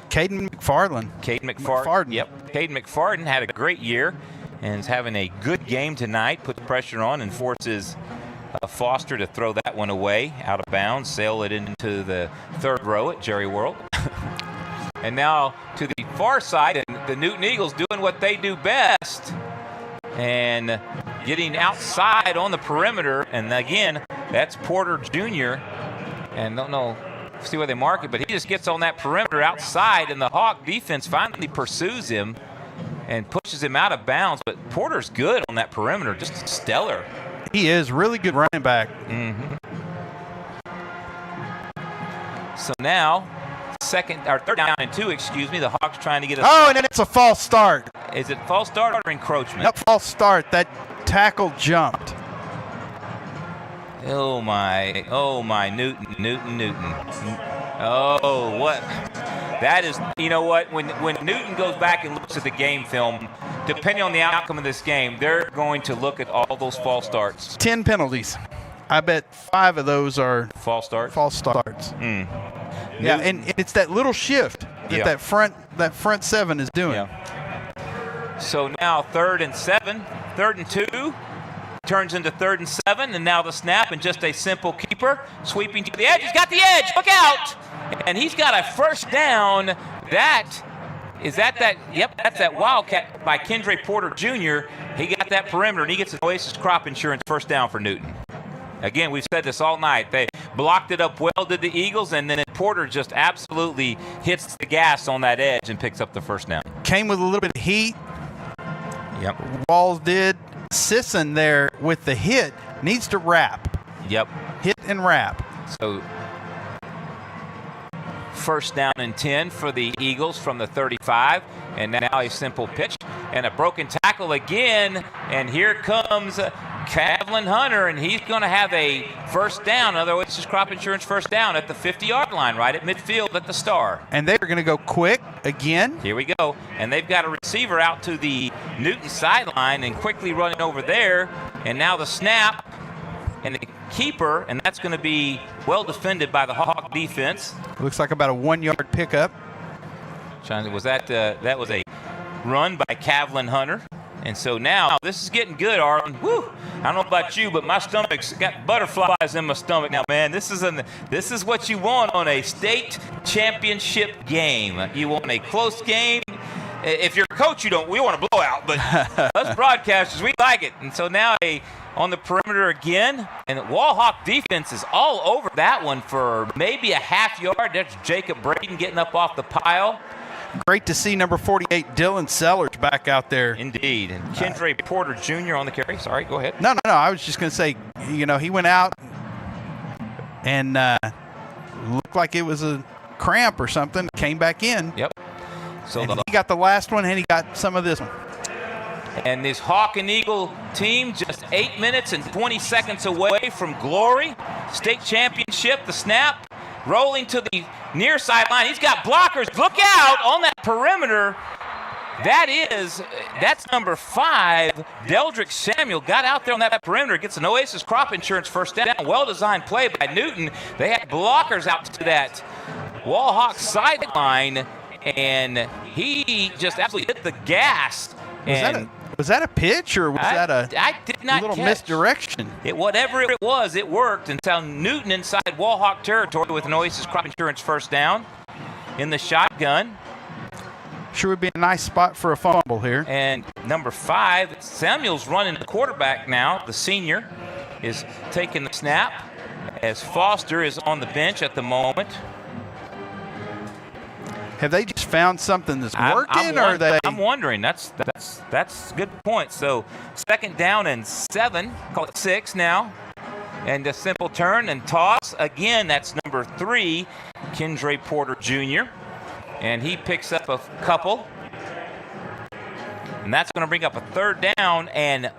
Caden McFarland. Yep. Caden McFarland had a great year and is having a good game tonight. Puts pressure on and forces Foster to throw that one away out of bounds, sail it into the third row at Jerry World. And now to the far side, and the Newton Eagles doing what they do best and getting outside on the perimeter. And again, that's Porter Jr. And don't know, see where they mark it, but he just gets on that perimeter outside, and the Hawk defense finally pursues him and pushes him out of bounds. But Porter's good on that perimeter, just stellar. He is really good running back. Mm-hmm. So now, third down and 2, the Hawks trying to get a Oh, and then it's a false start. Is it false start or encroachment? Nope, false start. That tackle jumped. Oh my, Newton. Oh, what? That is, you know what? When Newton goes back and looks at the game film, depending on the outcome of this game, they're going to look at all those false starts. 10 penalties. I bet 5 of those are false starts. Yeah, and it's that little shift that that front 7 is doing. Yeah. So now 3rd and 7, 3rd and 2. Turns into 3rd and 7, and now the snap, and just a simple keeper sweeping to the edge. He's got the edge. Look out! And he's got a first down. That's that Wildcat by Kendra Porter Jr. He got that perimeter, and he gets an Oasis Crop Insurance first down for Newton. Again, we've said this all night. They blocked it up well, did the Eagles, and then Porter just absolutely hits the gas on that edge and picks up the first down. Came with a little bit of heat. Yep. Walls did. Sisson there with the hit needs to wrap. Yep. Hit and wrap. So first down and 10 for the Eagles from the 35, and now a simple pitch and a broken tackle again, and here comes Kavlin Hunter, and he's going to have a first down. Otherwise, it's just crop insurance first down at the 50-yard line, right at midfield at the Star. And they're going to go quick again. Here we go. And they've got a receiver out to the Newton sideline and quickly running over there. And now the snap and the keeper, and that's going to be well defended by the Hawk defense. Looks like about a 1-yard pickup. Was that was a run by Kavlin Hunter. And so now this is getting good, Arlen. Woo! I don't know about you, but my stomach's got butterflies in my stomach now, man. This is what you want on a state championship game. You want a close game. If you're a coach, we want a blowout, but us broadcasters, we like it. And so now on the perimeter again, and the Wall-Hawk defense is all over that one for maybe a half yard. That's Jacob Braden getting up off the pile. Great to see number 48, Dylan Sellers, back out there. Indeed. And Kendra Porter Jr. on the carry. Sorry, go ahead. No. I was just going to say, he went out and looked like it was a cramp or something, came back in. Yep. So he got the last one, and he got some of this one. And this Hawk and Eagle team just 8 minutes and 20 seconds away from glory. State championship, the snap, rolling to the near sideline. He's got blockers. Look out on that perimeter. That's number 5. Deldrick Samuel got out there on that perimeter, gets an Oasis Crop Insurance first down. Well-designed play by Newton. They had blockers out to that Wall-Hawk sideline, and he just absolutely hit the gas. Was that a pitch, or was that a little misdirection? Whatever it was, it worked until Newton inside Wall-Hawk territory with an Oasis Crop Insurance first down in the shotgun. Sure would be a nice spot for a fumble here. And number 5, Samuel's running the quarterback now. The senior is taking the snap as Foster is on the bench at the moment. Have they just found something that's working, or are they? I'm wondering. That's a good point. So 2nd down and 7, call it 6 now. And a simple turn and toss. Again, that's number 3, Kendra Porter Jr. And he picks up a couple. And that's going to bring up a 3rd down and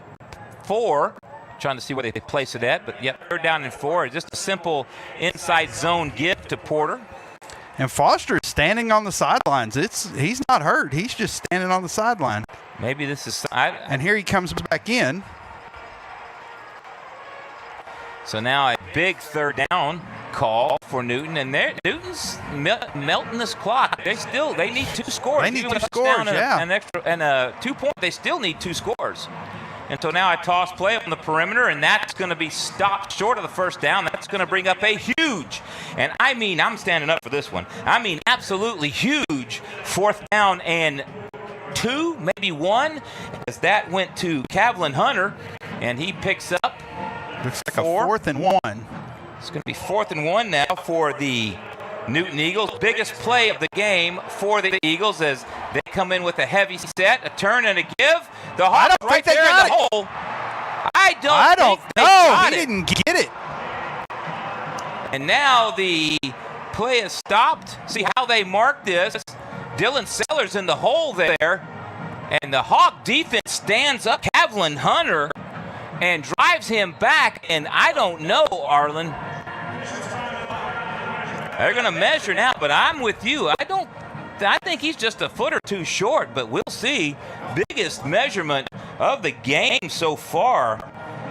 4. Trying to see where they place it at. But, 3rd down and 4. Just a simple inside zone give to Porter. And Foster is standing on the sidelines. He's not hurt. He's just standing on the sideline. Maybe this is... and here he comes back in. So now a big 3rd down call for Newton. And Newton's melting this clock. They need 2 scores. They need 2 scores, And a 2 point, they still need 2 scores. And so now I toss play on the perimeter, and that's going to be stopped short of the 1st down. That's going to bring up a huge, and I mean, I'm standing up for this one. I mean, absolutely huge 4th down and 2, maybe 1, as that went to Kavlin Hunter, and he picks up. Looks like 4th and 1. It's going to be 4th and 1 now for the Newton Eagles. Biggest play of the game for the Eagles as they come in with a heavy set, a turn and a give. The Hawks right there in the hole. I don't know. He didn't get it. And now the play is stopped. See how they mark this. Dylan Sellers in the hole there. And the Hawk defense stands up. Kavlin Hunter and drives him back. And I don't know, Arlen. They're going to measure now, but I'm with you. I think he's just a foot or 2 short, but we'll see. Biggest measurement of the game so far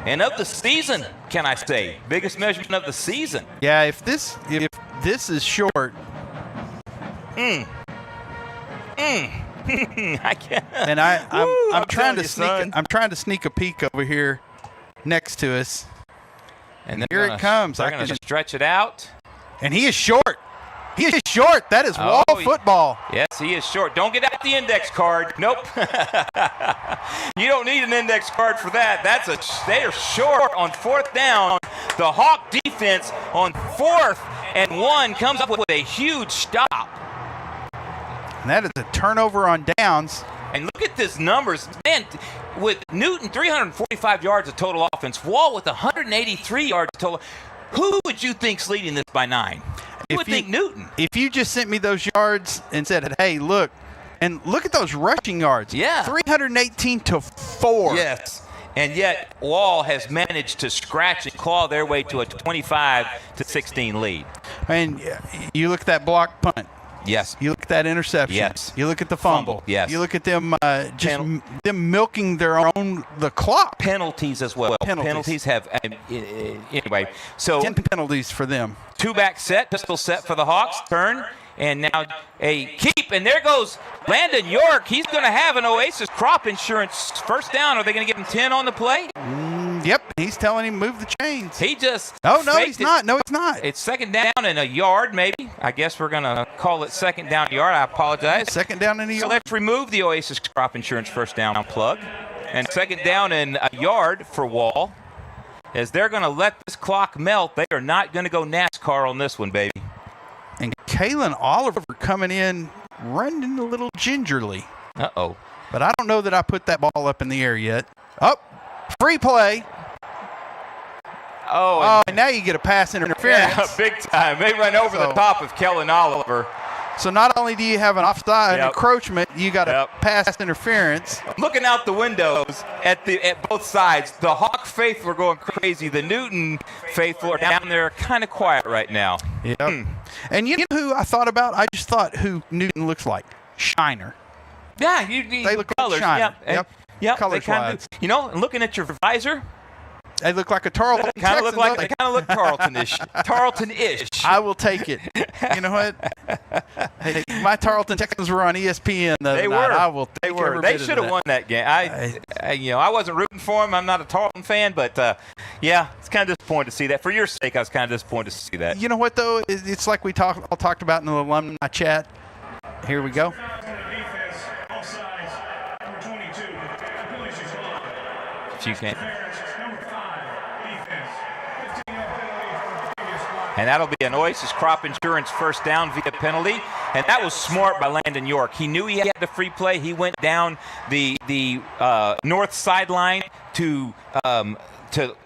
and of the season, can I say? Biggest measurement of the season. Yeah, if this is short. I can't. And I'm trying to sneak a peek over here next to us. And here it comes. They're going to stretch it out. And he is short. He is short. That is wall football. Yes, he is short. Don't get out the index card. Nope. You don't need an index card for that. They are short on 4th down. The Hawk defense on 4th and 1 comes up with a huge stop. And that is a turnover on downs. And look at these numbers. Man, with Newton, 345 yards of total offense. Wall with 183 yards total. Who would you think's leading this by 9? You would think Newton. If you just sent me those yards and said, hey, look at those rushing yards. Yeah. 318 to 4. Yes. And yet Wall has managed to scratch and claw their way to a 25-16 lead. And you look at that block punt. Yes. You look at that interception. Yes. You look at the fumble. Yes. You look at them them milking the clock. Penalties as well. Penalties have anyway. So 10 penalties for them. 2-back set, pistol set for the Hawks. Turn And now a keep, and there goes Landon York. He's going to have an Oasis Crop Insurance first down. Are they going to give him 10 on the play? Yep, he's telling him move the chains. He just no, faked he's it. not. No, he's not. It's second down and a yard, maybe. I guess we're going to call it second down yard. I apologize. Second down and a So yard. let's remove the Oasis Crop Insurance first down plug. And second down and a yard for Wall. As they're going to let this clock melt, they are not going to go NASCAR on this one, baby. And Kalen Oliver coming in, running a little gingerly. Uh-oh. But I don't know that I put that ball up in the air yet. Oh, free play. Oh, and now you get a pass interference. yeah, big time. They run over the top of Kellen Oliver. So not only do you have an offside Yep. encroachment, you got a Yep. pass interference. Looking out the windows at both sides, the Hawk faithful are going crazy. The Newton faithful are down there kind of quiet right now. Yep. And you know who I thought about? I just thought who Newton looks like. Shiner. Yeah, They look like colors. Shiner. Yep. Yep. They kinda Colors-wise. do. You know, and looking at your visor, They look like a Tarleton. they kind of look Texan, like don't they? Tarleton-ish. Tarleton-ish. I will take it. You know what? Hey, my Tarleton Texans were on ESPN the other They night. were. I will They take were. every They bit of should have that. won that game. I wasn't rooting for them. I'm not a Tarleton fan, but yeah, it's kind of disappointed to see that. For your sake, I was kind of disappointed to see that. You know what, though? It's like we all talked about in the alumni chat. Here we go. Defense, offsides, number 22. Penalties is gone. If you can. Parents, number 5. Defense, 15-yard penalty from the previous block. And that'll be an Oasis Crop Insurance first down via penalty. And that was smart by Landon York. He knew he had the free play. He went down the north sideline to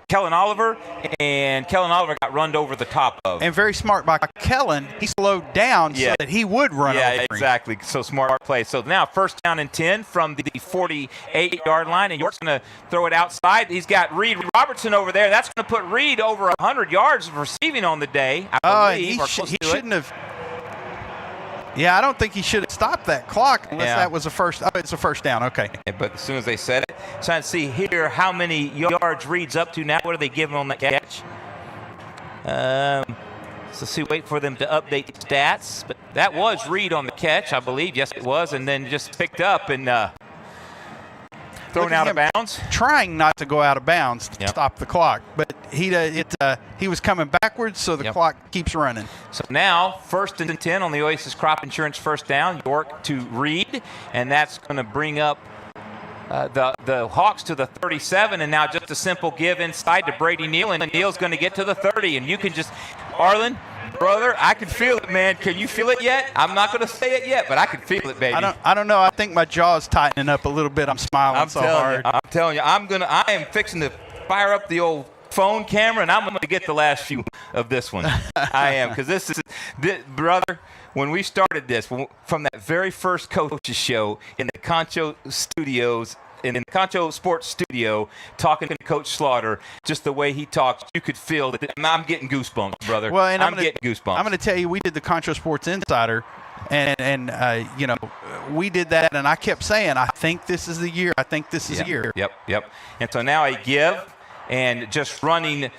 Kellen Oliver, and Kellen Oliver got run over the top of. And very smart by Kellen. He slowed down so that he would run over him. Exactly. So smart play. So now first down and 10 from the 48-yard line, and York's going to throw it outside. He's got Reed Robertson over there. That's going to put Reed over 100 yards of receiving on the day, I believe. He shouldn't have. Yeah, I don't think he should have stopped that clock unless that was a first. Oh, it's a first down. Okay. But as soon as they said it, trying to see here how many yards Reed's up to now. What do they give him on that catch? So see, wait for them to update the stats. But that was Reed on the catch, I believe. Yes, it was. And then just picked up and thrown out of bounds. Trying not to go out of bounds to stop the clock, but he was coming backwards, so the clock keeps running. So now first and 10 on the Oasis Crop Insurance first down. York to Reed, and that's going to bring up the Hawks to the 37, and now just a simple give inside to Brady Neal, and Neal's going to get to the 30, and you can just, Arlen, brother, I can feel it, man. Can you feel it yet? I'm not going to say it yet, but I can feel it, baby. I don't know. I think my jaw's tightening up a little bit. I'm smiling so hard. I'm telling you, I am fixing to fire up the old phone camera, and I'm going to get the last few of this one. I am, because this, brother, when we started this, from that very first coaches show in the Concho studios, in the Concho Sports studio, talking to Coach Slaughter, just the way he talks, you could feel that. I'm getting goosebumps, brother. Well, and I'm getting goosebumps. I'm going to tell you, we did the Concho Sports Insider, and you know, we did that, and I kept saying, I think this is the year. I think this is the year. Yep. And so now a give, and just running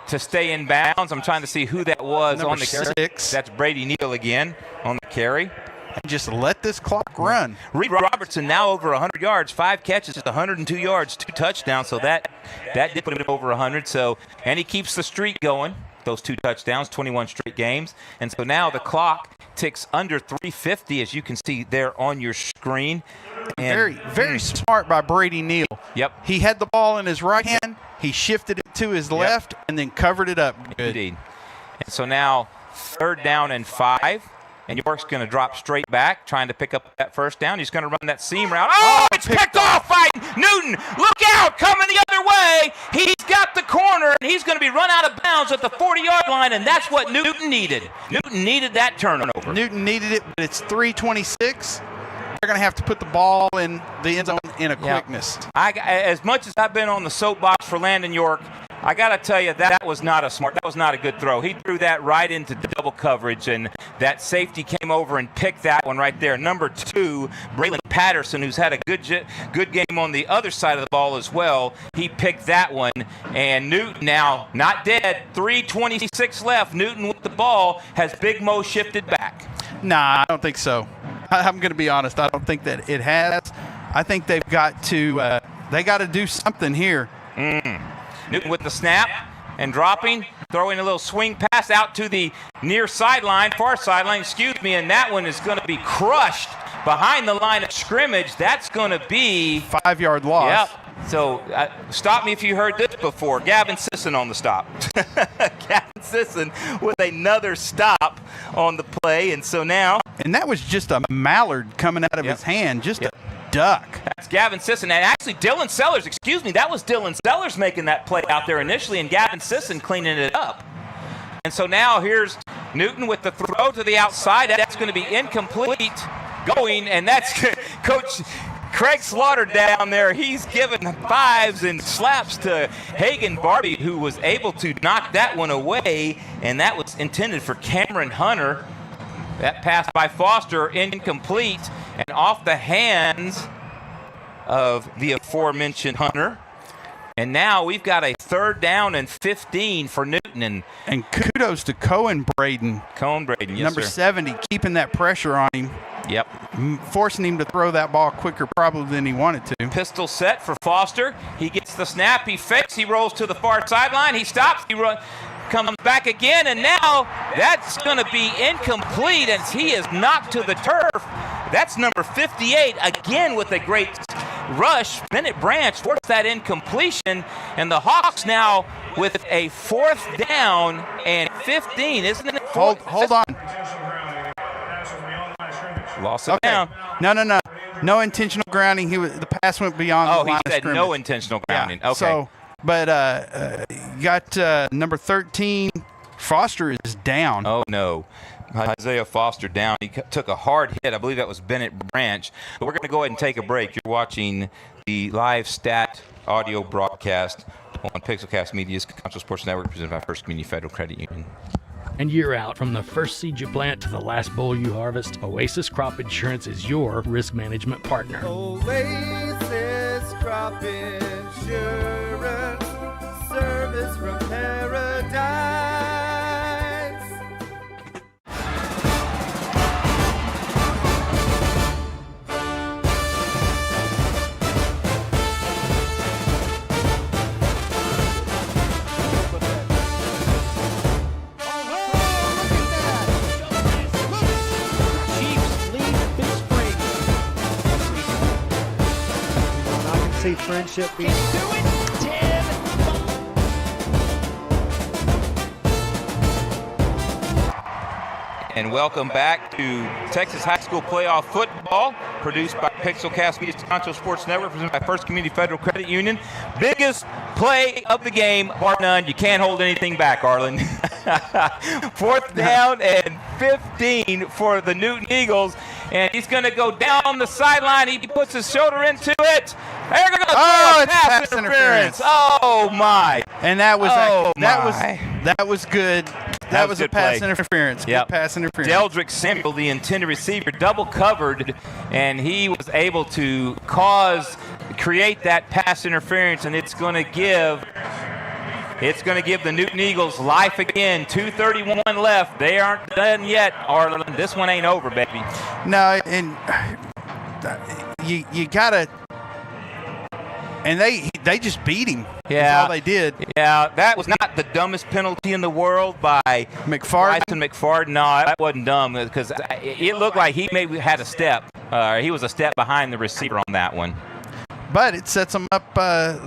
to stay in bounds. I'm trying to see who that was Number on the 6. carry. That's Brady Neal again on the carry. And just let this clock run. Reed Robertson now over 100 yards, 5 catches, 102 yards, 2 touchdowns. So that did put him over 100. So, and he keeps the streak going. Those 2 touchdowns, 21 straight games. And so now the clock ticks under 350, as you can see there on your screen. And very smart by Brady Neal. Yep. He had the ball in his right hand. He shifted it to his left and then covered it up. Good. Indeed. And so now third down and 5. And York's going to drop straight back, trying to pick up that first down. He's going to run that seam route. Oh, it's picked off by Newton. Look out, coming the other way. He's got the corner, and he's going to be run out of bounds at the 40-yard line, and that's what Newton needed. Newton needed that turnover. Newton needed it, but it's 3:26. They're going to have to put the ball in the end zone in a quickness. As much as I've been on the soapbox for Landon York, I got to tell you, that was not a good throw. He threw that right into double coverage, and that safety came over and picked that one right there. Number 2, Braylon Patterson, who's had a good game on the other side of the ball as well, he picked that one. And Newton now not dead, 3:26 left. Newton with the ball has Big Mo shifted back. Nah, I don't think so. I'm going to be honest. I don't think that it has. I think they've got to do something here. Newton with the snap and dropping, throwing a little swing pass out to the far sideline, and that one is going to be crushed behind the line of scrimmage. That's going to be 5-yard loss. Yep. So stop me if you heard this before. Gavin Sisson on the stop. Gavin Sisson with another stop on the play, and so now. And that was just a mallard coming out of his hand, just a duck. That's Gavin Sisson. And actually, Dylan Sellers, that was Dylan Sellers making that play out there initially, and Gavin Sisson cleaning it up. And so now here's Newton with the throw to the outside. That's going to be incomplete going, and that's Coach Craig Slaughter down there. He's giving fives and slaps to Hagan Barbie, who was able to knock that one away, and that was intended for Cameron Hunter. That pass by Foster, incomplete, and off the hands of the aforementioned Hunter. And now we've got a 3rd down and 15 for Newton. And kudos to Cohen Braden. Yes, number sir. 70, keeping that pressure on him. Yep. Forcing him to throw that ball quicker probably than he wanted to. Pistol set for Foster. He gets the snap. He fakes. He rolls to the far sideline. He stops. He comes back again, and now that's going to be incomplete as he is knocked to the turf. That's number 58, again with a great rush. Bennett Branch forced that incompletion, and the Hawks now with a 4th down and 15, isn't it? Hold on. Lost it down. No. No intentional grounding. The pass went beyond the line of scrimmage. No intentional grounding. Yeah. Okay. So, but you got number 13. Foster is down. Oh, no. Isaiah Foster down. He took a hard hit. I believe that was Bennett Branch. But we're going to go ahead and take a break. You're watching the live stat audio broadcast on Pixelcast Media's Concho Sports Network, presented by First Community Federal Credit Union. And year out, from the first seed you plant to the last bowl you harvest, Oasis Crop Insurance is your risk management partner. Oasis Crop Insurance, service from paradise. Friendship being And welcome back to Texas High School Playoff Football, produced by Pixelcast Media's Concho Sports Network, presented by First Community Federal Credit Union. Biggest play of the game, bar none. You can't hold anything back, Arlen. 4th down and 15 for the Newton Eagles. And he's going to go down the sideline. He puts his shoulder into it. They're going to throw a pass interference. Oh, my. And that was that was good. That was a pass interference. Yep. Good pass interference. Deldrick Samuel, the intended receiver, double covered, and he was able to create that pass interference, and it's going to give the Newton Eagles life again. 2:31 left. They aren't done yet, Arlen. This one ain't over, baby. No, and you gotta. And they just beat him. Yeah. That's all they did. Yeah, that was not the dumbest penalty in the world by McFarland. No, that wasn't dumb because it looked like he maybe had a step. He was a step behind the receiver on that one. But it sets them up.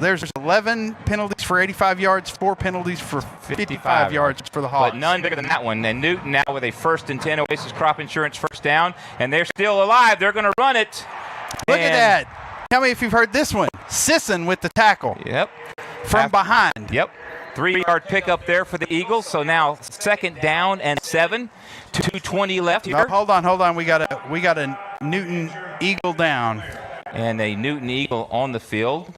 There's 11 penalties for 85 yards, 4 penalties for 55 yards for the Hawks. But none bigger than that one. And Newton now with a 1st and 10, Oasis Crop Insurance 1st down, and they're still alive. They're going to run it. Look at that. Tell me if you've heard this one. Sisson with the tackle. Yep. From behind. Yep. 3-yard pickup there for the Eagles. So now 2nd down and 7. 2:20 left here. No, hold on. We got a Newton Eagle down. And a Newton Eagle on the field.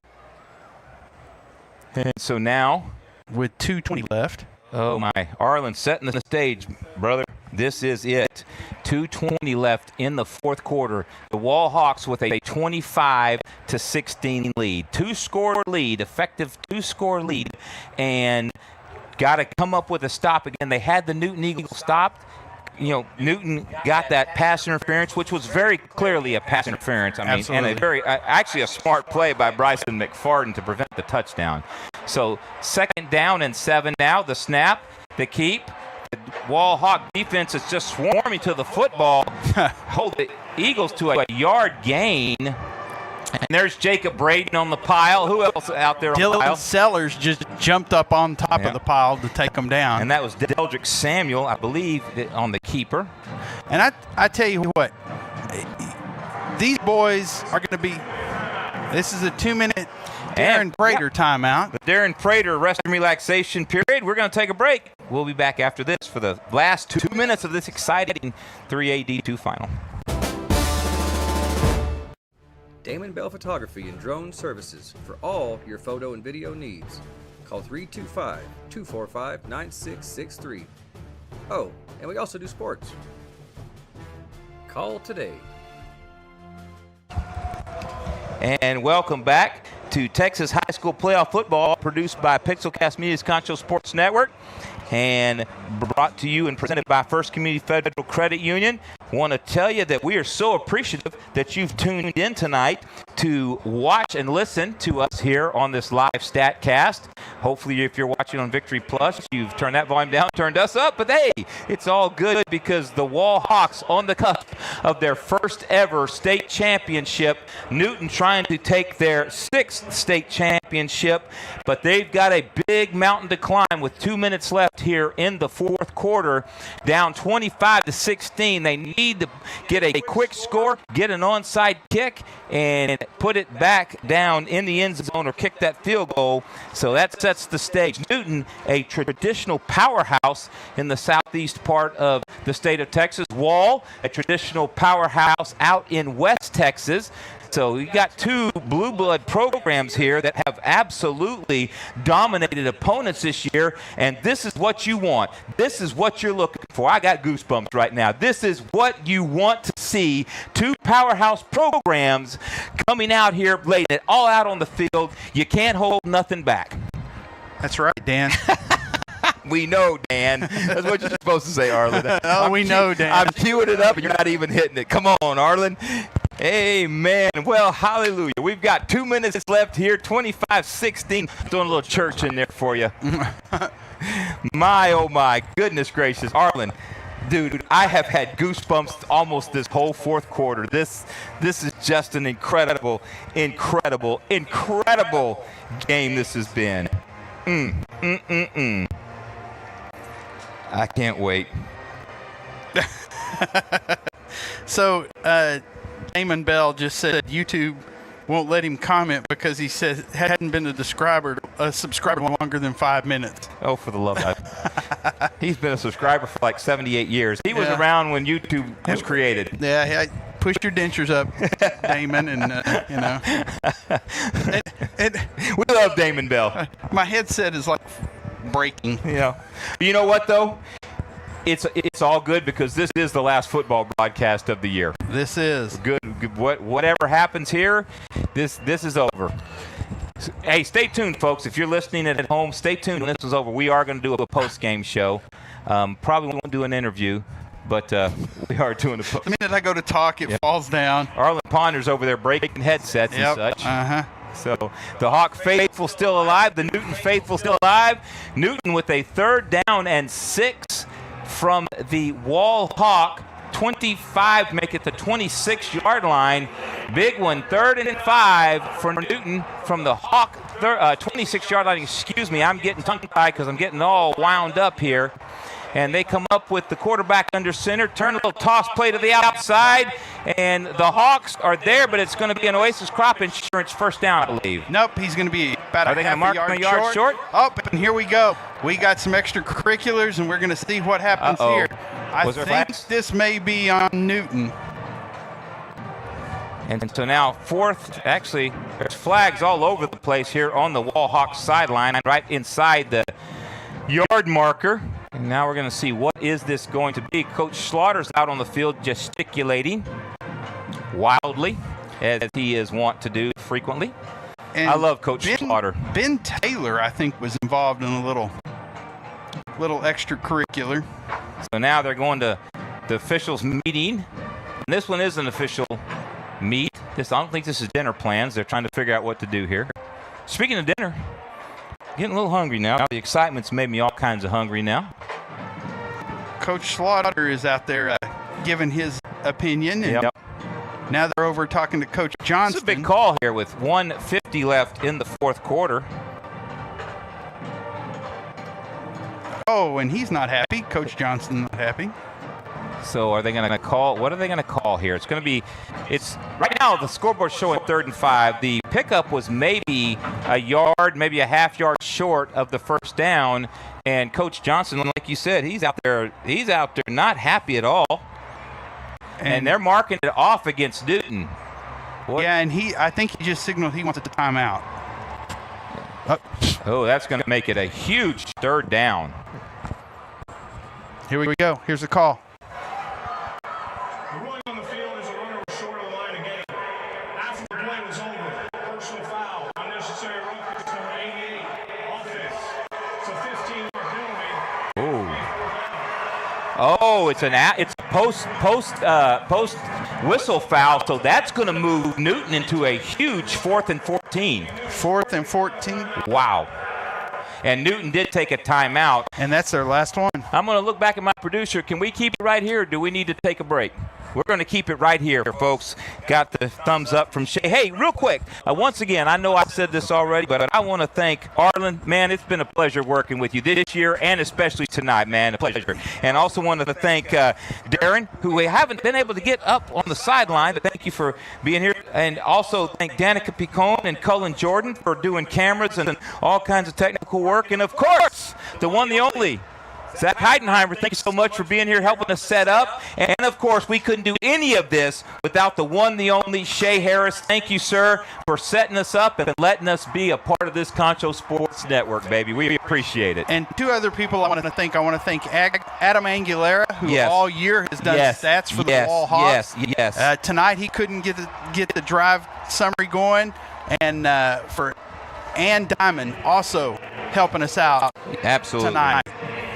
And so now, with 2:20 left. Oh my, Arlen setting the stage, brother. This is it. 2:20 left in the 4th quarter. The Wall Hawks with a 25-16 lead. 2-score lead, effective 2-score lead, and got to come up with a stop again. They had the Newton Eagles stopped. Newton got that pass interference, which was very clearly a pass interference. I mean, Absolutely. and a very actually a smart play by Bryson McFarden to prevent the touchdown. So 2nd down and 7 now. The snap, the keep. The Wall Hawk defense is just swarming to the football. Hold the Eagles to a yard gain. And there's Jacob Braden on the pile. Who else out there on the Dylan pile? Sellers just jumped up on top of the pile to take them down. And that was Deldrick Samuel, I believe, on the keeper. And I tell you what, these boys are going to be – this is a 2-minute Darren Prater timeout. The Darren Prater rest and relaxation period. We're going to take a break. We'll be back after this for the last 2 minutes of this exciting 3AD2 final. Damon Bell Photography and Drone Services for all your photo and video needs. Call 325-245-9663. Oh, and we also do sports. Call today. And welcome back to Texas High School Playoff Football, produced by Pixelcast Media's Concho Sports Network and brought to you and presented by First Community Federal Credit Union. Want to tell you that we are so appreciative that you've tuned in tonight to watch and listen to us here on this live Statcast. Hopefully, if you're watching on Victory Plus, you've turned that volume down, turned us up. But hey, it's all good because the Wall Hawks on the cusp of their first ever state championship. Newton trying to take their 6th state championship, but they've got a big mountain to climb with 2 minutes left here in the 4th quarter. Down 25-16. They need to get a quick score, get an onside kick, and put it back down in the end zone or kick that field goal. So that sets the stage. Newton, a traditional powerhouse in the southeast part of the state of Texas. Wall, a traditional powerhouse out in West Texas. So you got 2 blue blood programs here that have absolutely dominated opponents this year, and this is what you want. This is what you're looking for. I got goosebumps right now. This is what you want to see. 2 powerhouse programs coming out here, laying it all out on the field. You can't hold nothing back. That's right, Dan. We know, Dan. That's what you're supposed to say, Arlen. We know, Dan. I'm queuing it up, and you're not even hitting it. Come on, Arlen. Amen. Well, hallelujah. We've got 2 minutes left here, 25-16. Doing a little church in there for you. My, oh, my. Goodness gracious. Arlen, dude, I have had goosebumps almost this whole 4th quarter. This is just an incredible game this has been. I can't wait. So, Damon Bell just said YouTube won't let him comment because he said hadn't been a subscriber longer than 5 minutes. Oh, for the love of God. He's been a subscriber for like 78 years. He was around when YouTube was created. Yeah, push your dentures up, Damon, and we love Damon Bell. My headset is like breaking. Yeah. You know what, though? It's all good because this is the last football broadcast of the year. This is good. Whatever happens here, this is over. Hey, stay tuned, folks. If you're listening at home, stay tuned when this is over. We are going to do a post-game show. Probably won't do an interview, but we are doing a post. The minute I go to talk, it falls down. Arlen Ponder's over there breaking headsets and such. Uh-huh. So the Hawk faithful still alive. The Newton faithful still alive. Newton with a 3rd down and 6 from the Wall Hawk. 25, make it the 26-yard line. Big one, 3rd and 5 for Newton from the Hawk 26-yard line. Excuse me, I'm getting tongue-tied because I'm getting all wound up here. And they come up with the quarterback under center, turn a little toss play to the outside, and the Hawks are there, but it's going to be an Oasis Crop Insurance 1st down, I believe. Nope, he's going to be about Are they going to mark a yard short? Oh, and here we go. We got some extracurriculars, and we're going to see what happens here. I think this may be on Newton. And so now 4th, actually, there's flags all over the place here on the Wall Hawks sideline, right inside the yard marker. And now we're going to see what is this going to be. Coach Slaughter's out on the field gesticulating wildly, as he is wont to do frequently. And I love Coach Slaughter. Ben Taylor, I think, was involved in a little extracurricular. So now they're going to the officials meeting. And this one is an official meet. I don't think this is dinner plans. They're trying to figure out what to do here. Speaking of dinner, getting a little hungry now. The excitement's made me all kinds of hungry now. Coach Slaughter is out there giving his opinion. And now they're over talking to Coach Johnston. It's a big call here with 1:50 left in the fourth quarter. Oh, and he's not happy. Coach Johnston not happy. So are they going to call? What are they going to call here? It's going to be. It's right now the scoreboard's showing 3rd and 5. The pickup was maybe a yard, maybe a half yard short of the first down. And Coach Johnson, like you said, he's out there not happy at all. And they're marking it off against Newton. What? Yeah, and I think he just signaled he wants a timeout. Oh, that's going to make it a huge 3rd down. Here we go. Here's the call. The ruling on the field is a runner was short of the line of game. After the play was over, personal foul, unnecessary roughness, number 88, offense. It's a 15-yard penalty. Oh, it's a post whistle foul, so that's going to move Newton into a huge 4th and 14. 4th and 14. Wow. And Newton did take a timeout. And that's their last one. I'm going to look back at my producer. Can we keep it right here, or do we need to take a break? We're going to keep it right here, folks. Got the thumbs up from Shay. Hey, real quick, once again, I know I said this already, but I want to thank Arlen. Man, it's been a pleasure working with you this year and especially tonight, man. A pleasure. And also wanted to thank Darren, who we haven't been able to get up on the sideline, but thank you for being here. And also thank Danica Picone and Cullen Jordan for doing cameras and all kinds of technical work. And, of course, the one, the only, Zach Heidenheimer, thank you so much for being here, helping us set up. And, of course, we couldn't do any of this without the one, the only, Shay Harris. Thank you, sir, for setting us up and letting us be a part of this Concho Sports Network, baby. We appreciate it. And 2 other people I want to thank. I want to thank Adam Angulera, who all year has done stats for the Wall Hawks. Yes. Tonight he couldn't get the drive summary going. And for Ann Diamond also helping us out tonight.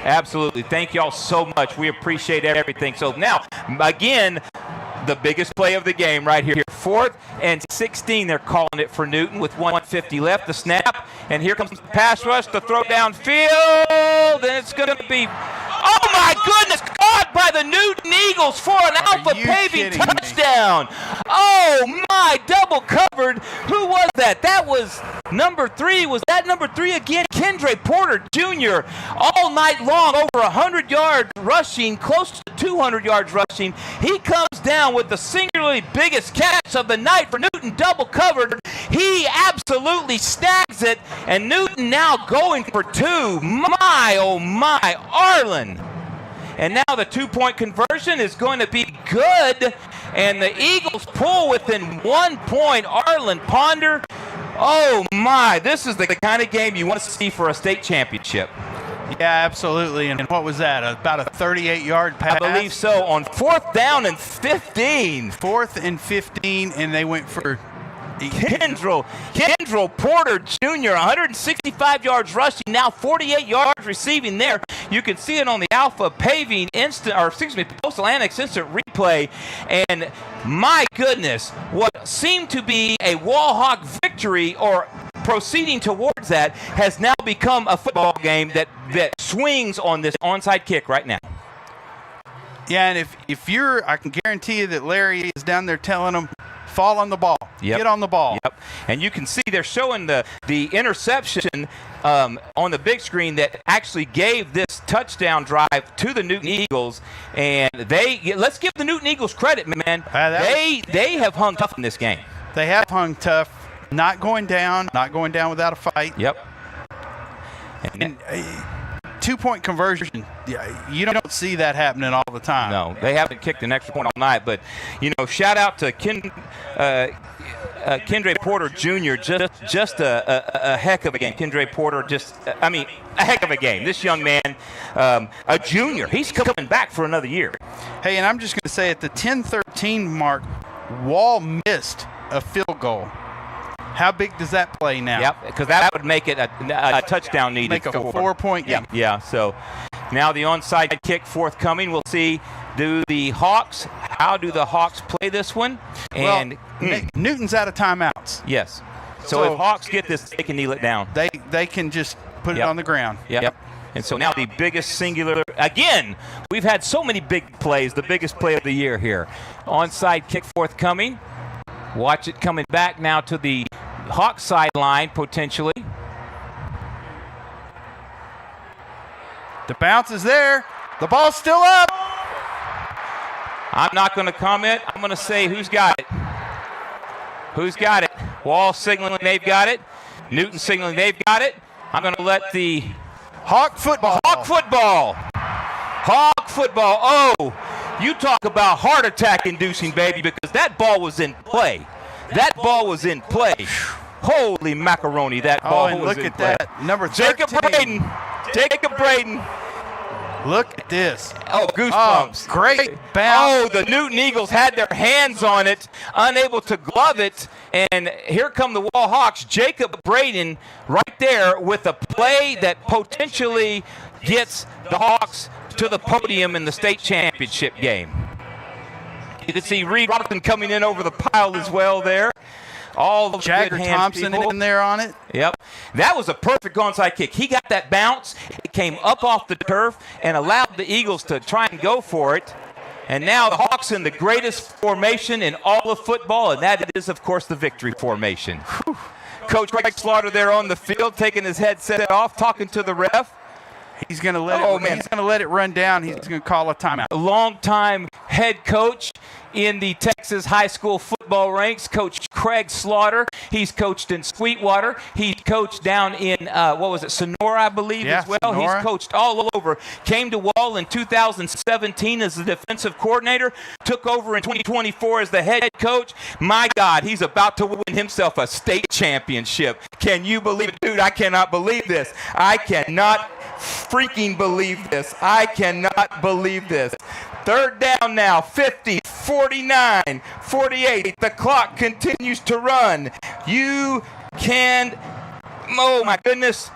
Absolutely. Thank y'all so much. We appreciate everything. So now, again, the biggest play of the game right here. 4th and 16, they're calling it for Newton with 1:50 left. The snap, and here comes the pass rush, the throw downfield, and it's going to be, oh my goodness, caught by the Newton Eagles for an Alpha Paving touchdown. Oh my, double covered. Who was that? That was number 3. Was that number 3 again? Kendra Porter Jr. all night long, over 100 yards rushing, close to 200 yards rushing. He comes down with the singularly biggest catch of the night for Newton, double covered. He absolutely snags it, and Newton now going for 2. My, oh my, Arlen. And now the 2-point conversion is going to be good, and the Eagles pull within 1 point. Arlen Ponder, oh my, this is the kind of game you want to see for a state championship. Yeah, absolutely. And what was that? About a 38-yard pass? I believe so. On 4th down and 15. 4th and 15, and they went for Kendrell Porter Jr., 165 yards rushing, now 48 yards receiving there. You can see it on the Alpha Paving Postal Annex instant replay. And my goodness, what seemed to be a Wall Hawk victory or proceeding towards that has now become a football game that swings on this onside kick right now. Yeah, and if you're, I can guarantee you that Larry is down there telling them, fall on the ball. Yep. Get on the ball. Yep. And you can see they're showing the interception on the big screen that actually gave this touchdown drive to the Newton Eagles. And let's give the Newton Eagles credit, man. They have hung tough in this game. They have hung tough. Not going down without a fight. Yep. And 2-point conversion, you don't see that happening all the time. No, they haven't kicked an extra point all night. But, shout out to Kendra Porter Jr., just a heck of a game. Kendra Porter, a heck of a game. This young man, a junior, he's coming back for another year. Hey, and I'm just going to say at the 10-13 mark, Wall missed a field goal. How big does that play now? Yep, because that would make it a touchdown needed. Make a 4-point game. Yeah, so Now the onside kick forthcoming. We'll see, how do the Hawks play this one? And Newton's out of timeouts. Yes. So if Hawks get this, they can kneel it down. They can just put it on the ground. Yep. And so now the biggest singular, again, we've had so many big plays, the biggest play of the year here. Onside kick forthcoming. Watch it coming back now to the Hawks sideline, potentially. The bounce is there. The ball's still up. I'm not going to comment. I'm going to say who's got it. Who's got it? Wall signaling they've got it. Newton signaling they've got it. I'm going to let the Hawk football. Oh, you talk about heart attack inducing, baby, because that ball was in play. Holy macaroni, that ball and was look in at play. that. Number 13. Jacob Braden. Look at this. Oh, goosebumps. Oh, great bounce. Oh, the Newton Eagles had their hands on it, unable to glove it. And here come the Wall Hawks. Jacob Braden right there with a play that potentially gets the Hawks to the podium in the state championship game. You can see Reed Robertson coming in over the pile as well there. All the Jagger Thompson in there on it. Yep. That was a perfect onside kick. He got that bounce. It came up off the turf and allowed the Eagles to try and go for it. And now the Hawks in the greatest formation in all of football, and that is, of course, the victory formation. Whew. Coach Craig Slaughter there on the field, taking his headset off, talking to the ref. He's going to let it run down. He's going to call a timeout. A longtime head coach in the Texas high school football ranks, Coach Craig Slaughter. He's coached in Sweetwater. He's coached down in, Sonora, I believe, as well. Sonora. He's coached all over. Came to Wall in 2017 as the defensive coordinator. Took over in 2024 as the head coach. My God, he's about to win himself a state championship. Can you believe it? Dude, I cannot believe this. I cannot freaking believe this. I cannot believe this. Third down now, 50, 49, 48. The clock continues to run. Oh my goodness.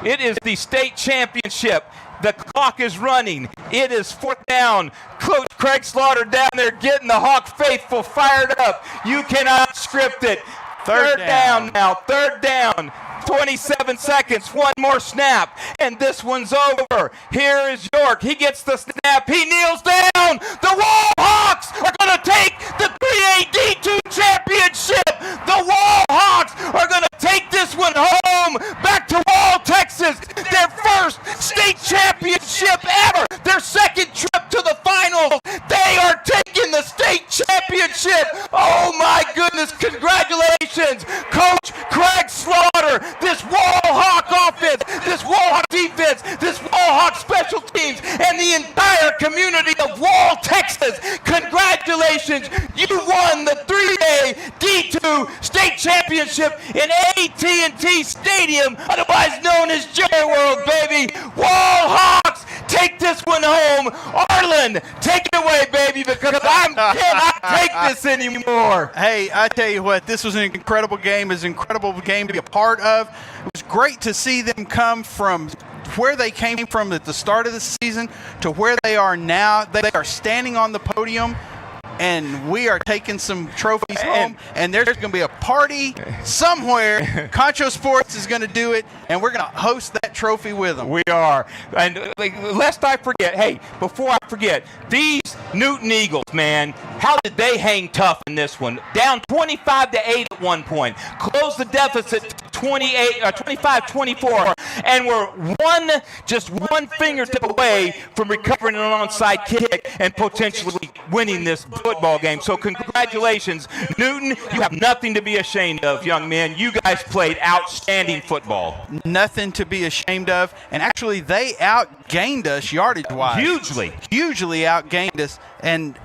It is the state championship. The clock is running. It is fourth down. Coach Craig Slaughter down there getting the Hawk faithful fired up. You cannot script it. Third down now. Third down. 27 seconds, one more snap, and this one's over. Here is York. He gets the snap. He kneels down. The Wall Hawks are going to take the 3A D2 championship. The Wall Hawks are going to take this one home back to Wall, Texas. Their first state championship ever. Their second trip to the finals. They are taking the state championship. Oh my goodness, congratulations, Coach Craig Slaughter. This Wall Hawk offense, this Wall Hawk defense, this Wall Hawk special teams, and the entire community of Wall, Texas. Congratulations. You won the 3A D2 state championship in AT&T Stadium, otherwise known as Jerry World, baby. Wall Hawks, take this one home. Arlen, take it away, baby, because I cannot take this anymore. Hey, I tell you what, this was an incredible game. It was an incredible game to be a part of. It was great to see them come from where they came from at the start of the season to where they are now. They are standing on the podium, and we are taking some trophies home, and there's going to be a party somewhere. Concho Sports is going to do it, and we're going to host that trophy with them. We are. And lest I forget, hey, before I forget, these Newton Eagles, man, how did they hang tough in this one? Down 25-8 at one point. Closed the deficit to 25-24, and we're just one fingertip away from recovering an onside kick and potentially winning this football game. So congratulations, Newton. You have nothing to be ashamed of, young men. You guys played outstanding football. Nothing to be ashamed of. And actually, they outgained us yardage-wise. Hugely outgained us. And,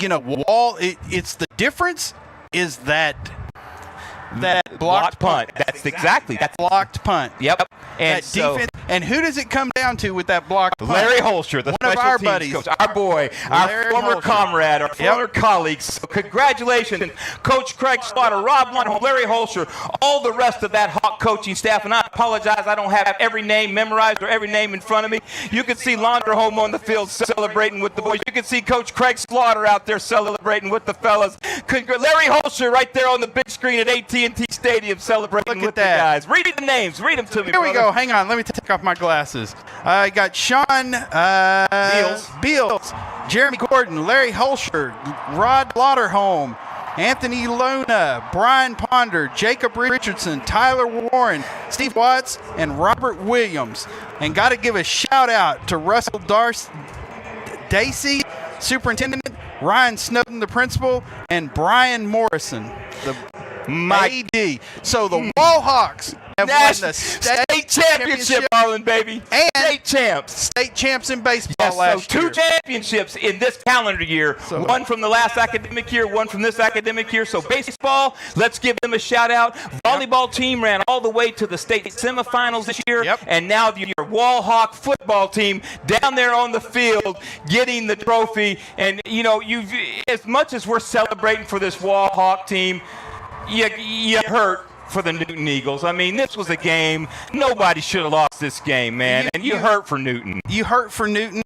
you know, Wall, it's the difference is that blocked punt. That's blocked punt. Yep. And that defense. And who does it come down down to with that block punt. Larry Holscher, the One of special our teams buddies. coach, our boy, Larry our former Holscher. comrade, our former colleagues. So congratulations, Coach Craig Slaughter, Rob Lundholm, Larry Holscher, all the rest of that Hawk coaching staff. And I apologize, I don't have every name memorized or every name in front of me. You can see Londerholm on the field celebrating with the boys. You can see Coach Craig Slaughter out there celebrating with the fellas. Larry Holscher right there on the big screen at AT&T Stadium celebrating with the guys. Read the names. Read them to me, Here we brother. go. Hang on. Let me take off my glasses. I got Sean Beals, Jeremy Gordon, Larry Holscher, Rod Lauderholm, Anthony Luna, Brian Ponder, Jacob Richardson, Tyler Warren, Steve Watts, and Robert Williams. And got to give a shout out to Russell Dacey, superintendent, Ryan Snowden, the principal, and Brian Morrison, the AD. So the Wall Hawks have won the state championship, Arlen, baby. And state champs. State champs in baseball Yes, last so year. 2 championships in this calendar year. So- one from the last academic year, one from this academic year. So baseball, let's give them a shout out. Volleyball team ran all the way to the state semifinals this year. Yep. And now your Wall Hawk football team down there on the field getting the trophy. And, you know, as much as we're celebrating for this Wall Hawk team, you hurt for the Newton Eagles. I mean, this was a game. Nobody should have lost this game, man. And you hurt for Newton. You hurt for Newton,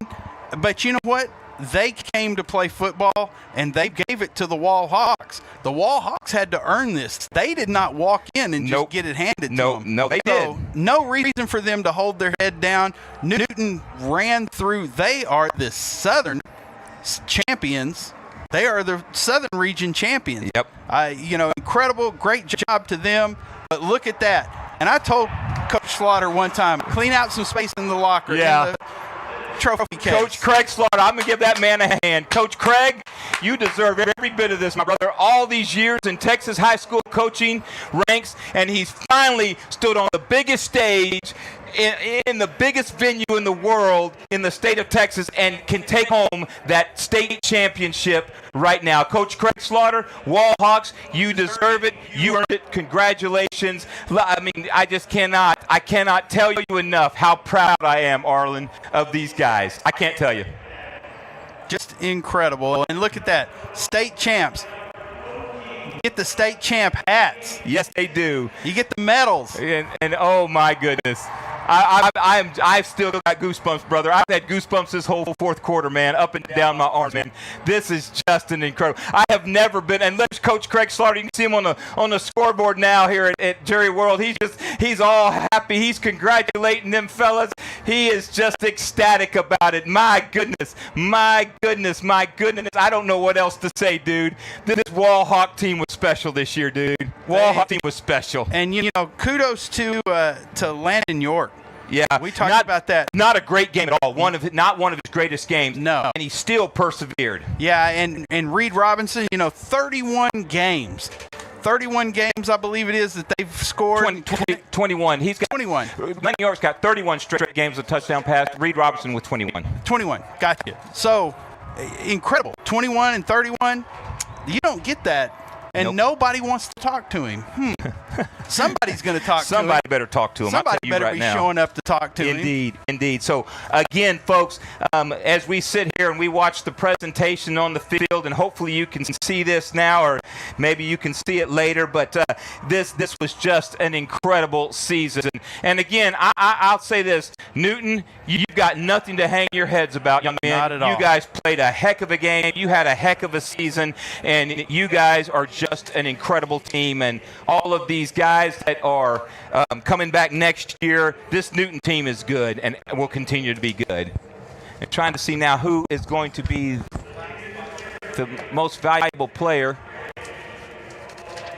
but you know what? They came to play football, and they gave it to the Wall Hawks. The Wall Hawks had to earn this. They did not walk in and just get it handed to them. No, they did. No reason for them to hold their head down. Newton ran through. They are the Southern champions. They are the Southern Region champions. Yep. Incredible, great job to them. But look at that. And I told Coach Slaughter one time, clean out some space in the locker. Yeah. In the trophy case. Coach Craig Slaughter, I'm going to give that man a hand. Coach Craig, you deserve every bit of this, my brother. All these years in Texas high school coaching ranks, and he's finally stood on the biggest stage in the biggest venue in the world in the state of Texas and can take home that state championship right now. Coach Craig Slaughter, Wall Hawks, you deserve it. You earned it. Congratulations. I mean, I cannot tell you enough how proud I am, Arlen, of these guys. I can't tell you. Just incredible. And look at that. State champs. Get the state champ hats. Yes, they do. You get the medals. And oh my goodness. I've still got goosebumps, brother. I've had goosebumps this whole fourth quarter, man, up and down my arms, man. This is just an incredible. I have never been, and let's Coach Craig Slaughter, you can see him on the scoreboard now here at Jerry World. He's all happy. He's congratulating them fellas. He is just ecstatic about it. My goodness. I don't know what else to say, dude. This Wall Hawk team was special this year, dude. Wall Hawk team was special. And kudos to Landon York. Yeah, we talked about that. Not a great game at all. Not one of his greatest games. No, and he still persevered. Yeah, and Reed Robinson, 31 games. 31 games, I believe it is, that they've scored. 21. He's got 21. Landon York's got 31 straight games of touchdown pass. Reed Robinson with 21. 21. Gotcha. So incredible. 21 and 31. You don't get that. And nobody wants to talk to him. Somebody's going to talk to him. Somebody better talk to him. Somebody I'll tell you better right be now. showing up to talk to him. Indeed. So, again, folks, as we sit here and we watch the presentation on the field, and hopefully you can see this now, or maybe you can see it later, but this was just an incredible season. And again, I'll say this, Newton, you've got nothing to hang your heads about, young man. Not at all. You guys played a heck of a game. You had a heck of a season, and you guys are just an incredible team. And all of these guys that are coming back next year, this Newton team is good and will continue to be good. And trying to see now who is going to be the most valuable player.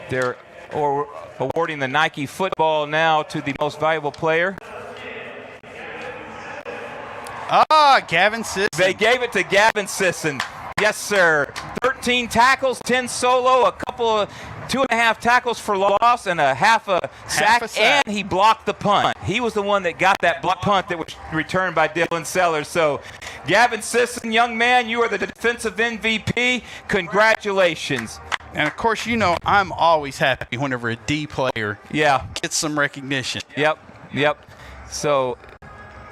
They're awarding the Nike football now to the most valuable player. Gavin Sisson. They gave it to Gavin Sisson. Yes, sir. 13 tackles, 10 solo, a couple of 2.5 tackles for loss, and a half a sack, and he blocked the punt. He was the one that got that block punt that was returned by Dylan Sellers. So, Gavin Sisson, young man, you are the defensive MVP. Congratulations. And, of course, I'm always happy whenever a D player gets some recognition. Yep. So,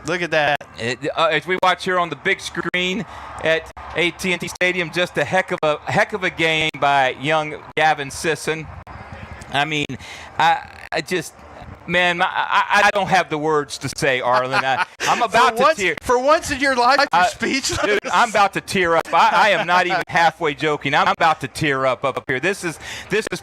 Look at that. As we watch here on the big screen at AT&T Stadium, just a heck of a game by young Gavin Sisson. I mean, I just. Man, I don't have the words to say, Arlen. I'm about to tear. For once in your life, you're speechless. Dude, I'm about to tear up. I am not even halfway joking. I'm about to tear up here. This is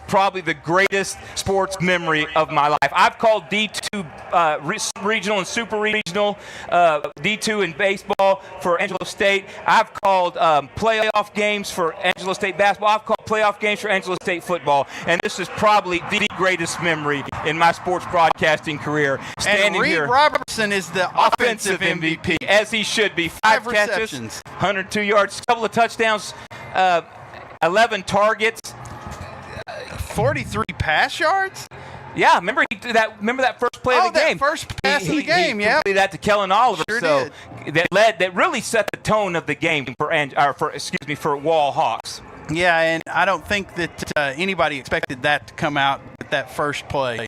probably the greatest sports memory of my life. I've called D2 regional and super regional, D2 in baseball for Angelo State. I've called playoff games for Angelo State basketball. I've called playoff games for Angelo State football. And this is probably the greatest memory in my sports broadcasting career. And Reed Robertson is the offensive MVP. As he should be. 5 catches, receptions, 102 yards, couple of touchdowns, 11 targets. 43 pass yards? Yeah, remember that first play of the game? That first pass of the game, he yeah. completed that to Kellen Oliver. Sure so did. that really set the tone of the game for Wall Hawks. Yeah, and I don't think that anybody expected that to come out with that first play.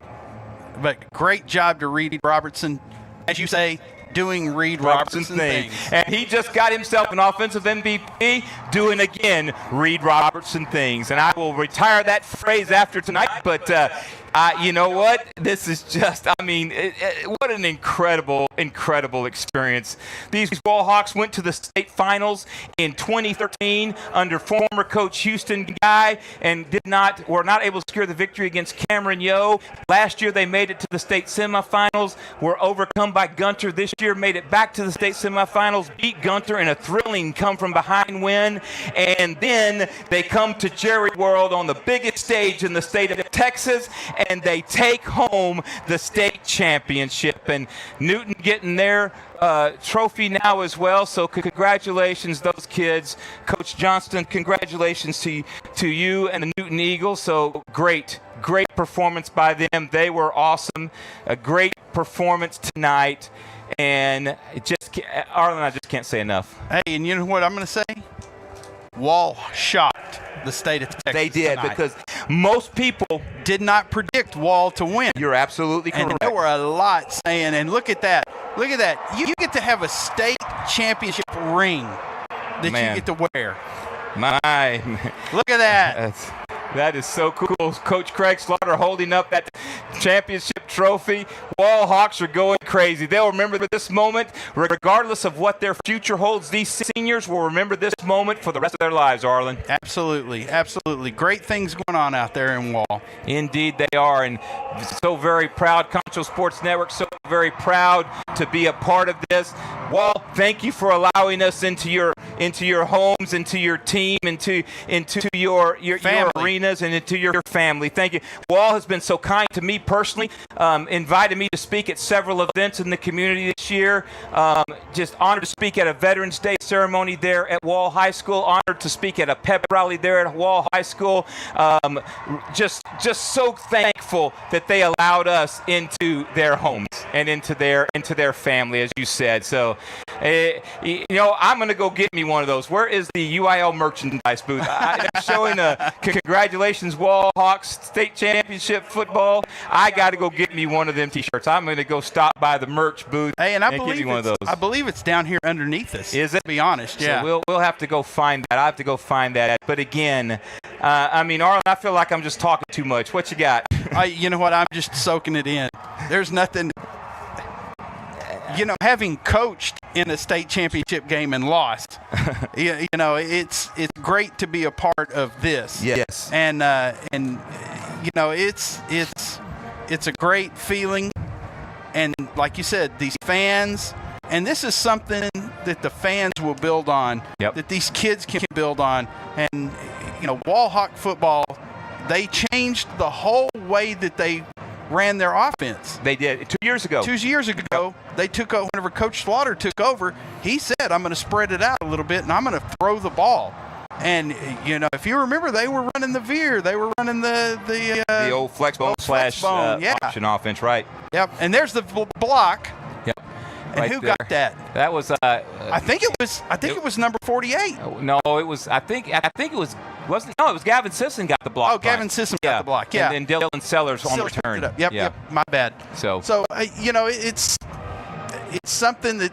But great job to Reed Robertson, as you say, doing Reed Robertson things. And he just got himself an offensive MVP doing, again, Reed Robertson things. And I will retire that phrase after tonight, but you know what? This is just, what an incredible experience. These Wall Hawks went to the state finals in 2013 under former coach Houston Guy and were not able to secure the victory against Cameron Yo. Last year they made it to the state semifinals, were overcome by Gunter. This year made it back to the state semifinals, beat Gunter in a thrilling come-from-behind win, and then they come to Jerry World on the biggest stage in the state of Texas, and they take home the state championship. And Newton getting their trophy now as well. So congratulations, those kids. Coach Johnston, congratulations to you and the Newton Eagles. So great performance by them. They were awesome. A great performance tonight. And Arlen, I just can't say enough. Hey, and you know what I'm going to say? Wall shocked the state of Texas. They did, tonight. because most people did not predict Wall to win. You're absolutely correct. And there were a lot saying, and look at that. You get to have a state championship ring that you get to wear. Look at that. That is so cool. Coach Craig Slaughter holding up that championship trophy. Wall Hawks are going crazy. They'll remember this moment, regardless of what their future holds. These seniors will remember this moment for the rest of their lives, Arlen. Absolutely. Great things going on out there in Wall. Indeed they are, and so very proud. Concho Sports Network, so very proud to be a part of this. Wall, thank you for allowing us into your homes, into your team, into your arenas, and into your family. Thank you. Wall has been so kind to me personally, invited me to speak at several events in the community this year. Just honored to speak at a Veterans Day ceremony there at Wall High School. Honored to speak at a pep rally there at Wall High School. Just so thankful that they allowed us into their homes and into their family, as you said. So, I'm going to go get me one of those. Where is the UIL merchandise booth? I'm showing congratulations, Wall Hawks state championship football. I got to go get me one of them T-shirts. I'm going to go stop by the merch booth and get me one of those. I believe it's down here underneath us. Is it? To be honest, yeah. So we'll have to go find that. I have to go find that. But again, Arlen, I feel like I'm just talking too much. What you got? You know what? I'm just soaking it in. There's nothing. Having coached in a state championship game and lost, it's great to be a part of this. Yes. And it's a great feeling. And like you said, these fans, and this is something that the fans will build on, that these kids can build on. And, Wall Hawk football, they changed the whole way that they ran their offense. They did. 2 years ago. 2 years ago, they took over. Whenever Coach Slaughter took over, he said, I'm going to spread it out a little bit, and I'm going to throw the ball. And, if you remember, they were running the veer. They were running the old flex bone / option offense, right? Yep. And there's the block. Yep. And right who there. got that? That was I think it was number 48. No, it was. I think it was. Wasn't? No, it was Gavin Sisson got the block. Oh, Gavin Sisson got the block. Yeah. And then Dylan Sellers on return. Yep. My bad. So it's it's something that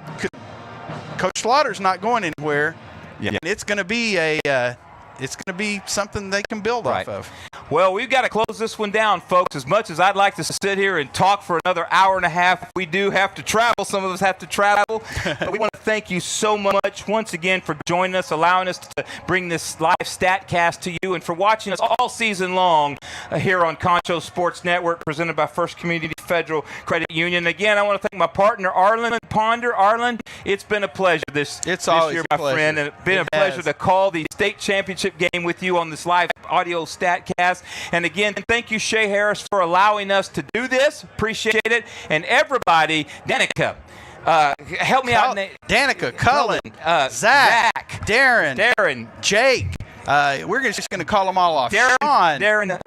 Coach Slaughter's not going anywhere. Yeah. And it's going to be something they can build off of. Well, we've got to close this one down, folks. As much as I'd like to sit here and talk for another hour and a half, we do have to travel. Some of us have to travel. But we want to thank you so much once again for joining us, allowing us to bring this live Statcast to you, and for watching us all season long here on Concho Sports Network, presented by First Community Federal Credit Union. Again, I want to thank my partner, Arlen Ponder. Arlen, it's been a pleasure this always year, a my friend, and it's been a pleasure to call the state championship game with you on this live audio Statcast. And again, thank you, Shay Harris, for allowing us to do this. Appreciate it. And everybody, Danica, help me out. Danica, Cullen, Zach, Darren, Jake. We're just going to call them all off. Darren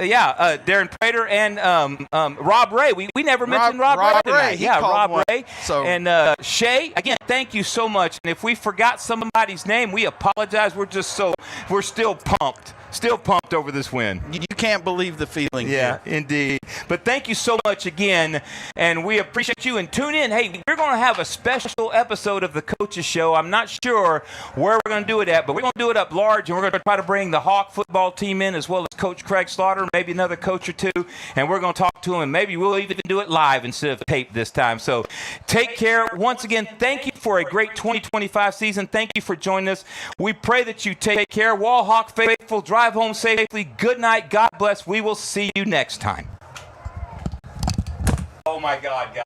Prater and Rob Ray. We never mentioned Rob Ray tonight. Yeah, Rob Ray. So. And Shay, again, thank you so much. And if we forgot somebody's name, we apologize. We're still pumped. Still pumped over this win. You can't believe the feeling. Yeah, indeed. But thank you so much again, and we appreciate you. And tune in. Hey, we're going to have a special episode of the Coaches Show. I'm not sure where we're going to do it at, but we're going to do it up large, and we're going to try to bring the Hawk football team in, as well as Coach Craig Slaughter, maybe another coach or two, and we're going to talk to him, and maybe we'll even do it live instead of tape this time. So take care. Once again, thank you for a great 2025 season. Thank you for joining us. We pray that you take care. Wall Hawk faithful, drive home safely. Good night. God bless. We will see you next time. Oh, my God, guys.